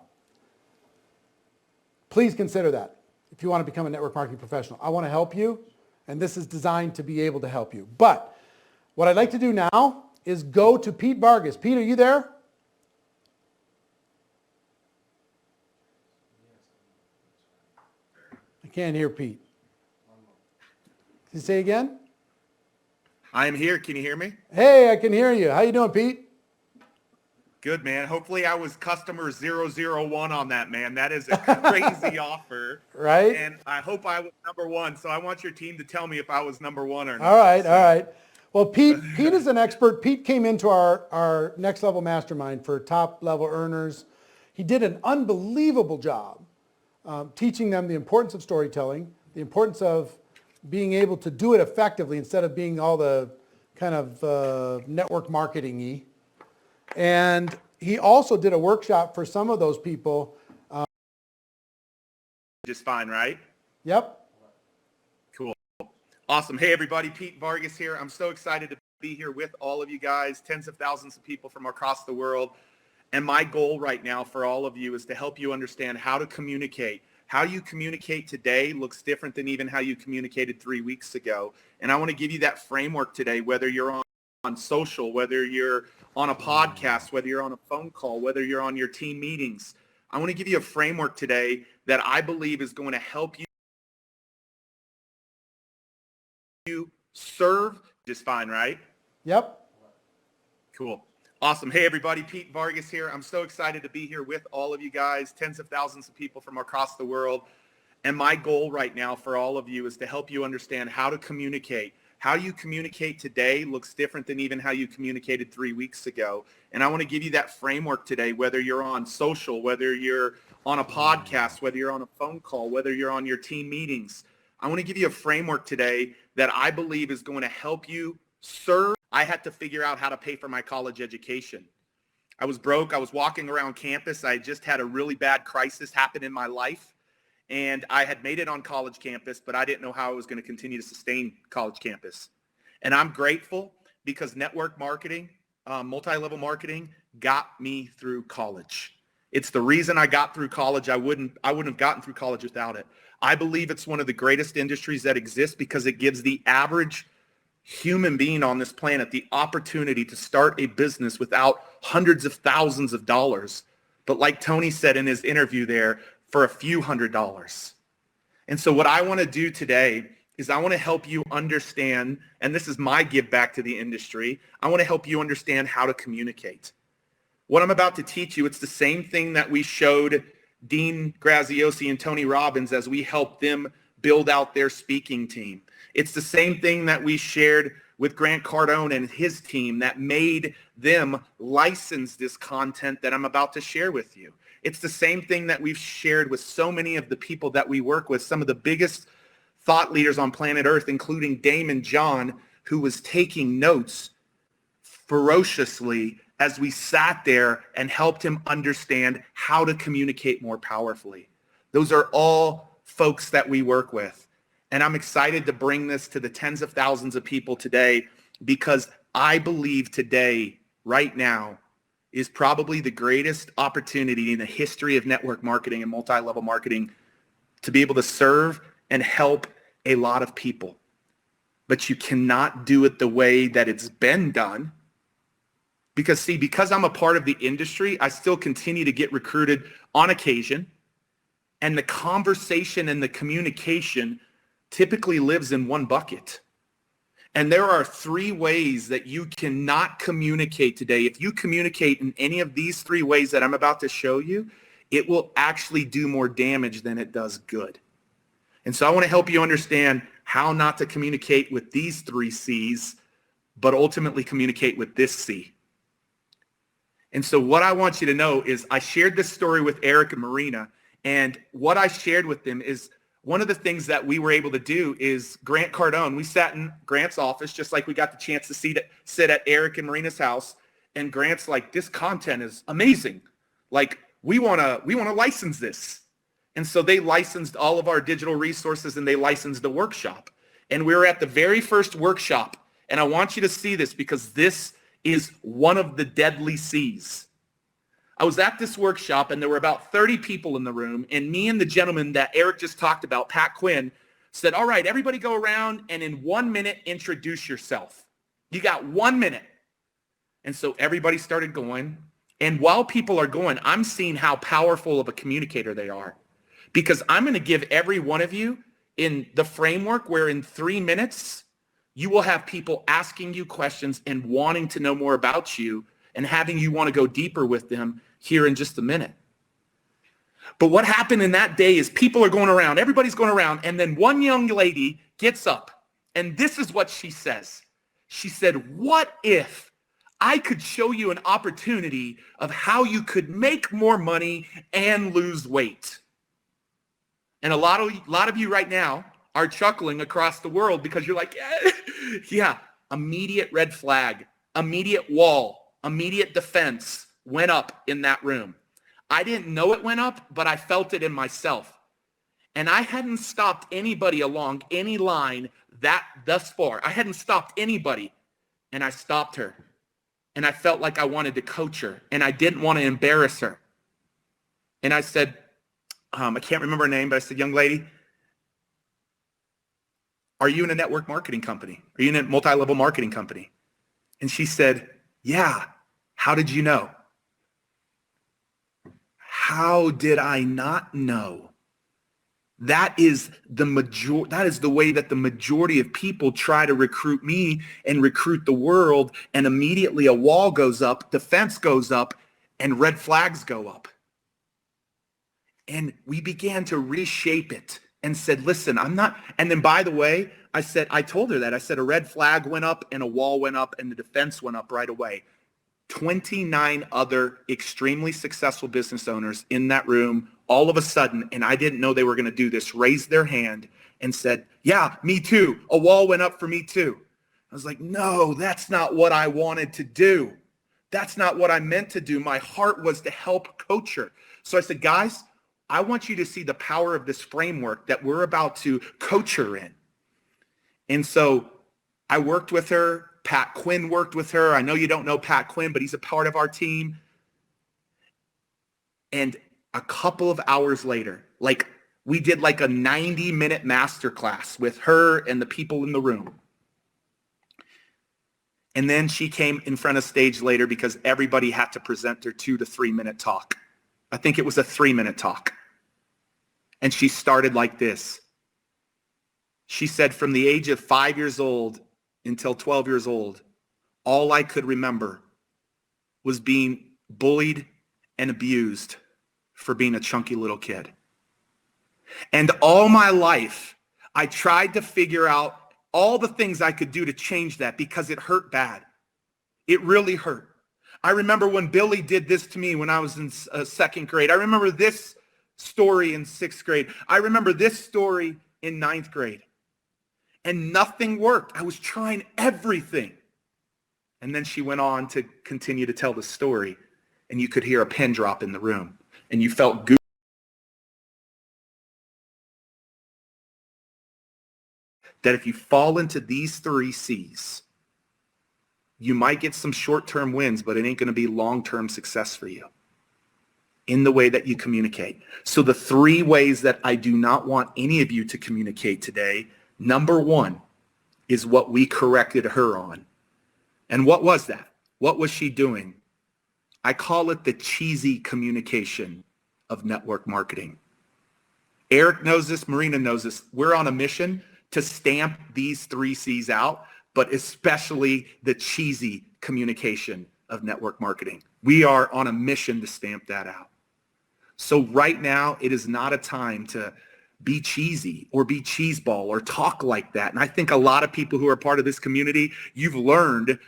please consider that if you want to become a network marketing professional. I want to help you, and this is designed to be able to help you. But what I'd like to do now is go to Pete Vargas. Pete, are you there? I can't hear Pete. Can you say again? I am here. Can you hear me? Hey, I can hear you. How you doing, Pete? Good, man. Hopefully I was customer 001 on that, man. That is a crazy offer. Right? And I hope I was number one. So I want your team to tell me if I was number one or not. All right. Well, Pete is an expert. Pete came into our next level mastermind for top level earners. He did an unbelievable job teaching them the importance of storytelling, the importance of being able to do it effectively instead of being all the kind of network marketing-y. And he also did a workshop for some of those people. Just fine, right? Yep. Cool. Awesome. Hey, everybody. Pete Vargas here. I'm so excited to be here with all of you guys, tens of thousands of people from across the world. And my goal right now for all of you is to help you understand how to communicate. How you communicate today looks different than even how you communicated 3 weeks ago. And I want to give you that framework today, whether you're on social, whether you're on a podcast, whether you're on a phone call, whether you're on your team meetings. I want to give you a framework today that I believe is going to help you serve just fine, right? Yep. Cool. Awesome. Hey, everybody. Pete Vargas here. I'm so excited to be here with all of you guys, tens of thousands of people from across the world. And my goal right now for all of you is to help you understand how to communicate. How you communicate today looks different than even how you communicated 3 weeks ago. And I want to give you that framework today, whether you're on social, whether you're on a podcast, whether you're on a phone call, whether you're on your team meetings. I want to give you a framework today that I believe is going to help you serve. I had to figure out how to pay for my college education. I was broke. I was walking around campus. I just had a really bad crisis happen in my life. And I had made it on college campus, but I didn't know how I was going to continue to sustain college campus. And I'm grateful because network marketing, multi-level marketing got me through college. It's the reason I got through college. I wouldn't have gotten through college without it. I believe it's one of the greatest industries that exists because it gives the average human being on this planet the opportunity to start a business without hundreds of thousands of dollars. But like Tony said in his interview there, for a few $100s. And so what I want to do today is I want to help you understand, and this is my give back to the industry, I want to help you understand how to communicate. What I'm about to teach you, it's the same thing that we showed Dean Graziosi and Tony Robbins as we helped them build out their speaking team. It's the same thing that we shared with Grant Cardone and his team that made them license this content that I'm about to share with you. It's the same thing that we've shared with so many of the people that we work with, some of the biggest thought leaders on planet Earth, including Damon John, who was taking notes ferociously as we sat there and helped him understand how to communicate more powerfully. Those are all folks that we work with. And I'm excited to bring this to the tens of thousands of people today because I believe today, right now, is probably the greatest opportunity in the history of network marketing and multi-level marketing to be able to serve and help a lot of people. But you cannot do it the way that it's been done. Because see, because I'm a part of the industry, I still continue to get recruited on occasion. And the conversation and the communication typically lives in one bucket. And there are 3 ways that you cannot communicate today. If you communicate in any of these 3 ways that I'm about to show you, it will actually do more damage than it does good. And so I want to help you understand how not to communicate with these 3 C's, but ultimately communicate with this C. And so what I want you to know is I shared this story with Eric and Marina, and what I shared with them is one of the things that we were able to do is Grant Cardone. We sat in Grant's office, just like we got the chance to sit at Eric and Marina's house. And Grant's like, this content is amazing. Like, we want to license this. And so they licensed all of our digital resources, and they licensed the workshop. And we were at the very first workshop. And I want you to see this because this is one of the deadly C's. I was at this workshop, and there were about 30 people in the room, and me and the gentleman that Eric just talked about, Pat Quinn, said, all right, everybody go around and in 1 minute introduce yourself. You got 1 minute. And so everybody started going, and while people are going, I'm seeing how powerful of a communicator they are, because I'm going to give every one of you in the framework where in 3 minutes, you will have people asking you questions and wanting to know more about you and having you want to go deeper with them here in just a minute. But what happened in that day is people are going around, everybody's going around, and then one young lady gets up, and this is what she says. She said, what if I could show you an opportunity of how you could make more money and lose weight? And a lot of you right now are chuckling across the world because you're like, yeah, immediate red flag, immediate wall, immediate defense went up in that room. I didn't know it went up, but I felt it in myself. And I hadn't stopped anybody along any line that thus far. I hadn't stopped anybody. And I stopped her. And I felt like I wanted to coach her. And I didn't want to embarrass her. And I said, I can't remember her name, but I said, young lady, are you in a network marketing company? Are you in a multi-level marketing company? And she said, yeah. How did you know? How did I not know? That is the way that the majority of people try to recruit me and recruit the world, and immediately a wall goes up, defense goes up, and red flags go up. And we began to reshape it and said, listen, I'm not, and then by the way, I told her that, I said a red flag went up and a wall went up and the defense went up right away. 29 other extremely successful business owners in that room all of a sudden, and I didn't know they were going to do this, raised their hand and said, yeah, me too. A wall went up for me too. I was like, no, that's not what I wanted to do. That's not what I meant to do. My heart was to help coach her. So I said, guys, I want you to see the power of this framework that we're about to coach her in. And so I worked with her. Pat Quinn worked with her. I know you don't know Pat Quinn, but he's a part of our team. And a couple of hours later, we did like a 90-minute masterclass with her and the people in the room. And then she came in front of stage later because everybody had to present their 2 to 3 minute talk. I think it was a 3-minute talk. And she started like this. She said, from the age of 5 years old until 12 years old, all I could remember was being bullied and abused for being a chunky little kid. And all my life, I tried to figure out all the things I could do to change that because it hurt bad. It really hurt. I remember when Billy did this to me when I was in second grade. I remember this story in 6th grade. I remember this story in 9th grade. And nothing worked. I was trying everything. And then she went on to continue to tell the story. And you could hear a pin drop in the room. And you felt good. That if you fall into these 3 C's, you might get some short-term wins, but it ain't going to be long-term success for you in the way that you communicate. So the 3 ways that I do not want any of you to communicate today, number 1 is what we corrected her on. And what was that? What was she doing? I call it the cheesy communication of network marketing. Eric knows this, Marina knows this. We're on a mission to stamp these 3 C's out, but especially the cheesy communication of network marketing. We are on a mission to stamp that out. So right now, it is not a time to be cheesy or be cheeseball or talk like that. And I think a lot of people who are part of this community, you've learned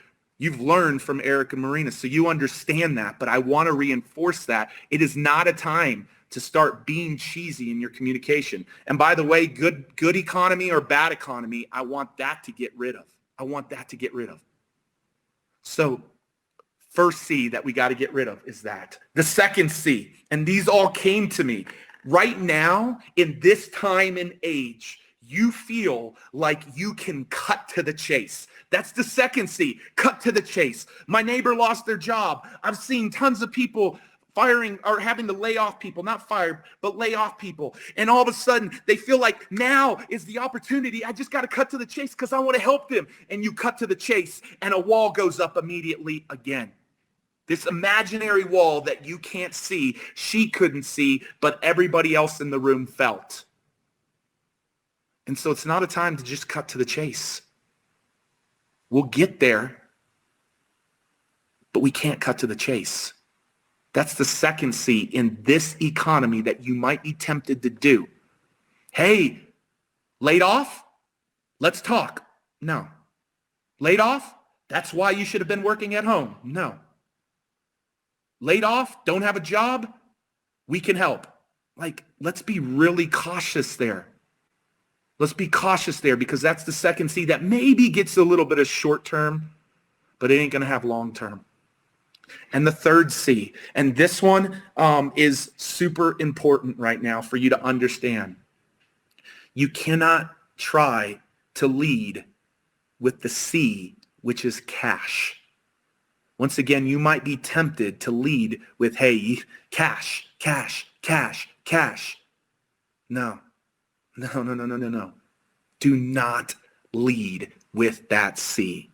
from Eric and Marina, so you understand that. But I want to reinforce that. It is not a time to start being cheesy in your communication. And by the way, good economy or bad economy, I want that to get rid of. I want that to get rid of. So first C that we got to get rid of is that. The second C, and these all came to me. Right now, in this time and age, you feel like you can cut to the chase. That's the second C, cut to the chase. My neighbor lost their job. I've seen tons of people firing or having to lay off people, not fired, but lay off people. And all of a sudden they feel like now is the opportunity. I just got to cut to the chase because I want to help them. And you cut to the chase and a wall goes up immediately again. This imaginary wall that you can't see, she couldn't see, but everybody else in the room felt. And so it's not a time to just cut to the chase. We'll get there, but we can't cut to the chase. That's the second C in this economy that you might be tempted to do. Hey, laid off? Let's talk. No. Laid off? That's why you should have been working at home. No. Laid off? Don't have a job? We can help. Like, let's be really cautious there. Let's be cautious there because that's the second C that maybe gets a little bit of short term, but it ain't going to have long term. And the third C, and this one is super important right now for you to understand. You cannot try to lead with the C, which is cash. Once again, you might be tempted to lead with, hey, cash, cash, cash, cash. No. Do not lead with that C.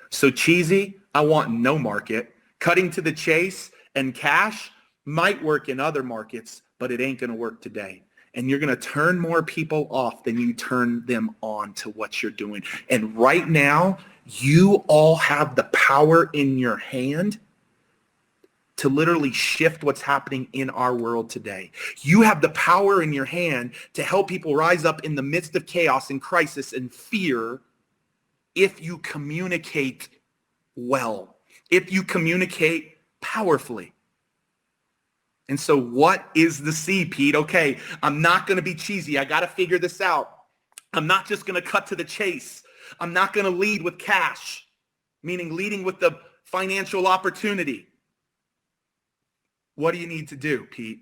So cheesy, I want no market. Cutting to the chase and cash might work in other markets, but it ain't going to work today. And you're going to turn more people off than you turn them on to what you're doing. And right now, you all have the power in your hand to literally shift what's happening in our world today. You have the power in your hand to help people rise up in the midst of chaos and crisis and fear if you communicate well, if you communicate powerfully. And so what is the C, Pete? Okay, I'm not going to be cheesy. I got to figure this out. I'm not just going to cut to the chase. I'm not going to lead with cash, meaning leading with the financial opportunity. What do you need to do, Pete?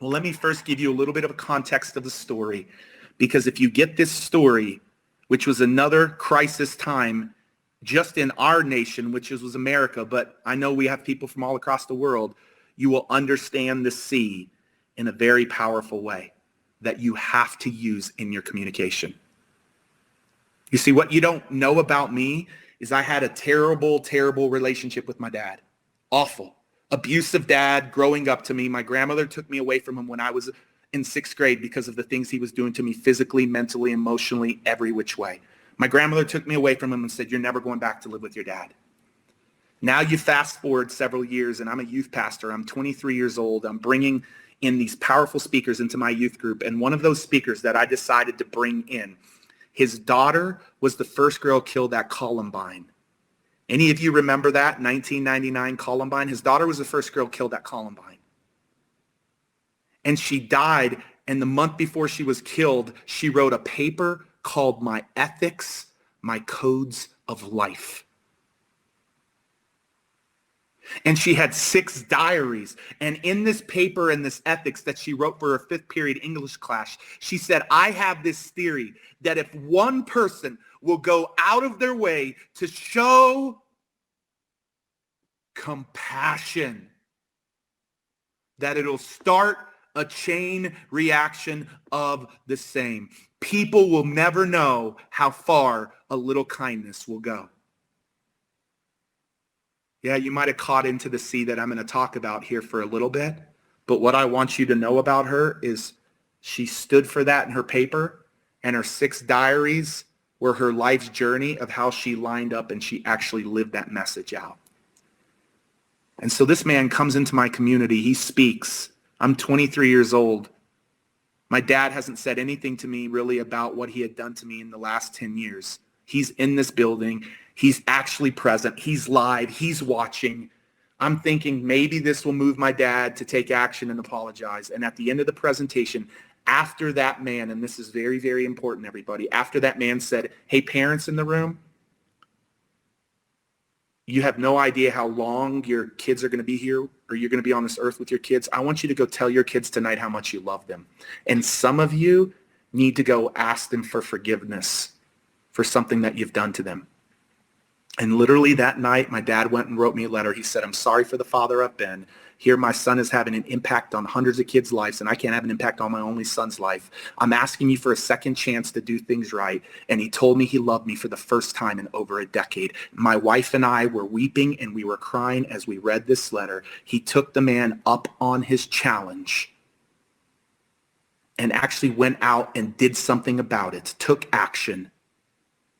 Well, let me first give you a little bit of a context of the story, because if you get this story, which was another crisis time just in our nation, which was America, but I know we have people from all across the world, you will understand the C in a very powerful way that you have to use in your communication. You see, what you don't know about me is I had a terrible, terrible relationship with my dad. Awful. Abusive dad growing up to me. My grandmother took me away from him when I was in 6th grade because of the things he was doing to me physically, mentally, emotionally, every which way. My grandmother took me away from him and said, you're never going back to live with your dad. Now you fast forward several years and I'm a youth pastor. I'm 23 years old. I'm bringing in these powerful speakers into my youth group. And one of those speakers that I decided to bring in, his daughter was the first girl killed at Columbine. Any of you remember that, 1999 Columbine? His daughter was the first girl killed at Columbine. And she died, and the month before she was killed, she wrote a paper called My Ethics, My Codes of Life. And she had 6 diaries. And in this paper and this ethics that she wrote for her 5th period English class, she said, I have this theory that if one person will go out of their way to show compassion, that it'll start a chain reaction of the same. People will never know how far a little kindness will go. Yeah, you might have caught into the sea that I'm going to talk about here for a little bit. But what I want you to know about her is she stood for that in her paper, and her 6 diaries were her life's journey of how she lined up and she actually lived that message out. And so this man comes into my community. He speaks. I'm 23 years old. My dad hasn't said anything to me really about what he had done to me in the last 10 years. He's in this building. He's actually present. He's live. He's watching. I'm thinking maybe this will move my dad to take action and apologize. And at the end of the presentation, after that man, and this is very, very important, everybody, after that man said, hey, parents in the room, you have no idea how long your kids are going to be here, or you're going to be on this earth with your kids. I want you to go tell your kids tonight how much you love them. And some of you need to go ask them for forgiveness for something that you've done to them. And literally that night, my dad went and wrote me a letter. He said, I'm sorry for the father I've been. Here, my son is having an impact on hundreds of kids' lives, and I can't have an impact on my only son's life. I'm asking you for a second chance to do things right. And he told me he loved me for the first time in over a decade. My wife and I were weeping and we were crying as we read this letter. He took the man up on his challenge and actually went out and did something about it, took action,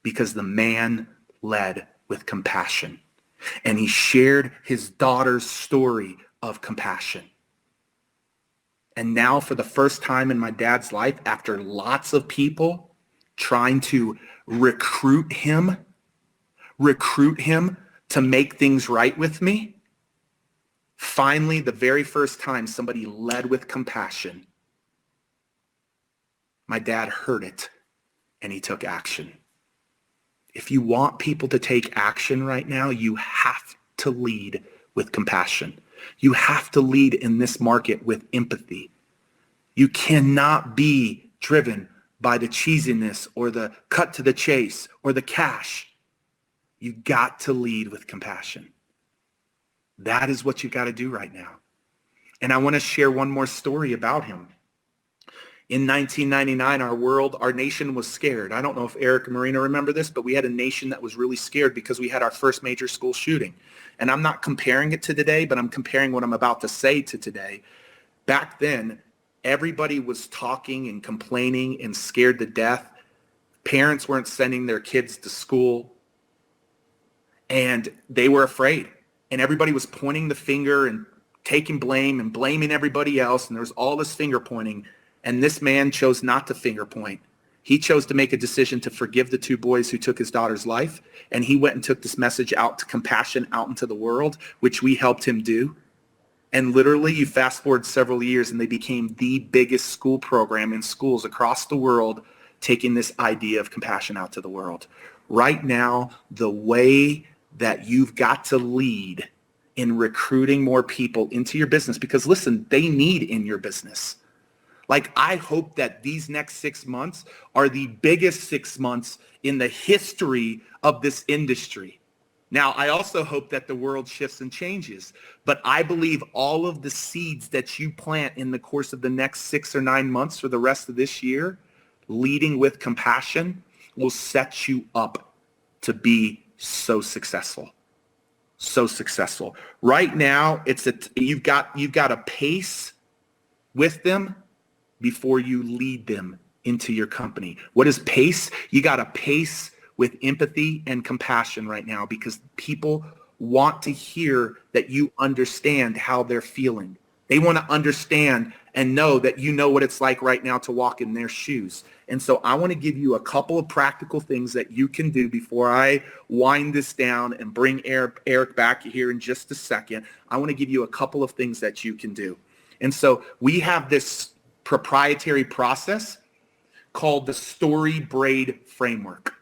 because the man led with compassion. And he shared his daughter's story of compassion. And now for the first time in my dad's life, after lots of people trying to recruit him to make things right with me, finally, the very first time somebody led with compassion, my dad heard it and he took action. If you want people to take action right now, you have to lead with compassion. You have to lead in this market with empathy. You cannot be driven by the cheesiness or the cut to the chase or the cash. You got to lead with compassion. That is what you got to do right now. And I want to share one more story about him. In 1999, our nation was scared. I don't know if Eric and Marina remember this, but we had a nation that was really scared because we had our first major school shooting. And I'm not comparing it to today, but I'm comparing what I'm about to say to today. Back then, everybody was talking and complaining and scared to death. Parents weren't sending their kids to school, and they were afraid. And everybody was pointing the finger and taking blame and blaming everybody else, and there was all this finger pointing. And this man chose not to finger point. He chose to make a decision to forgive the 2 boys who took his daughter's life. And he went and took this message out to compassion out into the world, which we helped him do. And literally, you fast forward several years and they became the biggest school program in schools across the world, taking this idea of compassion out to the world. Right now, the way that you've got to lead in recruiting more people into your business, because listen, they need in your business. Like, I hope that these next 6 months are the biggest 6 months in the history of this industry. Now, I also hope that the world shifts and changes, but I believe all of the seeds that you plant in the course of the next 6 or 9 months for the rest of this year, leading with compassion, will set you up to be so successful. So successful. Right now, you've got a pace with them before you lead them into your company. What is pace? You got to pace with empathy and compassion right now, because people want to hear that you understand how they're feeling. They want to understand and know that you know what it's like right now to walk in their shoes. And so I want to give you a couple of practical things that you can do before I wind this down and bring Eric back here in just a second. I want to give you a couple of things that you can do. And so we have this proprietary process called the Story Braid Framework.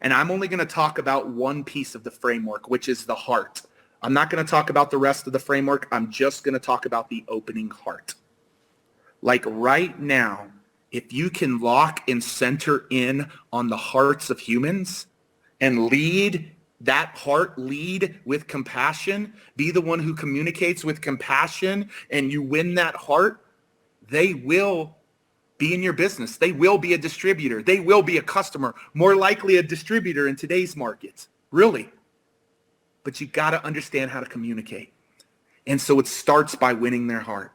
And I'm only going to talk about one piece of the framework, which is the heart. I'm not going to talk about the rest of the framework. I'm just going to talk about the opening heart. Like right now, if you can lock and center in on the hearts of humans and lead with compassion, be the one who communicates with compassion, and you win that heart, they will be in your business. They will be a distributor. They will be a customer, more likely a distributor in today's market. Really. but you got to understand how to communicate. And so it starts by winning their heart.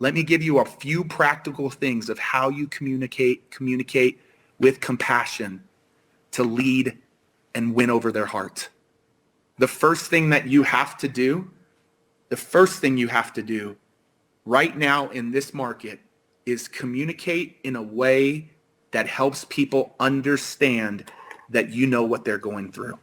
Let me give you a few practical things of how you communicate with compassion to lead and win over their heart. The first thing you have to do right now in this market is communicate in a way that helps people understand that you know what they're going through.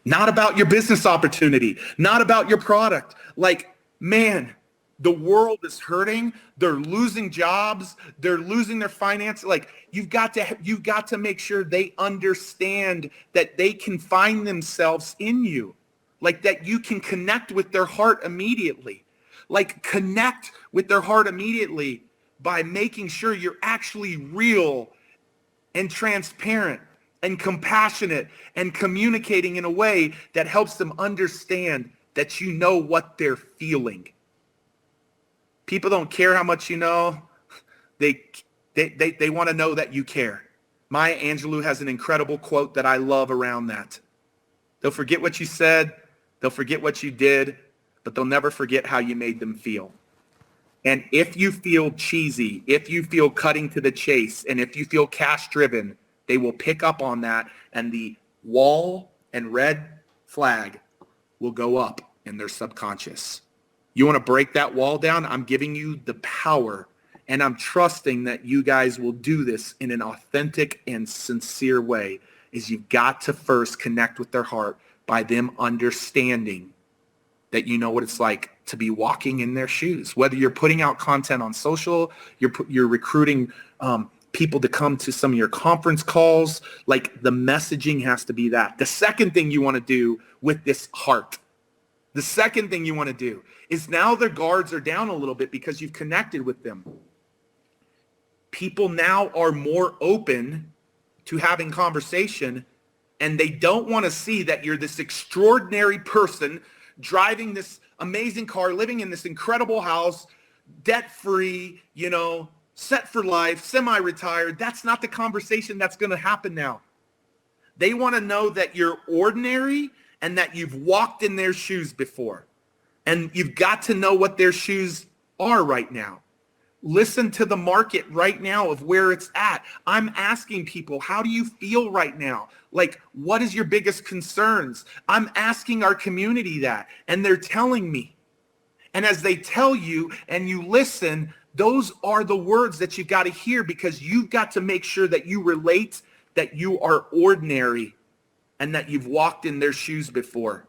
Not about your business opportunity, not about your product. Like, man, the world is hurting. They're losing jobs. They're losing their finances. Like, you've got to make sure they understand that they can find themselves in you. Like, that you can connect with their heart immediately. Like, connect with their heart immediately by making sure you're actually real and transparent and compassionate and communicating in a way that helps them understand that you know what they're feeling. People don't care how much you know. They want to know that you care. Maya Angelou has an incredible quote that I love around that. They'll forget what you said. They'll forget what you did, but they'll never forget how you made them feel. And if you feel cheesy, if you feel cutting to the chase, and if you feel cash driven, they will pick up on that, and the wall and red flag will go up in their subconscious. You want to break that wall down? I'm giving you the power, and I'm trusting that you guys will do this in an authentic and sincere way. Is you've got to first connect with their heart by them understanding that you know what it's like to be walking in their shoes. Whether you're putting out content on social, you're recruiting people to come to some of your conference calls, like the messaging has to be that. The second thing you want to do with this heart, the second thing you want to do is now their guards are down a little bit because you've connected with them. People now are more open to having conversation, and they don't want to see that you're this extraordinary person driving this amazing car, living in this incredible house, debt-free, set for life, semi-retired. That's not the conversation that's going to happen now. They want to know that you're ordinary and that you've walked in their shoes before. And you've got to know what their shoes are right now. Listen to the market right now of where it's at. I'm asking people, how do you feel right now? Like, what is your biggest concerns? I'm asking our community that, and they're telling me. And as they tell you and you listen, those are the words that you've got to hear, because you've got to make sure that you relate that you are ordinary and that you've walked in their shoes before,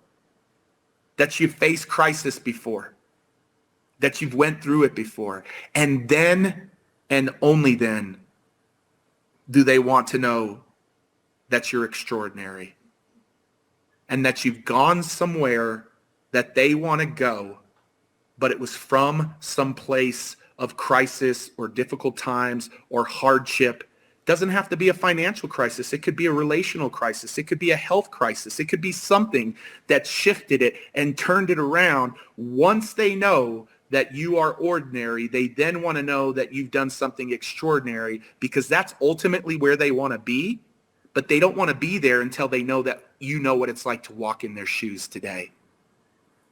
that you've faced crisis before, that you've went through it before. And then, and only then, do they want to know that you're extraordinary and that you've gone somewhere that they want to go, but it was from some place of crisis or difficult times or hardship. Doesn't have to be a financial crisis. It could be a relational crisis. It could be a health crisis. It could be something that shifted it and turned it around. Once they know that you are ordinary, they then want to know that you've done something extraordinary, because that's ultimately where they want to be. But they don't want to be there until they know that you know what it's like to walk in their shoes today.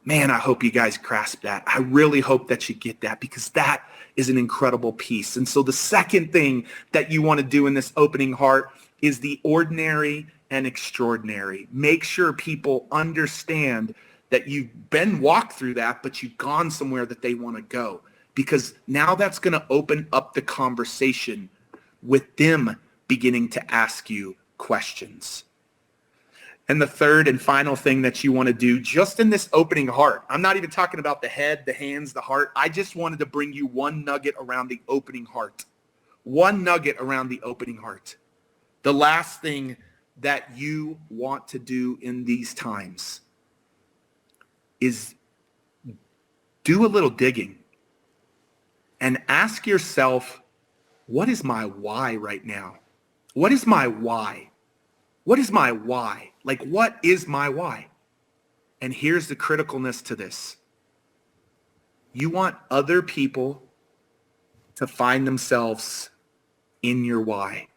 Man, I hope you guys grasp that. I really hope that you get that, because that is an incredible piece. And so the second thing that you want to do in this opening heart is the ordinary and extraordinary. Make sure people understand that you've walked through that, but you've gone somewhere that they want to go, because now that's going to open up the conversation with them beginning to ask you questions. And the third and final thing that you want to do just in this opening heart, I'm not even talking about the head, the hands, the heart. I just wanted to bring you one nugget around the opening heart. One nugget around the opening heart. The last thing that you want to do in these times is do a little digging and ask yourself, what is my why right now? What is my why? What is my why? Like, what is my why? And here's the criticalness to this. You want other people to find themselves in your why.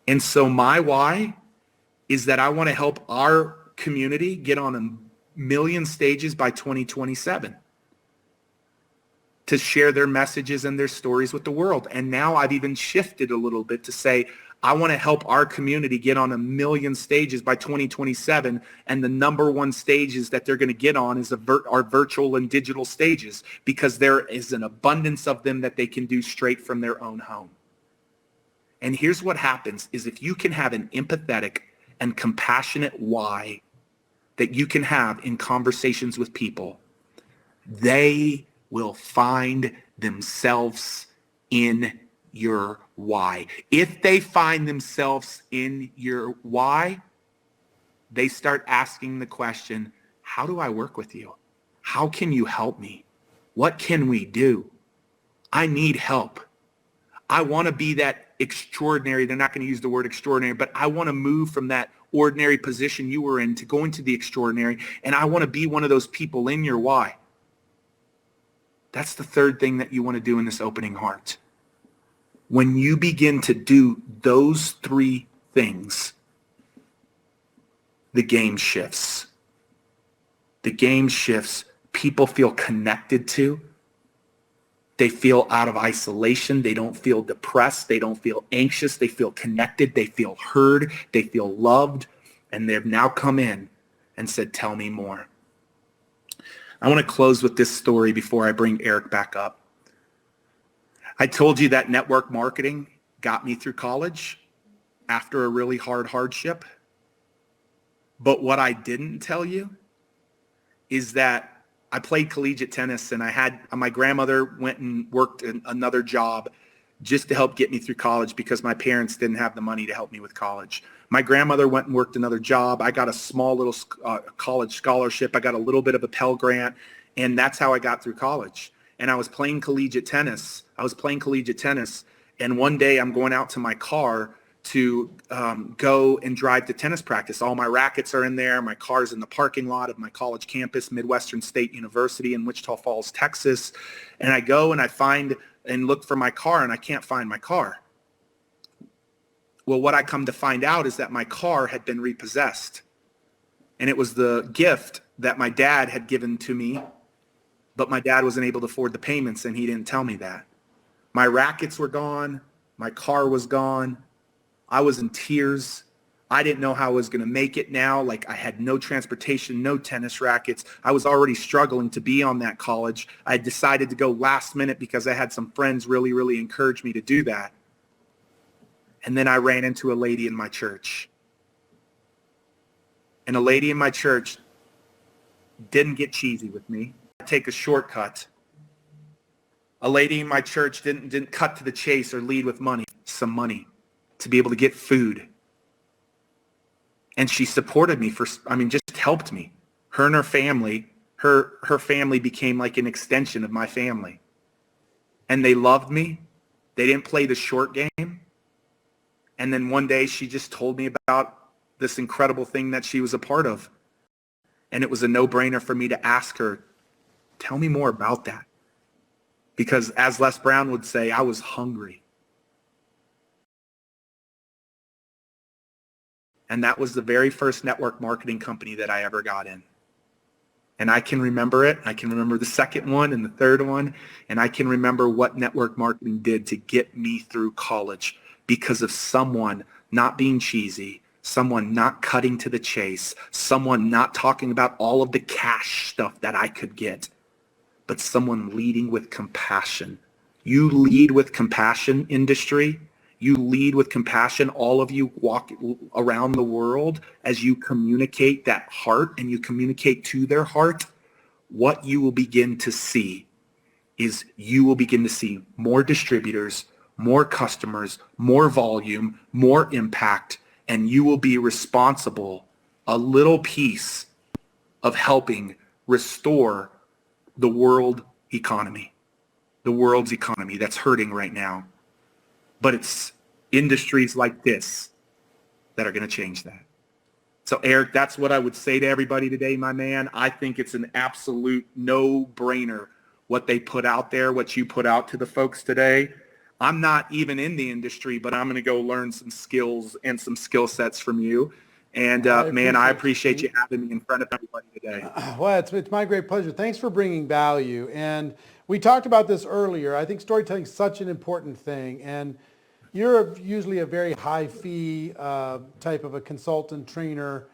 And so my why is that I want to help our community get on a million stages by 2027 to share their messages and their stories with the world. And now I've even shifted a little bit to say, I want to help our community get on a million stages by 2027. And the number one stages that they're going to get on is our virtual and digital stages, because there is an abundance of them that they can do straight from their own home. And here's what happens is if you can have an empathetic and compassionate why that you can have in conversations with people, they will find themselves in your why. If they find themselves in your why, they start asking the question, how do I work with you? How can you help me? What can we do? I need help. I want to be that extraordinary. They're not going to use the word extraordinary, but I want to move from that ordinary position you were in to go into the extraordinary. And I want to be one of those people in your why. That's the third thing that you want to do in this opening heart. When you begin to do those three things, the game shifts. The game shifts. People feel connected to. They feel out of isolation. They don't feel depressed. They don't feel anxious. They feel connected. They feel heard. They feel loved. And they've now come in and said, tell me more. I want to close with this story before I bring Eric back up. I told you that network marketing got me through college after a really hard hardship. But what I didn't tell you is that I played collegiate tennis, and my grandmother went and worked another job just to help get me through college because my parents didn't have the money to help me with college. My grandmother went and worked another job. I got a small little college scholarship. I got a little bit of a Pell Grant, and that's how I got through college. And I was playing collegiate tennis. And one day I'm going out to my car to go and drive to tennis practice. All my rackets are in there. My car's in the parking lot of my college campus, Midwestern State University in Wichita Falls, Texas. And I go and I find and look for my car, and I can't find my car. Well, what I come to find out is that my car had been repossessed. And it was the gift that my dad had given to me, but my dad wasn't able to afford the payments, and he didn't tell me that. My rackets were gone. My car was gone. I was in tears. I didn't know how I was going to make it now. Like, I had no transportation, no tennis rackets. I was already struggling to be on that college. I had decided to go last minute because I had some friends really, really encourage me to do that. And then I ran into a lady in my church. And a lady in my church didn't get cheesy with me. Take a shortcut. A lady in my church didn't cut to the chase or lead with some money to be able to get food. And she supported me just helped me. Her and her family, her family became like an extension of my family. And they loved me. They didn't play the short game. And then one day she just told me about this incredible thing that she was a part of. And it was a no-brainer for me to ask her, tell me more about that. Because as Les Brown would say, I was hungry. And that was the very first network marketing company that I ever got in. And I can remember it. I can remember the second one and the third one. And I can remember what network marketing did to get me through college because of someone not being cheesy, someone not cutting to the chase, someone not talking about all of the cash stuff that I could get, but someone leading with compassion. You lead with compassion, industry. You lead with compassion. All of you walk around the world as you communicate that heart and you communicate to their heart. What you will begin to see is you will begin to see more distributors, more customers, more volume, more impact, and you will be responsible, a little piece of helping restore the world's economy that's hurting right now. But it's industries like this that are going to change that. So Eric, that's what I would say to everybody today, my man. I think it's an absolute no-brainer what they put out there, what you put out to the folks today. I'm not even in the industry, but I'm going to go learn some skills and some skill sets from you. And man, I appreciate you having me in front of everybody today. Well, it's my great pleasure. Thanks for bringing value. And we talked about this earlier. I think storytelling is such an important thing. And you're usually a very high fee type of a consultant, trainer,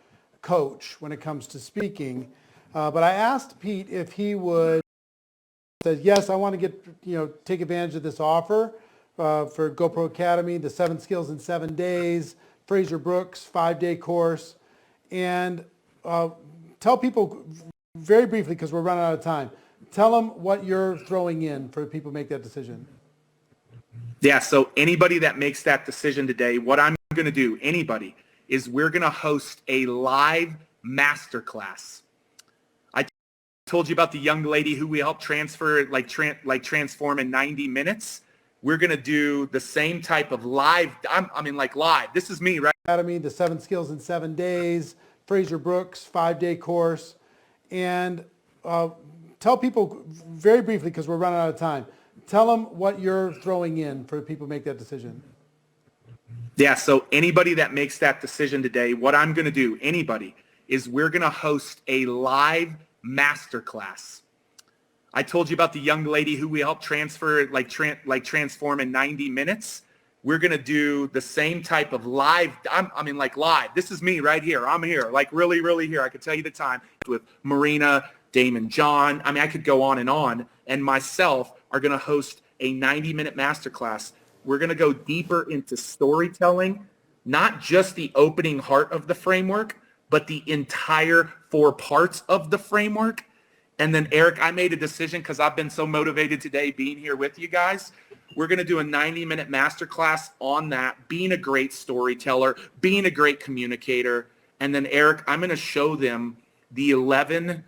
coach when it comes to speaking. But I asked Pete if he would say, yes, I want to take advantage of this offer for GoPro Academy, the 7 Skills in 7 Days, Fraser Brooks 5-day course, and tell people very briefly, because we're running out of time, tell them what you're throwing in for people to make that decision. Yeah, so anybody that makes that decision today, what I'm going to do, anybody, is we're going to host a live masterclass. I told you about the young lady who we helped transfer, transform in 90 minutes. We're going to do the same type of live, live. This is me, right? Academy, the 7 Skills in 7 Days, Fraser Brooks 5-day course, and tell people very briefly, because we're running out of time, tell them what you're throwing in for people to make that decision. Yeah, so anybody that makes that decision today, what I'm going to do, anybody, is we're going to host a live masterclass. I told you about the young lady who we helped transfer, transform in 90 minutes. We're going to do the same type of live, live. This is me right here. I'm here, really, really here. I could tell you the time with Marina, Damon John. I could go on, and myself are going to host a 90-minute masterclass. We're going to go deeper into storytelling, not just the opening heart of the framework, but the entire 4 parts of the framework. And then, Eric, I made a decision because I've been so motivated today being here with you guys. We're going to do a 90-minute masterclass on that, being a great storyteller, being a great communicator. And then, Eric, I'm going to show them the 11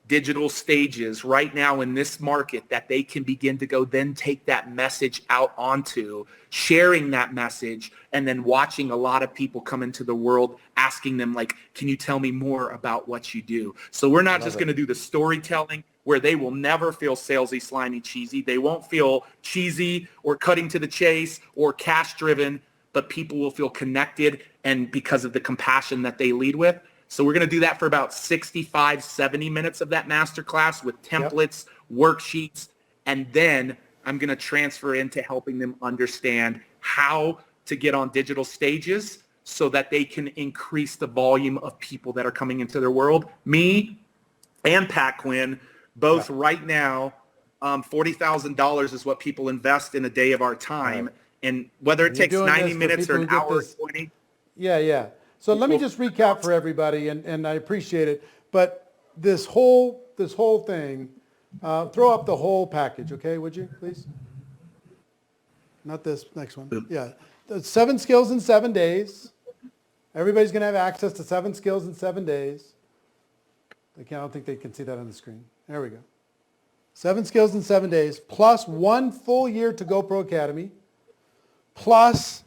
digital stages right now in this market that they can begin to go then take that message out onto, sharing that message, and then watching a lot of people come into the world asking them, can you tell me more about what you do? So we're not just going to do the storytelling where they will never feel salesy, slimy, cheesy. They won't feel cheesy or cutting to the chase or cash driven, but people will feel connected, and because of the compassion that they lead with. So we're going to do that for about 65, 70 minutes of that masterclass with templates, worksheets, and then I'm going to transfer into helping them understand how to get on digital stages so that they can increase the volume of people that are coming into their world. Me and Pat Quinn, both right now, $40,000 is what people invest in a day of our time. Right. And whether it takes 90 minutes or an hour or 20. Yeah. So let me just recap for everybody, and I appreciate it. But this whole thing, throw up the whole package, okay? Would you, please? Not this next one. Yeah, the 7 Skills in 7 Days. Everybody's going to have access to 7 Skills in 7 days. I don't think they can see that on the screen. There we go. 7 Skills in 7 days, plus 1 full year to GoPro Academy, plus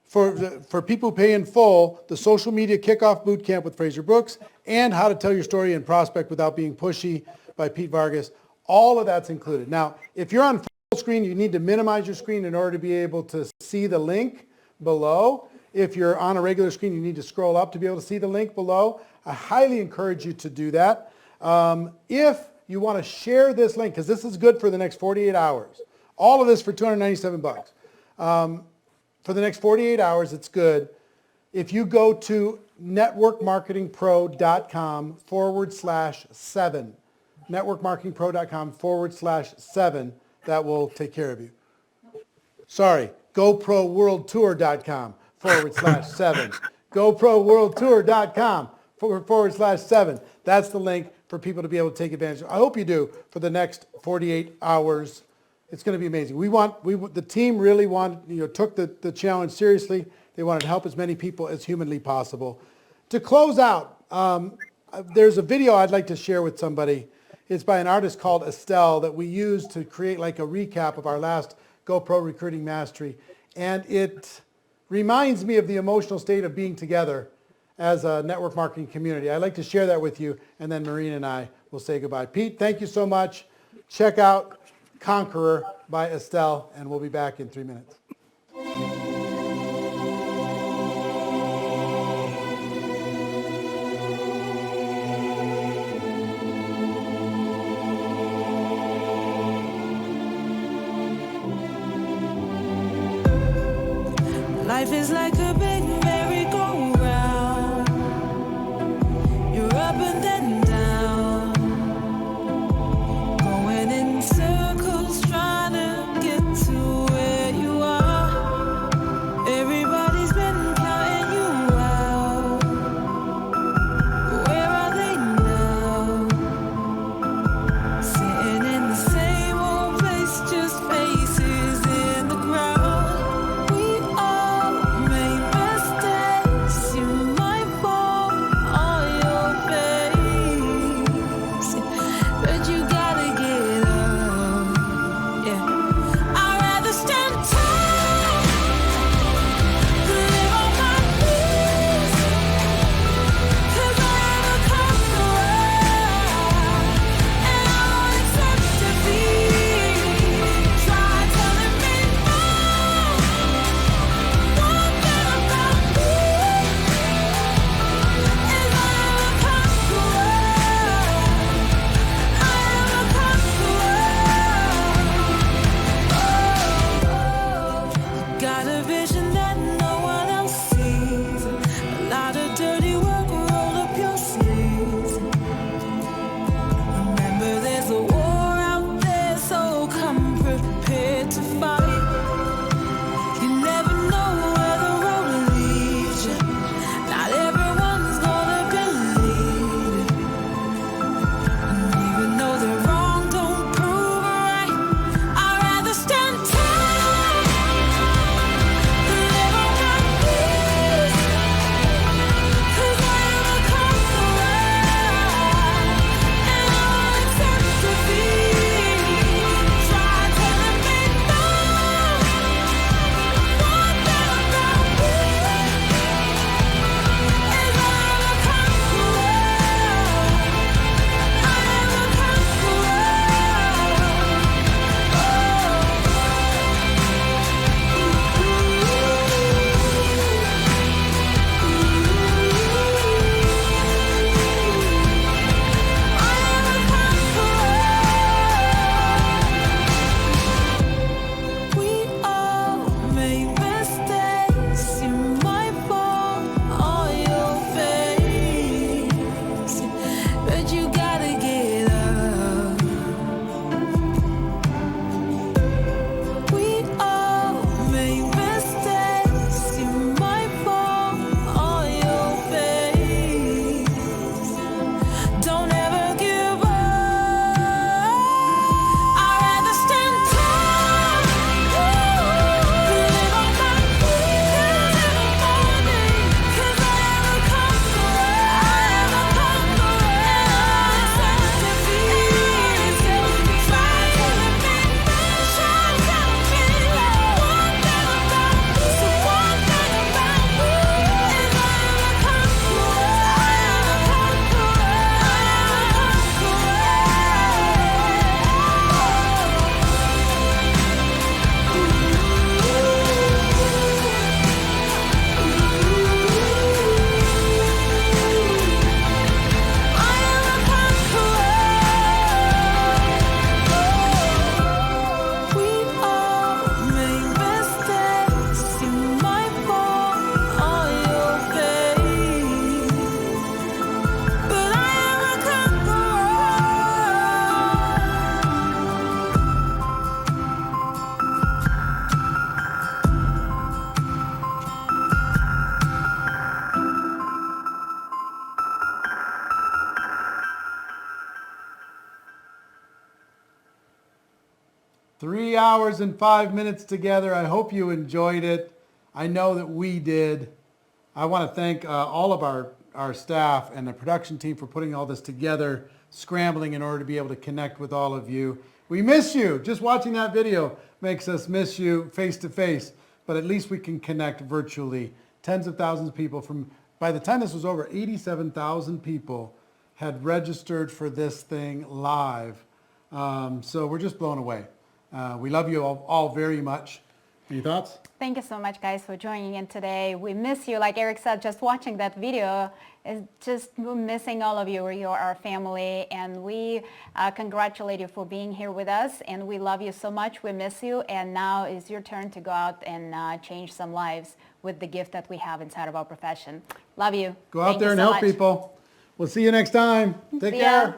for people who pay in full, the social media kickoff boot camp with Fraser Brooks, and how to tell your story and prospect without being pushy by Pete Vargas. All of that's included. Now, if you're on full screen, you need to minimize your screen in order to be able to see the link below. If you're on a regular screen, you need to scroll up to be able to see the link below. I highly encourage you to do that. If you want to share this link, because this is good for the next 48 hours, all of this for $297. For the next 48 hours, it's good. If you go to networkmarketingpro.com/7, networkmarketingpro.com/7, that will take care of you. Sorry, GoProWorldTour.com/7, GoProWorldTour.com/7. That's the link for people to be able to take advantage of. I hope you do for the next 48 hours. It's going to be amazing. The team really took the challenge seriously. They wanted to help as many people as humanly possible. To close out, there's a video I'd like to share with somebody. It's by an artist called Estelle that we used to create a recap of our last GoPro Recruiting Mastery. And it reminds me of the emotional state of being together as a network marketing community. I'd like to share that with you, and then Marina and I will say goodbye. Pete, thank you so much. Check out Conqueror by Estelle, and we'll be back in 3 minutes. Life is like a big merry-go-round. You're up and then down, going in circles, trying to get to where you are. Everybody's been counting you out. Where are they now? Sitting in the same old place, just faces in the crowd. We all make mistakes. You might fall on your face, but you gotta get up. Yeah, I'd rather stand tall than live on my knees, 'cause I am a conqueror, and I won't accept defeat. Try telling me no. One thing about me is I am a conqueror. I am a conqueror. Got a vision that no one else sees. A lot of dirty work, roll up your sleeves. Remember, there's a war out there, so come prepared to fight. You never know where the road leads you. Not everyone's gonna believe. And even though they're wrong, don't prove right. I'd rather stand tall than live on my knees, 'cause I am a conqueror, and I won't accept defeat. Try telling me no. One thing about me is I am a conqueror. I am a We all make mistakes. You might fall on your face, but you gotta get up. We all make mistakes. You might fall on your face. Don't ever give up. I'd rather stand tall than live on my knees, 'cause I am a conqueror. I am a conqueror. Defeat. Try telling me no. Try telling me no. One thing about me, so one thing about me is I am a conqueror. I am a conqueror. I am a We all make mistakes. You might fall on your face, but I am a conqueror. 3 hours and 5 minutes together. I hope you enjoyed it. I know that we did. I want to thank all of our staff and the production team for putting all this together, scrambling in order to be able to connect with all of you. We miss you. Just watching that video makes us miss you face to face, but at least we can connect virtually. Tens of thousands of people by the time this was over, 87,000 people had registered for this thing live. So we're just blown away. We love you all very much. Any thoughts? Thank you so much, guys, for joining in today. We miss you. Like Eric said, just watching that video is just we're missing all of you. You're our family, and we congratulate you for being here with us. And we love you so much. We miss you. And now is your turn to go out and change some lives with the gift that we have inside of our profession. Love you. Go out Thank there you and so help much. people. We'll see you next time. Take See ya. care.